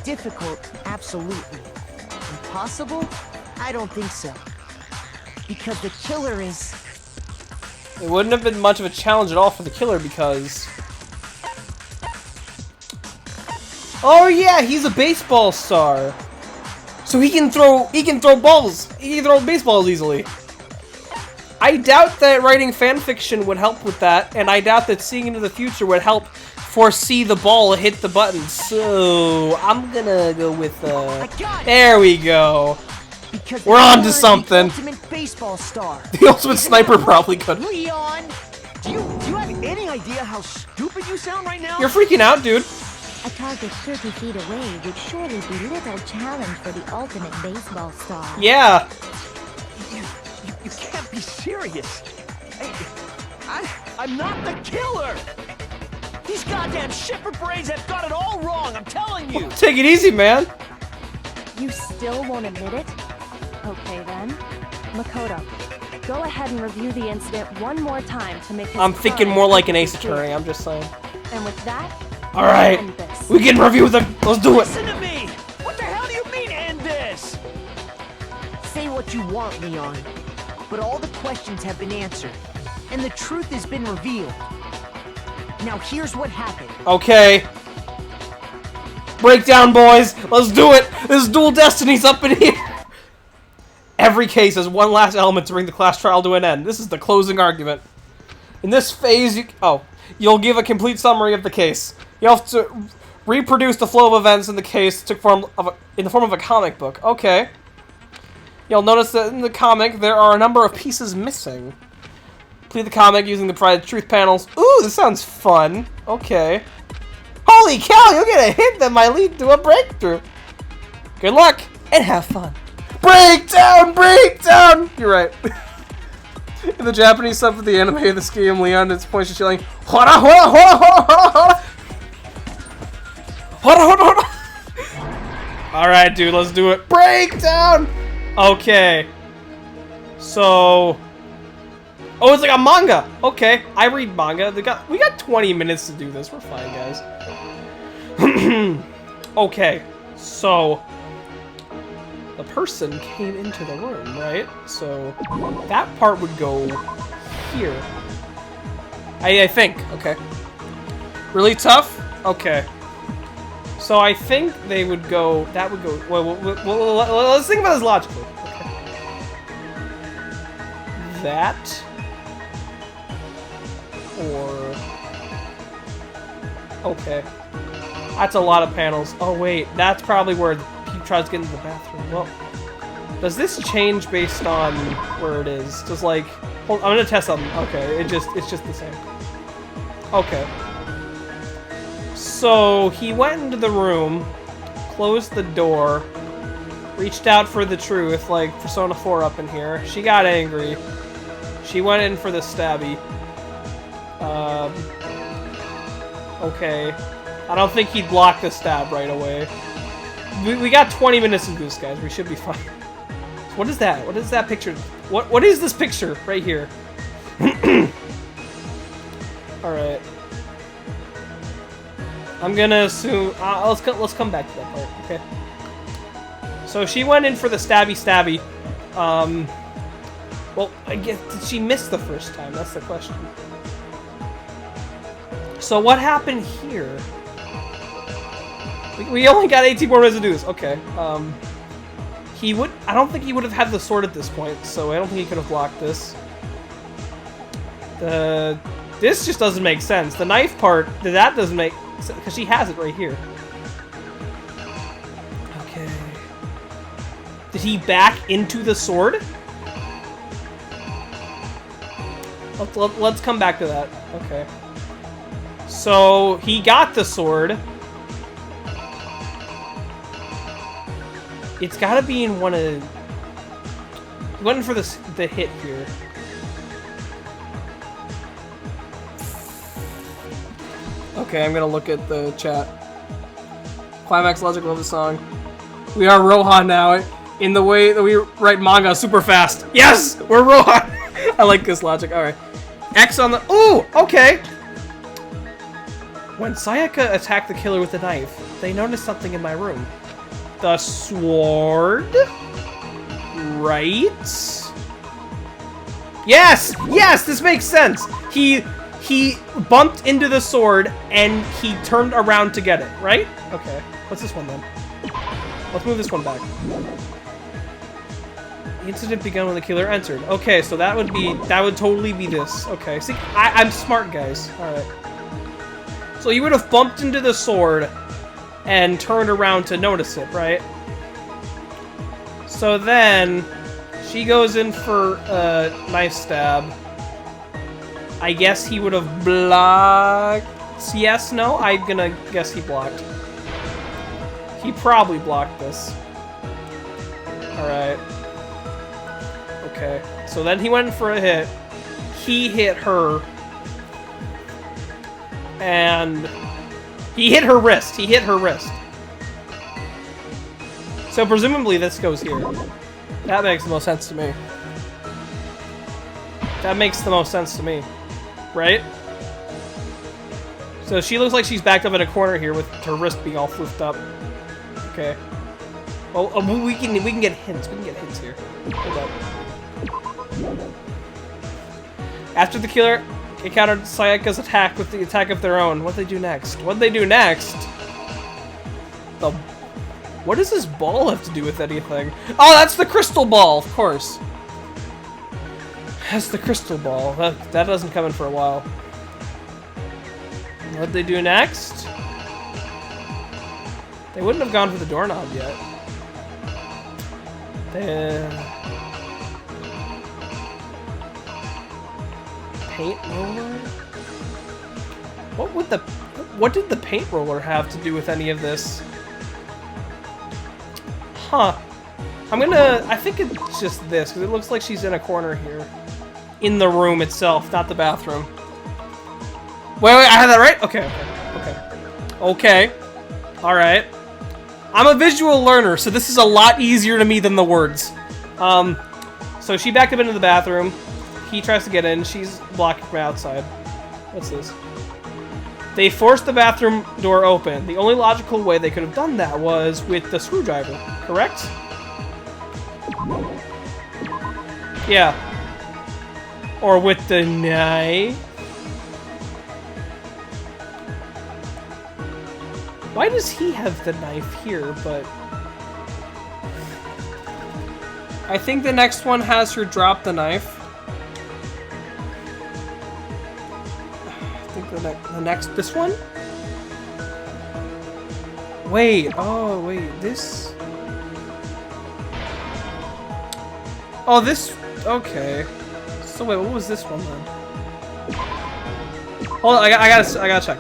Difficult, absolutely. Impossible? I don't think so. Because the killer is... It wouldn't have been much of a challenge at all for the killer because... Oh yeah, he's a baseball star. So he can throw balls. He can throw baseballs easily. I doubt that writing fanfiction would help with that, and I doubt that seeing into the future would help foresee the ball hit the button. So I'm gonna go with there we go. Because we're on to something. The ultimate baseball star. The ultimate sniper probably could. Leon, do you have any idea how stupid you sound right now? You're freaking out, dude. A target 30 feet away would surely be little challenge for the ultimate baseball star. Yeah. You can't be serious. I'm not the killer. These goddamn shipper brains have got it all wrong, I'm telling you. Take it easy, man. You still won't admit it? Okay then. Makoto, go ahead and review the incident one more time to make his I'm thinking more like an Ace Attorney, I'm just saying. And with that, alright, we can review them. Let's do it. Listen to me. What the hell do you mean end this? Say what you want, Leon. But all the questions have been answered. And the truth has been revealed. Now here's what happened. Okay. Breakdown, boys. Let's do it. This Dual Destiny's up in here. Every case has one last element to bring the class trial to an end. This is the closing argument. In this phase, you'll give a complete summary of the case. You have to reproduce the flow of events in the case in the form of a comic book. Okay. You'll notice that in the comic, there are a number of pieces missing. Complete the comic using the provided truth panels. Ooh, this sounds fun. Okay. Holy cow, you'll get a hint that might lead to a breakthrough. Good luck, and have fun. Breakdown! Breakdown! You're right. In the Japanese sub of the anime of this game, Leon at points to yelling, Hora, hora, hora, hora, hora, hora, hora, hora. Alright, dude, let's do it. Breakdown! Okay. So... Oh, it's like a manga! Okay, I read manga. We got 20 minutes to do this. We're fine, guys. Okay, so... The person came into the room, right? So that part would go here. I think. Okay. Really tough? Okay. So I think they would go... That would go... Well, let's think about this logically. Okay. That... Or... Okay. That's a lot of panels. Oh, wait. That's probably where he tries to get into the bathroom. Well, does this change based on where it is? Just like... Hold, I'm gonna test something. Okay, it's just the same. Okay. So, he went into the room, closed the door, reached out for the truth, like Persona 4 up in here. She got angry. She went in for the stabby. Okay. I don't think he'd block the stab right away. We got 20 minutes to do this, guys. We should be fine. What is that? What is that picture? What is this picture right here? Alright. I'm gonna assume... let's come back to that part, okay? So she went in for the stabby. Well, I guess... Did she miss the first time? That's the question. So what happened here? We only got 18 more minutes to do this. Okay. I don't think he would have had the sword at this point, so I don't think he could have blocked this. This just doesn't make sense. The knife part, that doesn't make sense, because she has it right here. Okay. Did he back into the sword? Let's come back to that. Okay. So, he got the sword. It's gotta be in one of... Waiting for the hit here. Okay, I'm gonna look at the chat. Climax Logic, love the song. We are Rohan now, in the way that we write manga super fast. Yes! We're Rohan! I like this logic, alright. X on the... Ooh! Okay! When Sayaka attacked the killer with the knife, they noticed something in my room. The sword? Right? Yes! Yes! This makes sense! He bumped into the sword and he turned around to get it, right? Okay. What's this one then? Let's move this one back. The incident began when the killer entered. Okay, so that would totally be this. Okay, see, I'm smart, guys. Alright. So you would have bumped into the sword and turned around to notice it, right? So then, she goes in for a knife stab. I guess he would have blocked... Yes, no? I'm gonna guess he blocked. He probably blocked this. Alright. Okay. So then he went in for a hit. He hit her. And... he hit her wrist. He hit her wrist. So presumably this goes here. That makes the most sense to me. That makes the most sense to me. Right? So she looks like she's backed up in a corner here with her wrist being all floofed up. Okay. Well, we can get hints. We can get hints here. Hold up. After the killer encountered Sayaka's attack with the attack of their own, what'd they do next? What'd they do next? What does this ball have to do with anything? Oh, that's the crystal ball, of course. That's the crystal ball. That doesn't come in for a while. What'd they do next? They wouldn't have gone for the doorknob yet. Paint roller? What did the paint roller have to do with any of this? Huh. I think it's just this, because it looks like she's in a corner here. In the room itself, not the bathroom. Wait, I had that right? Okay. Okay. Alright. I'm a visual learner, so this is a lot easier to me than the words. So she backed up into the bathroom. He tries to get in. She's blocking from outside. What's this? They forced the bathroom door open. The only logical way they could have done that was with the screwdriver, correct? Yeah. Or with the knife. Why does he have the knife here, but... I think the next one has her drop the knife. I think the next... This one? Wait, oh, wait, this... Oh, this... Okay. So wait, what was this one then? Hold on, I gotta check.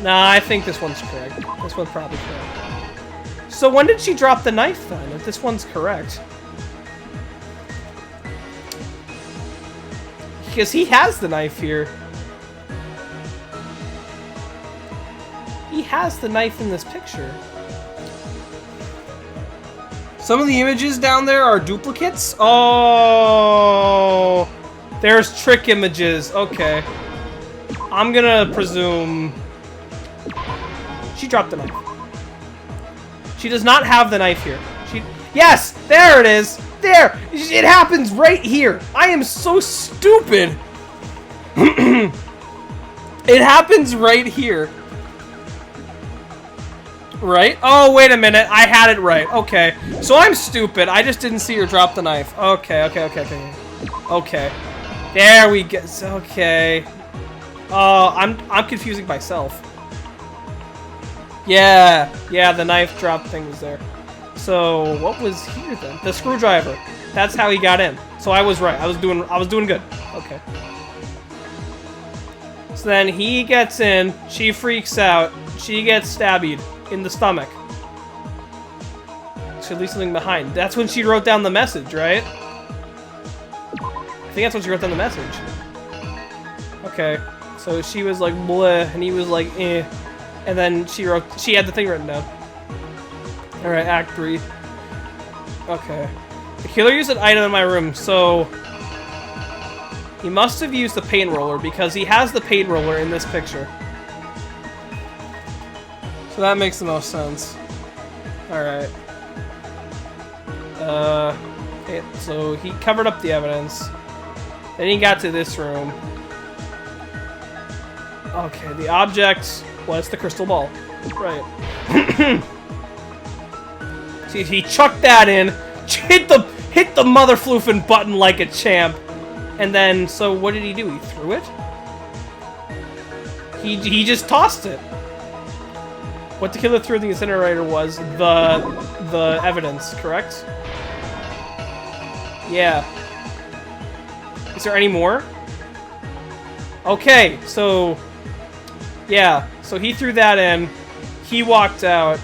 Nah, I think this one's correct. This one's probably correct. So when did she drop the knife then, if this one's correct? Because he has the knife here. He has the knife in this picture. Some of the images down there are duplicates? Oh, there's trick images. Okay. I'm gonna presume... She dropped the knife. She does not have the knife here. Yes! There it is! There! It happens right here! I am so stupid! It happens right here. Right? Oh, wait a minute. I had it right. Okay. So I'm stupid. I just didn't see her drop the knife. Okay. Okay. There we go. Okay. I'm confusing myself. Yeah, the knife drop thing was there. So, what was here then? The screwdriver. That's how he got in. So I was right. I was doing good. Okay. So then he gets in, she freaks out, she gets stabbed in the stomach. She leaves something behind. That's when she wrote down the message, right? I think that's when she wrote down the message. Okay. So she was like bleh, and he was like eh. And then she had the thing written down. Alright, Act 3. Okay. The killer used an item in my room, so he must have used the paint roller because he has the paint roller in this picture. So that makes the most sense. Alright. Okay, so he covered up the evidence. Then he got to this room. Okay, the object was the crystal ball. Right. See, he chucked that in, hit the mother floofing button like a champ. And then, so what did he do? He threw it? He just tossed it. What the killer threw in the incinerator was the evidence, correct? Yeah. Is there any more? Okay, so yeah, so he threw that in. He walked out.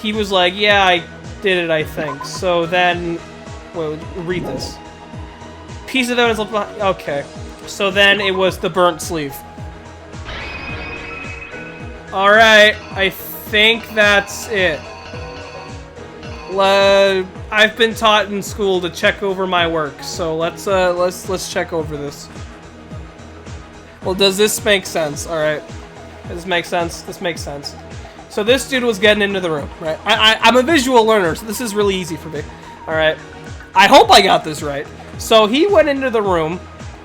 He was like, "Yeah, I did it, I think." So then, well, read this. Piece of evidence left behind. Okay, so then it was the burnt sleeve. All right, I think that's it. I've been taught in school to check over my work, so let's check over this. Well, does this make sense? All right, does this make sense? This makes sense. So this dude was getting into the room, right? I'm a visual learner, so this is really easy for me. All right, I hope I got this right. So he went into the room,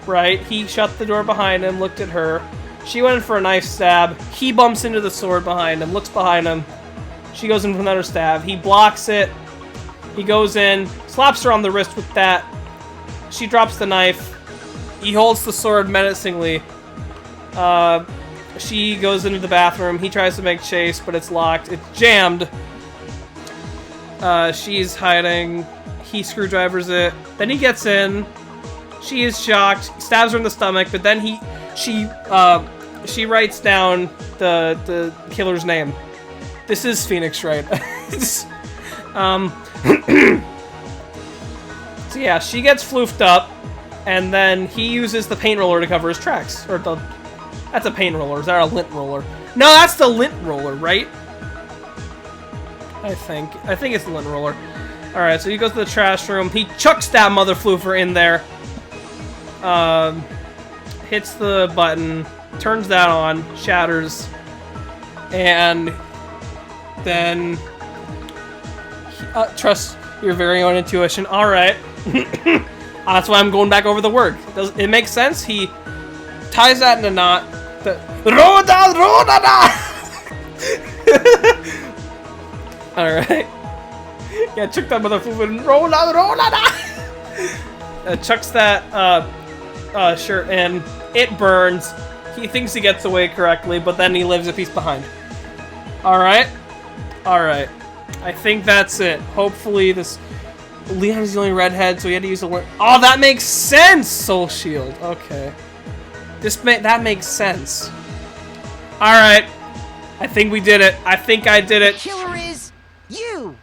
right? He shut the door behind him, looked at her. She went in for a knife stab. He bumps into the sword behind him, looks behind him. She goes in for another stab. He blocks it. He goes in, slaps her on the wrist with that. She drops the knife. He holds the sword menacingly. She goes into the bathroom. He tries to make chase, but it's locked. It's jammed. She's hiding. He screwdrivers it. Then he gets in. She is shocked. Stabs her in the stomach, but then she writes down the killer's name. This is Phoenix, right? So yeah, she gets floofed up, and then he uses the paint roller to cover his tracks. Or that's a paint roller. Is that a lint roller? No, that's the lint roller, right? I think it's the lint roller. All right, so he goes to the trash room. He chucks that mother floofer in there. Hits the button, turns that on, shatters, and then trust your very own intuition. All right, that's why I'm going back over the word. Does it make sense? He ties that in a knot. All right. Yeah, chuck that motherfucker and roll. Chucks that shirt in. It burns. He thinks he gets away correctly, but then he leaves a piece behind. All right. I think that's it. Hopefully this. Leon's the only redhead, so he had to use a. Oh, that makes sense. Soul Shield. Okay. That makes sense. All right. I think we did it. I think I did it. The killer is you.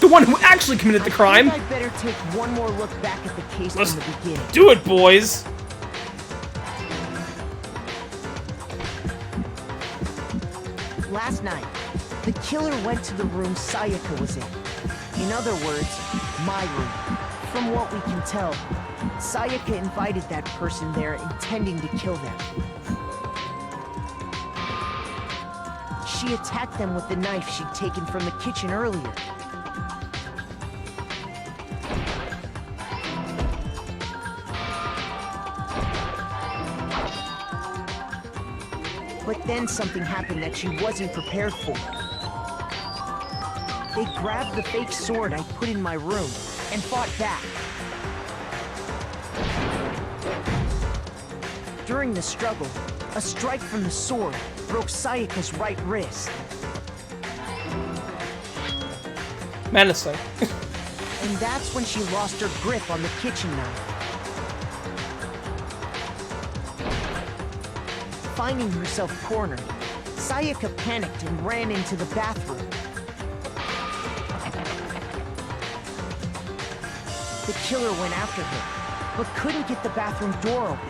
The one who actually committed the crime. I think I'd better take one more look back at the case from the beginning. Do it, boys. Last night, the killer went to the room Sayaka was in. In other words, my room. From what we can tell, Sayaka invited that person there intending to kill them. She attacked them with the knife she'd taken from the kitchen earlier. But then something happened that she wasn't prepared for. They grabbed the fake sword I put in my room and fought back. During the struggle, a strike from the sword broke Sayaka's right wrist. Menacing. And that's when she lost her grip on the kitchen knife. Finding herself cornered, Sayaka panicked and ran into the bathroom. The killer went after her, but couldn't get the bathroom door open.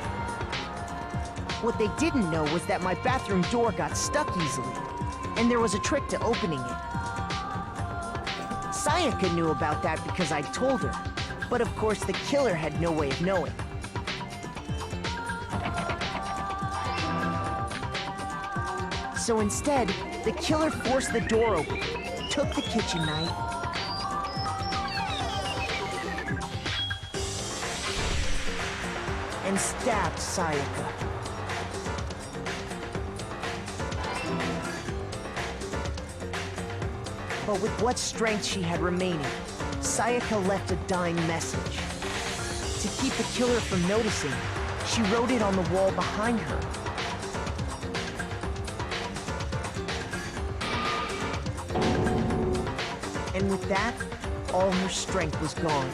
What they didn't know was that my bathroom door got stuck easily, and there was a trick to opening it. Sayaka knew about that because I told her, but of course the killer had no way of knowing. So instead, the killer forced the door open, took the kitchen knife, and stabbed Sayaka. But with what strength she had remaining, Sayaka left a dying message. To keep the killer from noticing, she wrote it on the wall behind her. And with that, all her strength was gone.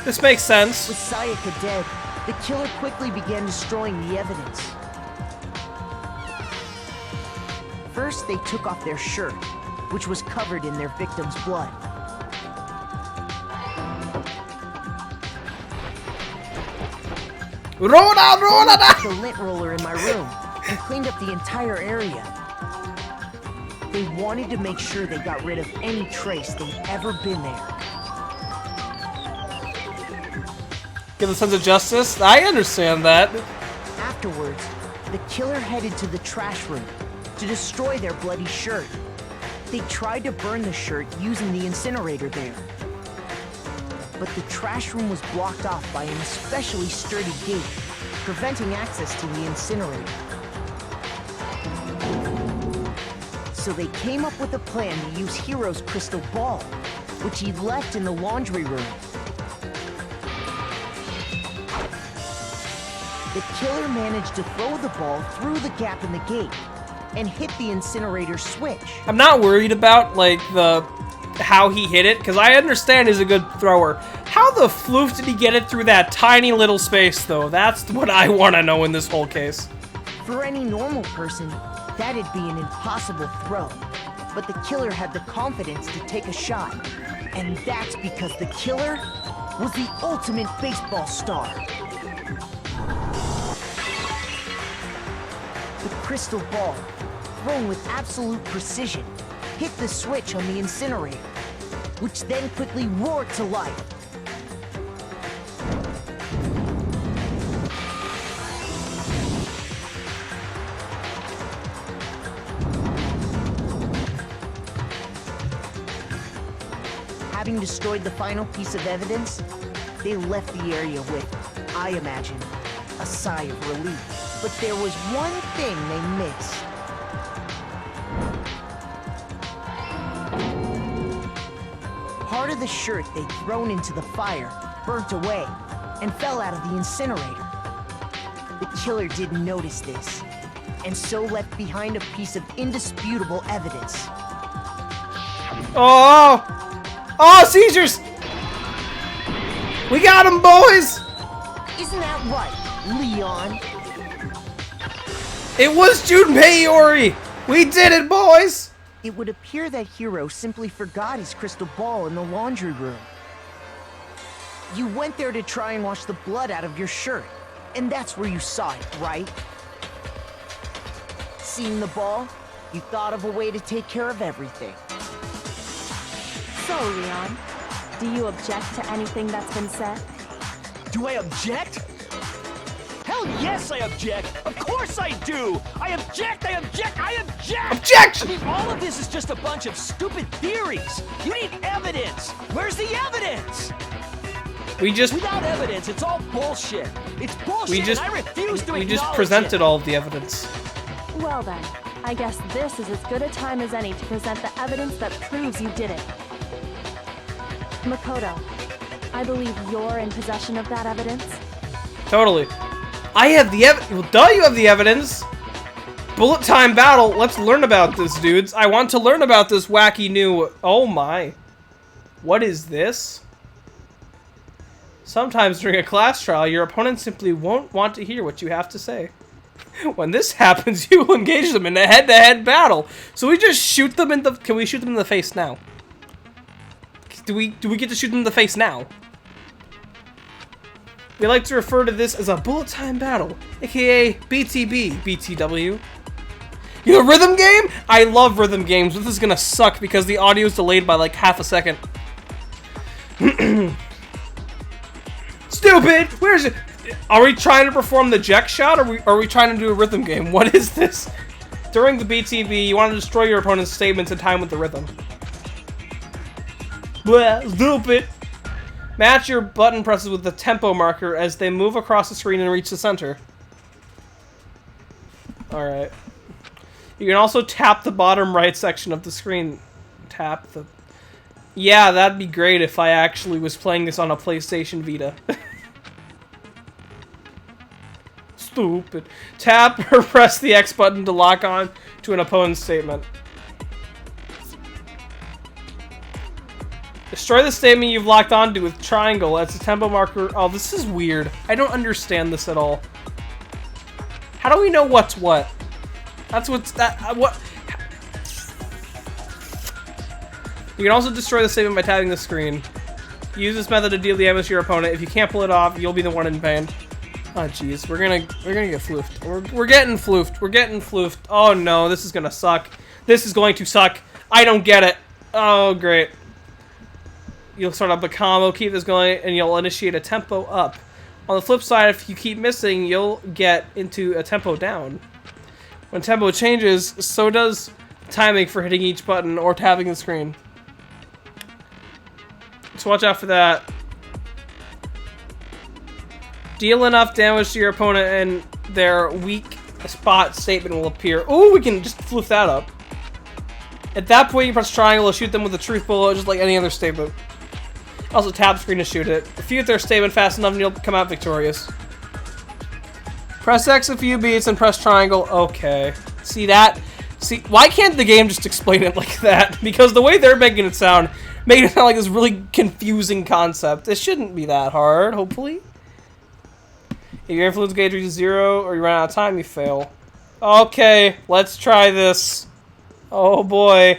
This makes sense. With Sayaka dead, the killer quickly began destroying the evidence. First, they took off their shirt, which was covered in their victim's blood. Roll the lint roller in my room and cleaned up the entire area. They wanted to make sure they got rid of any trace they'd ever been there. Give a sense of justice? I understand that. Afterwards, the killer headed to the trash room to destroy their bloody shirt. They tried to burn the shirt using the incinerator there. But the trash room was blocked off by an especially sturdy gate, preventing access to the incinerator. So they came up with a plan to use Hiro's crystal ball, which he left in the laundry room. The killer managed to throw the ball through the gap in the gate and hit the incinerator switch. I'm not worried about, like, how he hit it, because I understand he's a good thrower. How the floof did he get it through that tiny little space, though? That's what I want to know in this whole case. For any normal person, that'd be an impossible throw. But the killer had the confidence to take a shot. And that's because the killer was the ultimate baseball star. The crystal ball, thrown with absolute precision, hit the switch on the incinerator, which then quickly roared to life. Having destroyed the final piece of evidence, they left the area with, I imagine, a sigh of relief. But there was one thing they missed. Part of the shirt they'd thrown into the fire burnt away and fell out of the incinerator. The killer didn't notice this, and so left behind a piece of indisputable evidence. Oh! Oh, seizures! We got him, boys! Isn't that right, Leon? It was Junpei Iori! We did it, boys! It would appear that Hiro simply forgot his crystal ball in the laundry room. You went there to try and wash the blood out of your shirt, and that's where you saw it, right? Seeing the ball, you thought of a way to take care of everything. So, Leon, do you object to anything that's been said? Do I object? Hell yes, I object! Of course I do! I object! I object! I object! Objection! I mean, all of this is just a bunch of stupid theories! You need evidence! Where's the evidence? Without evidence, it's all bullshit! It's bullshit, and I refuse to acknowledge it! We just presented all of the evidence. Well then, I guess this is as good a time as any to present the evidence that proves you did it. Makoto, I believe you're in possession of that evidence. Totally. I have the evidence. Well, duh, you have the evidence. Bullet time battle. Let's learn about this, dudes. I want to learn about this wacky new. Oh my. What is this? Sometimes during a class trial, your opponent simply won't want to hear what you have to say. When this happens, you will engage them in a head-to-head battle. So we just shoot them in the... Can we shoot them in the face now? Do we get to shoot them in the face now? We like to refer to this as a bullet time battle, aka BTB, BTW. You know, rhythm game? I love rhythm games, but this is gonna suck because the audio is delayed by like half a second. Stupid! Where's it? Are we trying to perform the Jack shot, or are we trying to do a rhythm game? What is this? During the BTB, you want to destroy your opponent's statements in time with the rhythm. Blah, stupid! Match your button presses with the tempo marker as they move across the screen and reach the center. Alright. You can also tap the bottom right section of the screen. Tap the... Yeah, that'd be great if I actually was playing this on a PlayStation Vita. Stupid. Tap or press the X button to lock on to an opponent's statement. Destroy the statement you've locked onto with triangle as a tempo marker. Oh, this is weird. I don't understand this at all. How do we know what's what? That's what's that. What? You can also destroy the statement by tapping the screen. Use this method to deal the damage to your opponent. If you can't pull it off, you'll be the one in pain. Oh jeez, we're gonna get floofed. We're getting floofed. We're getting floofed. Oh no, this is gonna suck. This is going to suck. I don't get it. Oh great. You'll start up a combo, keep this going, and you'll initiate a tempo up. On the flip side, if you keep missing, you'll get into a tempo down. When tempo changes, so does timing for hitting each button or tapping the screen. So watch out for that. Deal enough damage to your opponent and their weak spot statement will appear. Ooh, we can just floof that up. At that point, you press triangle to shoot them with a truth bullet, just like any other statement. Also tap screen to shoot it. If you hit their statement fast enough, you'll come out victorious. Press X a few beats and press triangle. Okay. See that? See, why can't the game just explain it like that? Because the way they're making it sound like this really confusing concept. It shouldn't be that hard, hopefully. If your influence gauge reaches 0 or you run out of time, you fail. Okay, let's try this. Oh boy.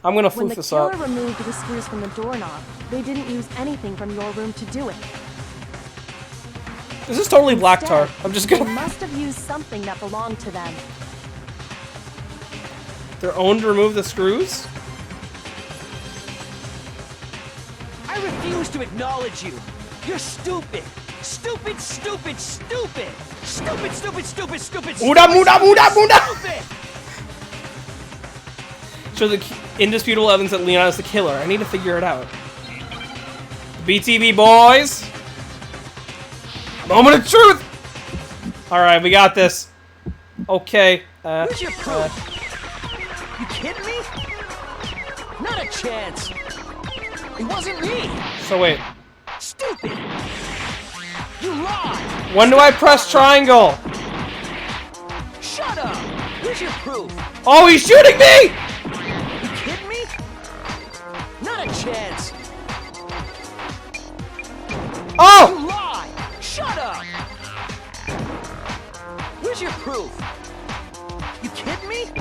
I'm gonna floof this up. When the killer removed the screws from the doorknob, they didn't use anything from your room to do it. This is totally black tar. I'm just gonna... They must have used something that belonged to them. Their own to remove the screws? I refuse to acknowledge you. You're stupid. Stupid, stupid, stupid. Stupid, stupid, stupid, stupid, Muda, muda, muda, muda! stupid. So the indisputable evidence that Leon is the killer. I need to figure it out. BTV boys! Moment of truth! Alright, we got this. Okay. Where's your proof? You kidding me? Not a chance. It wasn't me. So wait. Stupid. You lied. When do I press triangle? Shut up. Where's your proof? Oh, he's shooting me! You kidding me? Not a chance. Oh! You lied. Shut up. Where's your proof? You kidding me?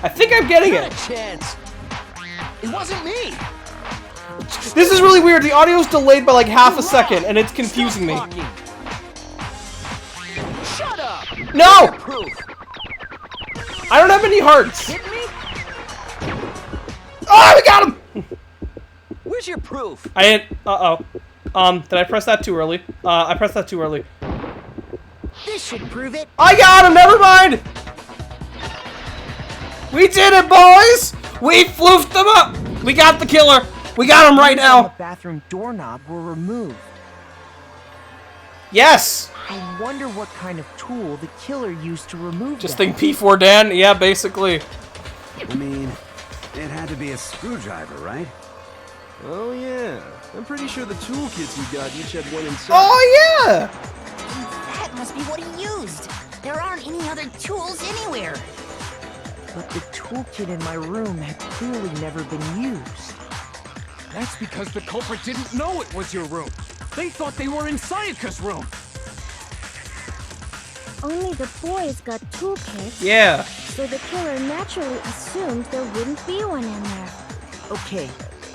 I think I'm getting it. Not a chance. It wasn't me. This is really weird. The audio's delayed by like half a second, and it's confusing me. Shut up. No! Proof. I don't have any hearts. Kidding me? Oh, we got him! Where's your proof? I didn't. Did I press that too early? I pressed that too early. This should prove it. I got him. Never mind. We did it, boys! We floofed them up. We got the killer. We got him right now. The bathroom doorknob were removed. Yes. I wonder what kind of tool the killer used to remove Just them. think P4 Dan. Yeah, basically. I mean, it had to be a screwdriver, right? Oh yeah, I'm pretty sure the toolkits you got each had one inside. Oh yeah! That must be what he used. There aren't any other tools anywhere. But the toolkit in my room had clearly never been used. That's because the culprit didn't know it was your room. They thought they were in Sayaka's room. Only the boys got toolkits. Yeah. So the killer naturally assumed there wouldn't be one in there. Okay,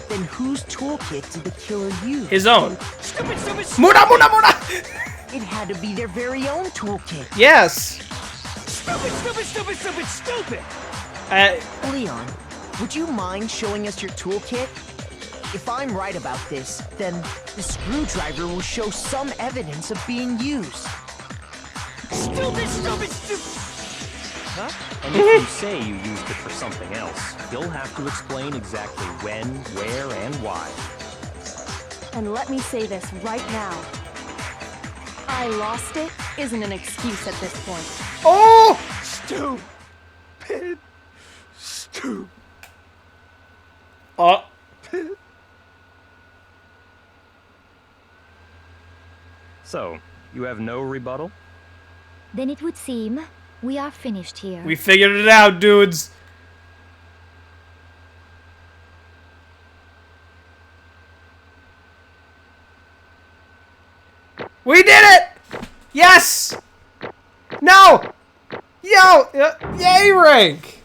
then whose toolkit did the killer use? His own. Stupid, stupid, stupid! Muna, muna, muna! It had to be their very own toolkit. Yes. Stupid, stupid, stupid, stupid, stupid! Leon, would you mind showing us your toolkit? If I'm right about this, then the screwdriver will show some evidence of being used. Stupid, stupid, stupid! Huh? And if you say you used it for something else, you'll have to explain exactly when, where, and why. And let me say this right now. I lost it isn't an excuse at this point. Oh! Stupid. Stupid. So, you have no rebuttal? Then it would seem we are finished here. We figured it out, dudes. We did it! Yes! No! Yo! Yay rank!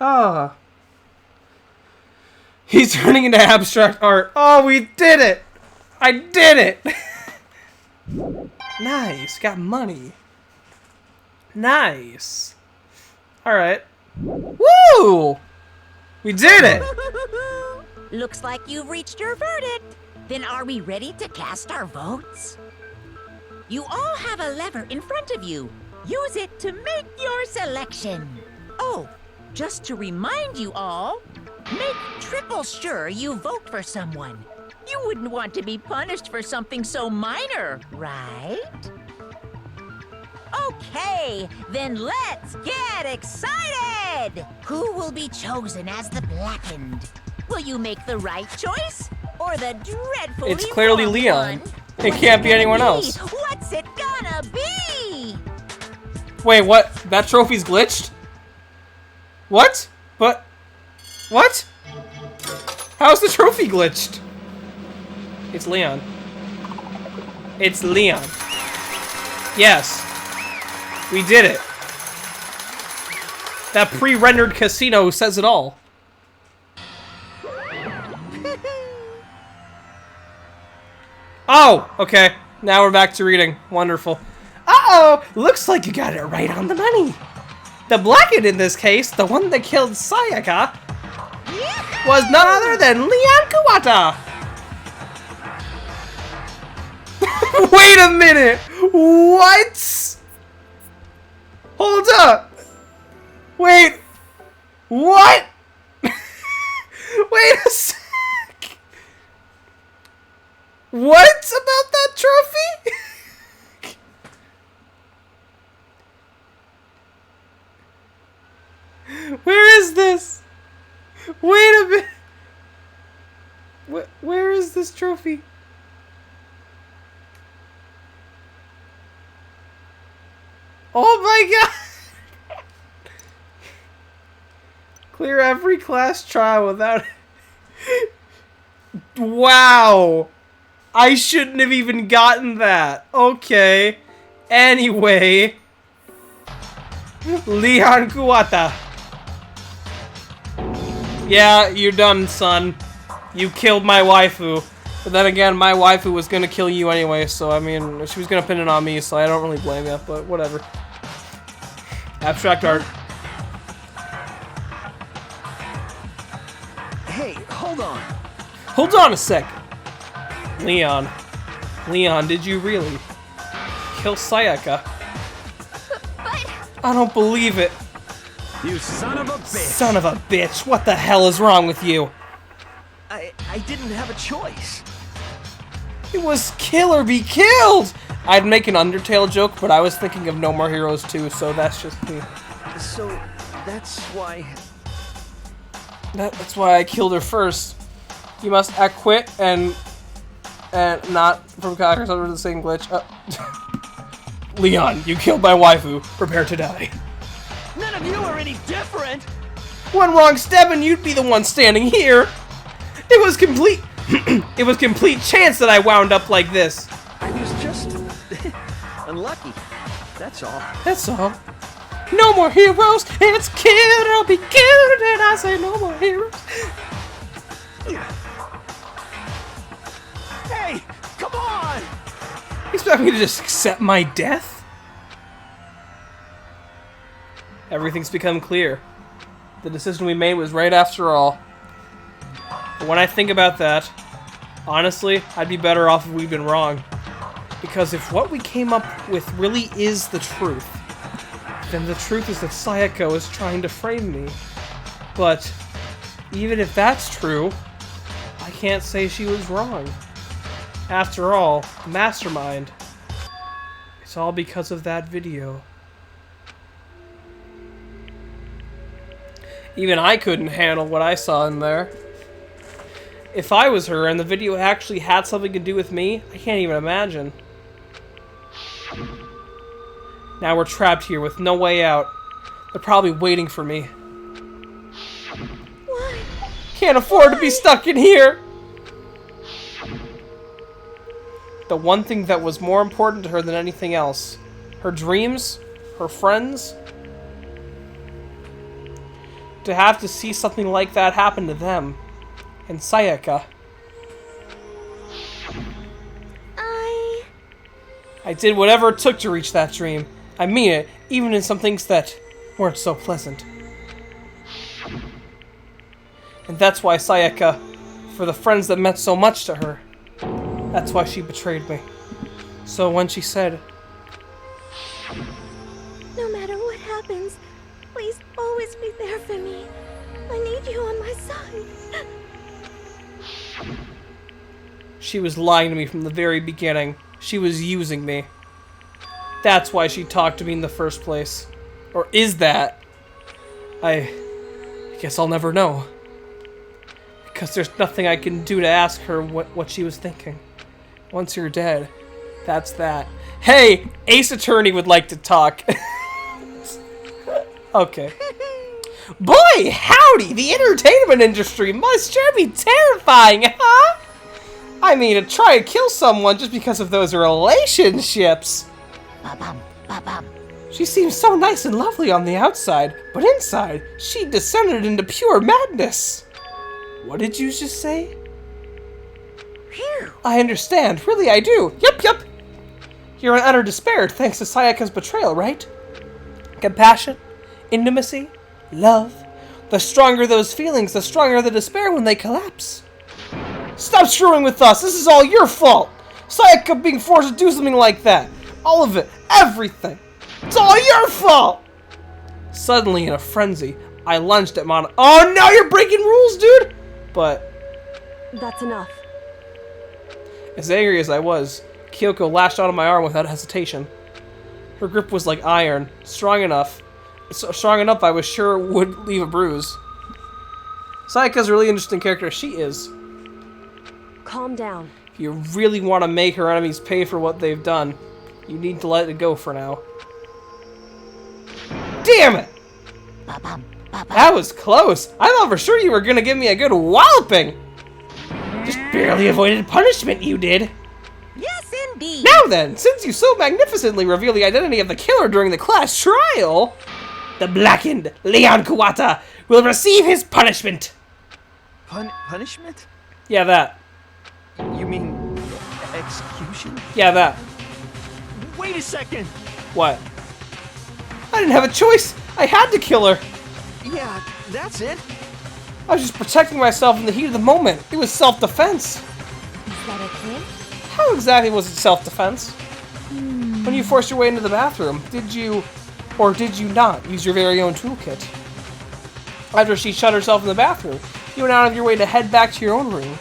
Ah. He's turning into abstract art. Oh, we did it! I did it! Nice. Got money. Nice. Alright. Woo! We did it! Looks like you've reached your verdict. Then are we ready to cast our votes? You all have a lever in front of you. Use it to make your selection. Oh, just to remind you all, make triple sure you vote for someone. You wouldn't want to be punished for something so minor, right? Okay, then let's get excited! Who will be chosen as the Blackened? Will you make the right choice? Or the dreadfully It's clearly wrong Leon. one? It can't be anyone else. What's it gonna be? Wait, what? That trophy's glitched? What? But... What? How's the trophy glitched? It's Leon. It's Leon. Yes. We did it. That pre-rendered casino says it all. Oh, okay. Now we're back to reading. Wonderful. Uh-oh! Looks like you got it right on the money. The Blackened in this case, the one that killed Sayaka, was none other than Leon Kuwata. Wait a minute! What? Hold up! Wait! What? Wait a sec! What about that trophy? Where is this? Wait a minute. Where is this trophy? Oh my god! Clear every class trial without... Wow! I shouldn't have even gotten that. Okay. Anyway. Leon Kuwata. Yeah, you're done, son. You killed my waifu. But then again, my waifu was gonna kill you anyway, so I mean, she was gonna pin it on me, so I don't really blame you, but whatever. Abstract art. Hey, hold on. Hold on a sec. Leon. Leon, did you really kill Sayaka? But... I don't believe it. You son of a bitch. Son of a bitch. What the hell is wrong with you? I didn't have a choice. It was kill or be killed! I'd make an Undertale joke, but I was thinking of No More Heroes 2, so that's just me. So, that's why... That's why I killed her first. You must acquit and not from characters under the same glitch. Leon, you killed my waifu. Prepare to die. None of you are any different! One wrong step and you'd be the one standing here. It was complete... it was complete chance that I wound up like this. I was just unlucky. That's all. That's all. No more heroes. It's cute. It'll be cute. And I say no more heroes. Hey, come on! You expect me to just accept my death? Everything's become clear. The decision we made was right after all. But when I think about that, honestly, I'd be better off if we'd been wrong. Because if what we came up with really is the truth, then the truth is that Sayaka is trying to frame me. But even if that's true, I can't say she was wrong. After all, the mastermind. It's all because of that video. Even I couldn't handle what I saw in there. If I was her and the video actually had something to do with me, I can't even imagine. Now we're trapped here with no way out. They're probably waiting for me. Why? Can't afford to be stuck in here! The one thing that was more important to her than anything else. Her dreams, her friends. To have to see something like that happen to them. And Sayaka. I did whatever it took to reach that dream. I mean it, even in some things that weren't so pleasant. And that's why Sayaka, for the friends that meant so much to her, that's why she betrayed me. So when she said, No matter what happens, please always be there for me. I need you on my side. she was lying to me from the very beginning. She was using me. That's why she talked to me in the first place. Or is that? I guess I'll never know. Because there's nothing I can do to ask her what she was thinking. Once you're dead, that's that. Hey, Ace Attorney would like to talk. Okay. Boy, howdy! The entertainment industry must sure be terrifying, huh? I mean, to try and kill someone just because of those relationships. She seems so nice and lovely on the outside, but inside, she descended into pure madness. What did you just say? I understand. Really, I do. Yep. You're in utter despair thanks to Sayaka's betrayal, right? Compassion, intimacy, love. The stronger those feelings, the stronger the despair when they collapse. Stop screwing with us. This is all your fault. Sayaka being forced to do something like that. All of it. Everything. It's all your fault. Suddenly, in a frenzy, I lunged at Mono. Oh, no, you're breaking rules, dude. But that's enough. As angry as I was, Kyoko lashed out of my arm without hesitation. Her grip was like iron, strong enough I was sure it would leave a bruise. Sayaka's a really interesting character. She is. Calm down. If you really want to make her enemies pay for what they've done, you need to let it go for now. Damn it! That was close. I thought for sure you were going to give me a good walloping. Just barely avoided punishment, you did. Yes, indeed. Now then, since you so magnificently revealed the identity of the killer during the class trial, the blackened Leon Kawata will receive his punishment. Punishment? Yeah, that. You mean execution? Yeah, that. Wait a second. What? I didn't have a choice. I had to kill her. Yeah, that's it. I was just protecting myself in the heat of the moment. It was self-defense. Is that okay? How exactly was it self-defense? When you forced your way into the bathroom, did you, or did you not, use your very own toolkit? After she shut herself in the bathroom, you went out of your way to head back to your own room.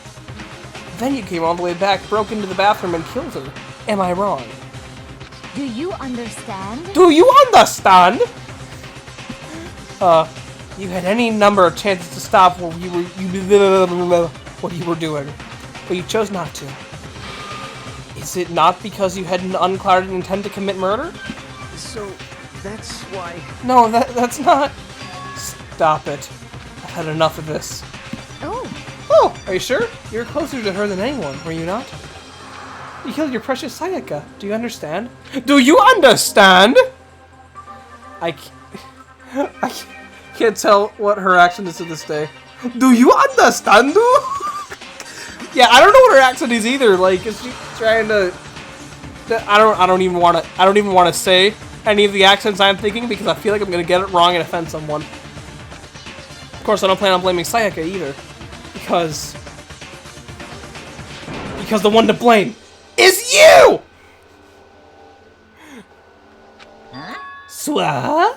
Then you came all the way back, broke into the bathroom, and killed her. Am I wrong? Do you understand? Do you understand? You had any number of chances to stop what you were doing, but you chose not to. Is it not because you had an unclouded intent to commit murder? So, that's why... No, that's not... Stop it. I've had enough of this. Oh. Oh, are you sure? You were closer to her than anyone, were you not? You killed your precious Sayaka. Do you understand? Do you understand? I can't tell what her accent is to this day. Do you understand? Yeah, I don't know what her accent is either. Like, is she trying to? I don't even want to say any of the accents I'm thinking because I feel like I'm gonna get it wrong and offend someone. Of course, I don't plan on blaming Sayaka either, because the one to blame is you. Swa?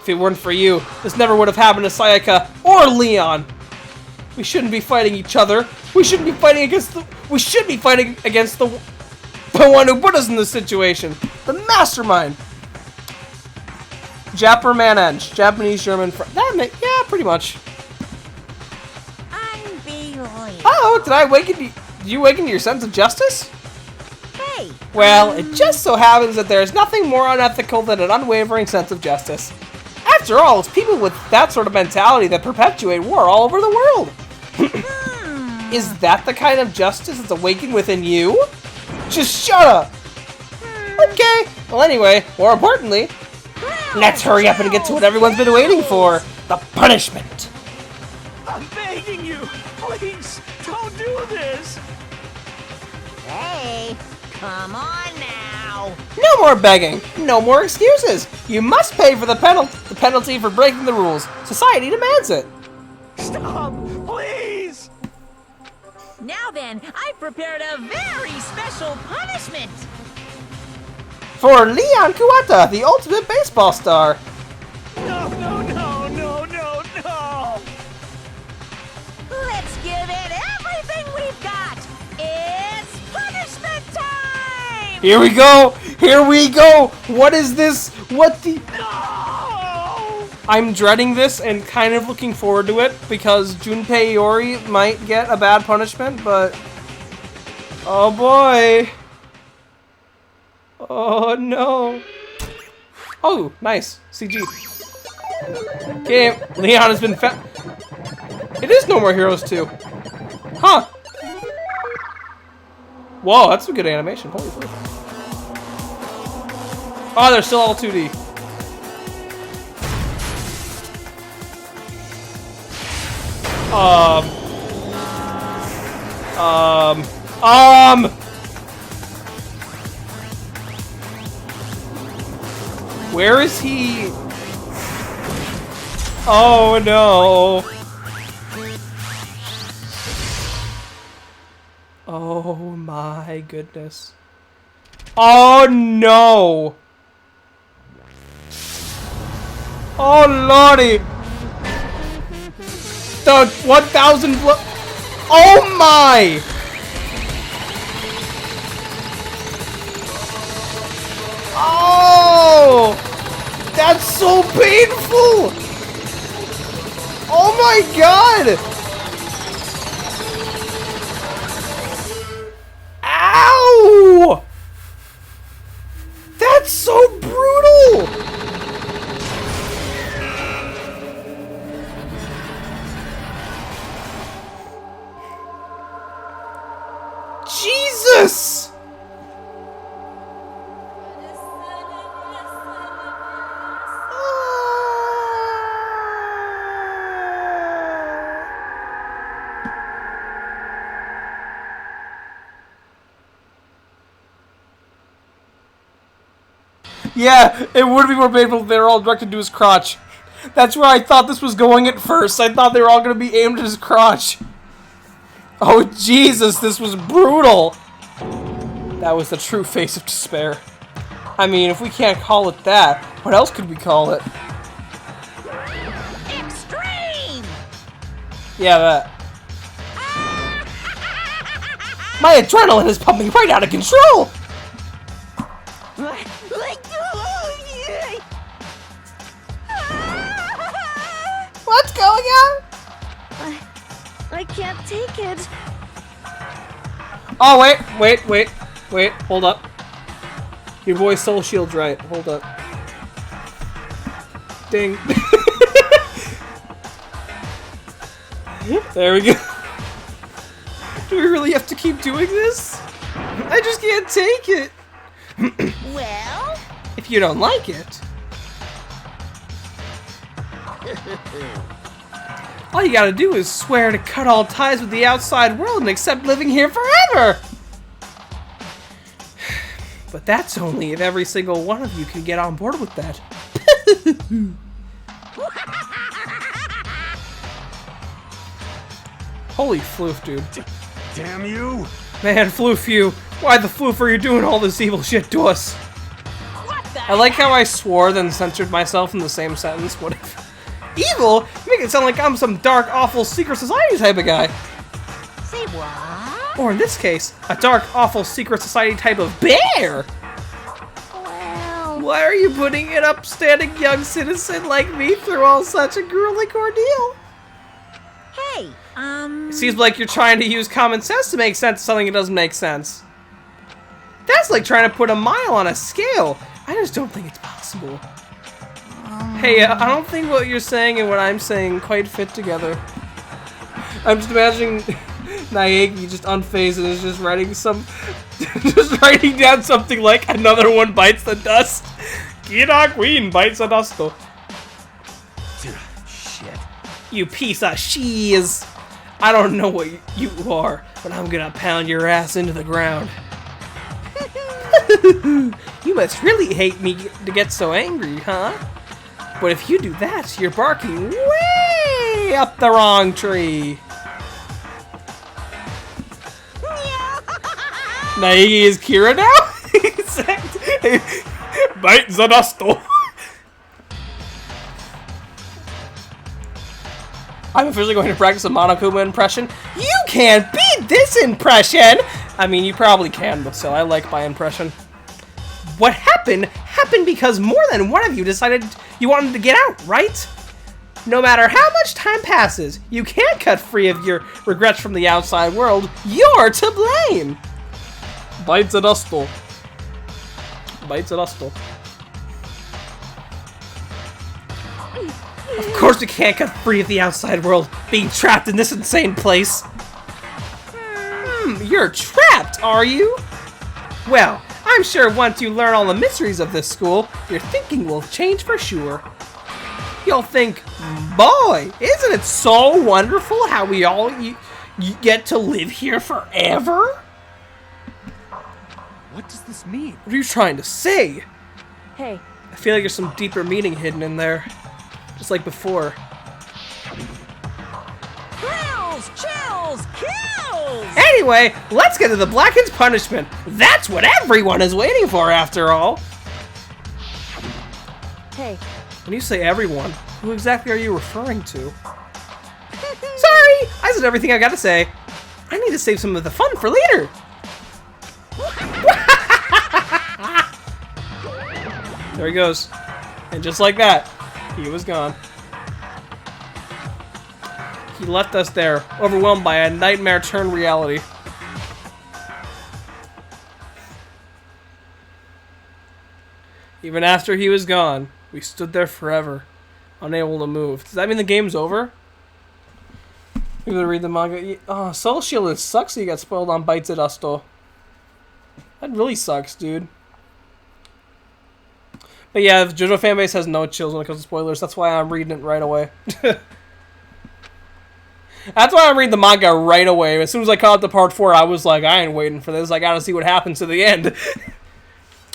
If it weren't for you, this never would have happened to Sayaka or Leon. We shouldn't be fighting each other. We shouldn't be fighting against the. We should be fighting against the one who put us in this situation. The mastermind. Japanese, German, yeah, pretty much. Unbelievable. Oh, did you awaken to your sense of justice? Hey. Well, it just so happens that there is nothing more unethical than an unwavering sense of justice. After all, it's people with that sort of mentality that perpetuate war all over the world. Is that the kind of justice that's awakened within you? Just shut up! Okay, well anyway, more importantly, let's hurry up and get to what everyone's been waiting for, the punishment! I'm begging you, please, don't do this! Hey, come on now! No more begging, no more excuses! You must pay for the penalty for breaking the rules. Society demands it! Stop, please! Now then, I've prepared a very special punishment! For Leon Kuwata, the ultimate baseball star! No, no, no, no, no, no! Let's give it everything we've got! It's punishment time! Here we go! Here we go! What is this? What the... No! I'm dreading this and kind of looking forward to it because Junpei Iori might get a bad punishment, but... Oh boy! Oh no! Oh, nice. CG. Okay, Leon has been found. It is No More Heroes 2. Huh. Whoa, that's some good animation. Holy flip. Oh, they're still all 2D. Where is he? Oh no. Oh my goodness. Oh no. Oh lordy. The 1,000 Oh my. Oh! That's so painful! Oh my god! Ow! That's so brutal! Jesus! Yeah, it would be more painful if they were all directed to his crotch. That's where I thought this was going at first. I thought they were all going to be aimed at his crotch. Oh, Jesus, this was brutal. That was the true face of despair. I mean, if we can't call it that, what else could we call it? Extreme! Yeah, that. My adrenaline is pumping right out of control! What's going on? I can't take it. Oh, wait, hold up. Your boy's soul shield's right, hold up. Ding. There we go. really have to keep doing this? I just can't take it. Well? If you don't like it. All you gotta do is swear to cut all ties with the outside world and accept living here forever. But that's only if every single one of you can get on board with that. Holy floof, dude. Damn you! Man, floof you. Why the floof are you doing all this evil shit to us? I like how I swore then censored myself in the same sentence. What if... Evil? You make it sound like I'm some dark, awful, secret society type of guy. Say what? Or in this case, a dark, awful, secret society type of bear. Well... Why are you putting an upstanding young citizen like me through all such a grueling ordeal? Hey, It seems like you're trying to use common sense to make sense of something that doesn't make sense. That's like trying to put a mile on a scale. I just don't think it's possible. Hey, I don't think what you're saying and what I'm saying quite fit together. I'm just imagining Naegi just unfazed and is just writing just writing down something like another one bites the dust. Kira Queen bites the dust. Shit. You piece of cheese. I don't know what you are, but I'm gonna pound your ass into the ground. You must really hate me to get so angry, huh? But if you do that, you're barking way up the wrong tree. Naegi is Kira now? Bite the dust. I'm officially going to practice a Monokuma impression. You can't beat this impression! I mean, you probably can, but still, I like my impression. What happened because more than one of you decided you wanted to get out, right? No matter how much time passes, you can't cut free of your regrets from the outside world. You're to blame! Bites a dustle. Bites a dustle. Of course we can't cut free of the outside world, being trapped in this insane place. You're trapped, are you? Well, I'm sure once you learn all the mysteries of this school, your thinking will change for sure. You'll think, boy, isn't it so wonderful how we all you get to live here forever? What does this mean? What are you trying to say? Hey. I feel like there's some deeper meaning hidden in there. Just like before. Thrills, chills, kills! Anyway, let's get to the Blackened's punishment. That's what everyone is waiting for, after all. Hey. When you say everyone, who exactly are you referring to? Sorry, I said everything I gotta say. I need to save some of the fun for later. There he goes. And just like that, he was gone. He left us there, overwhelmed by a nightmare turned reality. Even after he was gone, we stood there forever, unable to move. Does that mean the game's over? We gotta read the manga. Oh, Soul Shield, it sucks that you got spoiled on Bites at Usto. That really sucks, dude. But yeah, the JoJo fanbase has no chills when it comes to spoilers. That's why I'm reading it right away. That's why I'm reading the manga right away. As soon as I caught up to part 4, I was like, I ain't waiting for this. I gotta see what happens to the end.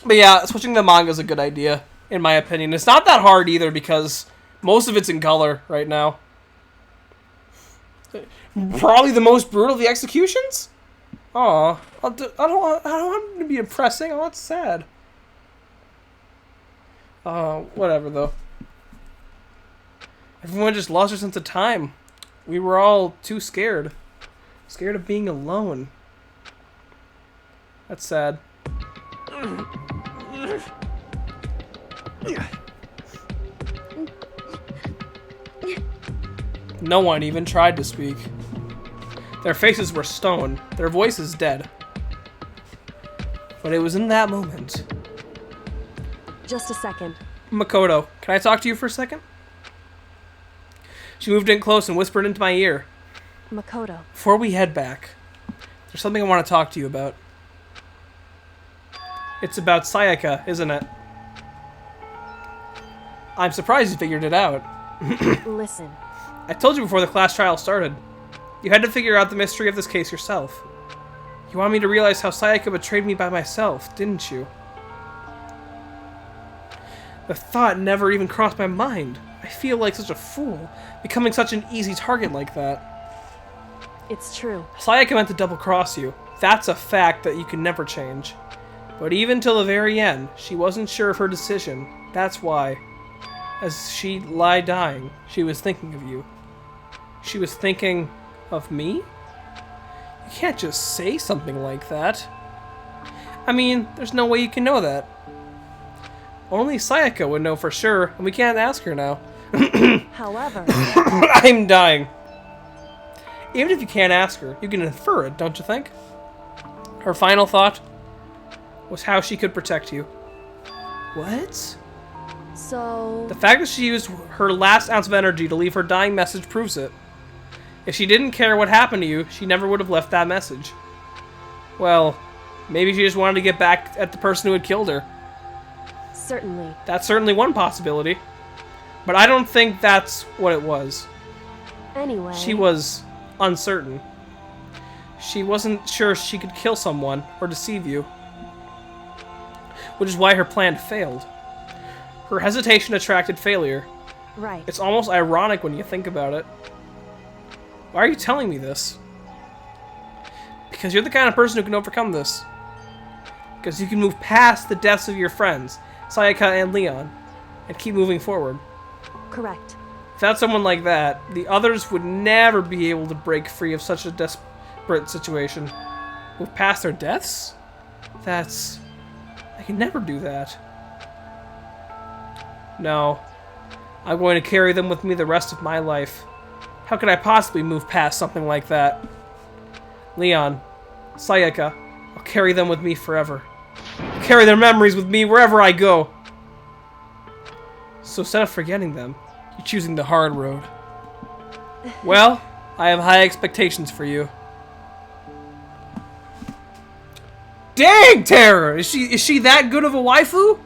But yeah, switching to manga is a good idea, in my opinion. It's not that hard either, because most of it's in color right now. Probably the most brutal of the executions? Aw, I don't want to be depressing. Oh, that's sad. Whatever, though. Everyone just lost their sense of time. We were all too scared. Scared of being alone. That's sad. No one even tried to speak. Their faces were stone, their voices dead. But it was in that moment. Just a second. Makoto, can I talk to you for a second? She moved in close and whispered into my ear. Makoto. Before we head back, There's something I want to talk to you about. It's about Sayaka, isn't it? I'm surprised you figured it out. Listen. I told you before the class trial started. You had to figure out the mystery of this case yourself. You wanted me to realize how Sayaka betrayed me by myself, didn't you? The thought never even crossed my mind. I feel like such a fool, becoming such an easy target like that. It's true. Sayaka meant to double-cross you. That's a fact that you can never change. But even till the very end, she wasn't sure of her decision. That's why, as she lay dying, she was thinking of you. She was thinking of me? You can't just say something like that. I mean, there's no way you can know that. Only Sayaka would know for sure, and we can't ask her now. However... I'm dying. Even if you can't ask her, you can infer it, don't you think? Her final thought was how she could protect you. What? So... The fact that she used her last ounce of energy to leave her dying message proves it. If she didn't care what happened to you, she never would have left that message. Well, maybe she just wanted to get back at the person who had killed her. Certainly. That's certainly one possibility. But I don't think that's what it was. Anyway... She was uncertain. She wasn't sure she could kill someone or deceive you. Which is why her plan failed. Her hesitation attracted failure. Right. It's almost ironic when you think about it. Why are you telling me this? Because you're the kind of person who can overcome this. Because you can move past the deaths of your friends, Sayaka and Leon, and keep moving forward. Correct. Without someone like that, the others would never be able to break free of such a desperate situation. Move past their deaths? That's... I can never do that. No. I'm going to carry them with me the rest of my life. How could I possibly move past something like that? Leon, Sayaka, I'll carry them with me forever. I'll carry their memories with me wherever I go. So instead of forgetting them, you're choosing the hard road. Well, I have high expectations for you. Dang, Terror! Is she that good of a waifu?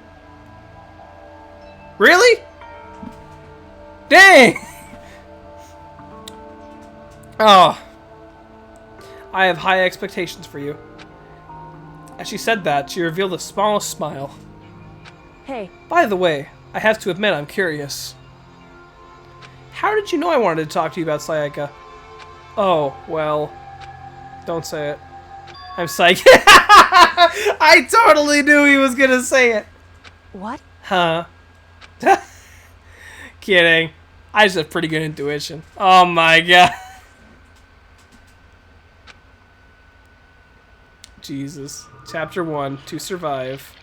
Really? Dang! Oh. I have high expectations for you. As she said that, she revealed the smallest smile. Hey. By the way, I have to admit I'm curious. How did you know I wanted to talk to you about Sayaka? Oh, well... Don't say it. I'm psyched. I totally knew he was gonna say it. What? Huh? Kidding. I just have pretty good intuition. Oh my god. Jesus. Chapter 1, To Survive.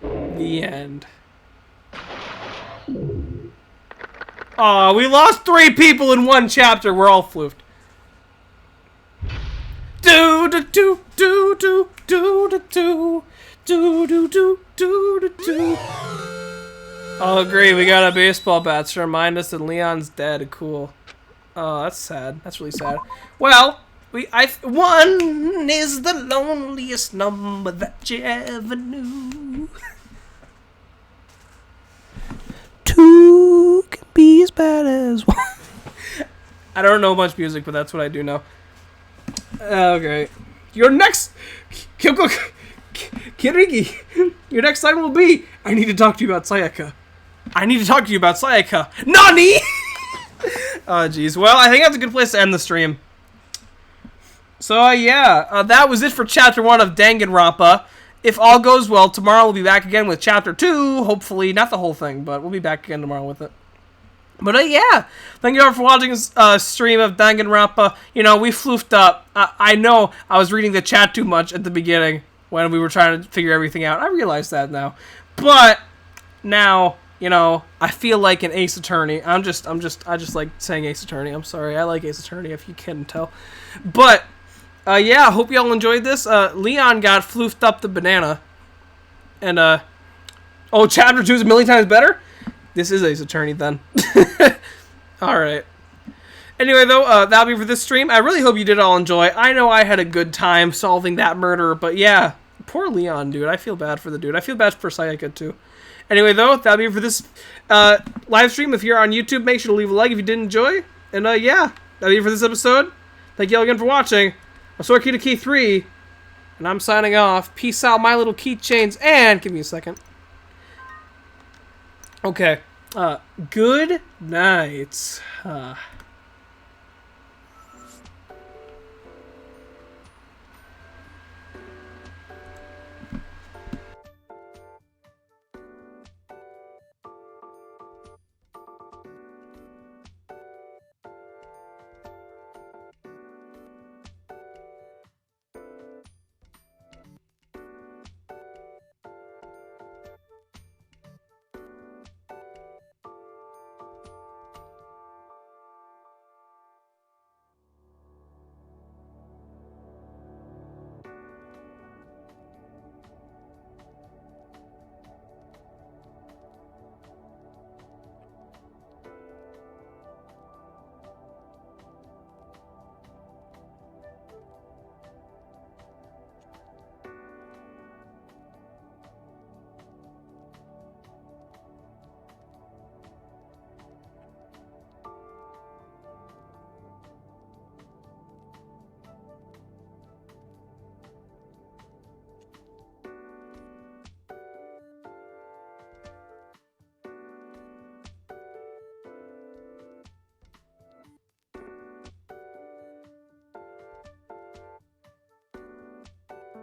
The end. Aw, we lost 3 people in 1 chapter. We're all floofed. Do do do do do do do do do do do do do. Oh great, we got a baseball bat to remind us that Leon's dead. Cool. Oh, that's sad. That's really sad. Well, 1 is the loneliest number that you ever knew. 2 can be as bad as 1. I don't know much music, but that's what I do know. Okay. Your next... Kirigi, your next line will be, I need to talk to you about Sayaka. I need to talk to you about Sayaka. NANI?! Oh, jeez. Well, I think that's a good place to end the stream. So, yeah. That was it for Chapter 1 of Danganronpa. If all goes well, tomorrow we'll be back again with Chapter 2. Hopefully, not the whole thing, but we'll be back again tomorrow with it. But yeah, thank you all for watching this stream of Danganronpa. You know, we floofed up. I know I was reading the chat too much at the beginning when we were trying to figure everything out. I realize that now. But now, you know, I feel like an Ace Attorney. I just like saying Ace Attorney. I'm sorry. I like Ace Attorney if you couldn't tell. But yeah, I hope you all enjoyed this. Leon got floofed up the banana. And oh, Chapter 2 is a million times better? This is Ace Attorney, then. Alright. Anyway, though, that'll be for this stream. I really hope you did all enjoy. I know I had a good time solving that murder, but yeah, poor Leon, dude. I feel bad for the dude. I feel bad for Sayaka, too. Anyway, though, that'll be for this live stream. If you're on YouTube, make sure to leave a like if you did enjoy. And, yeah, that'll be for this episode. Thank you all again for watching. I'm Sorky Key 3, and I'm signing off. Peace out, my little keychains, and give me a second. Okay. Good night.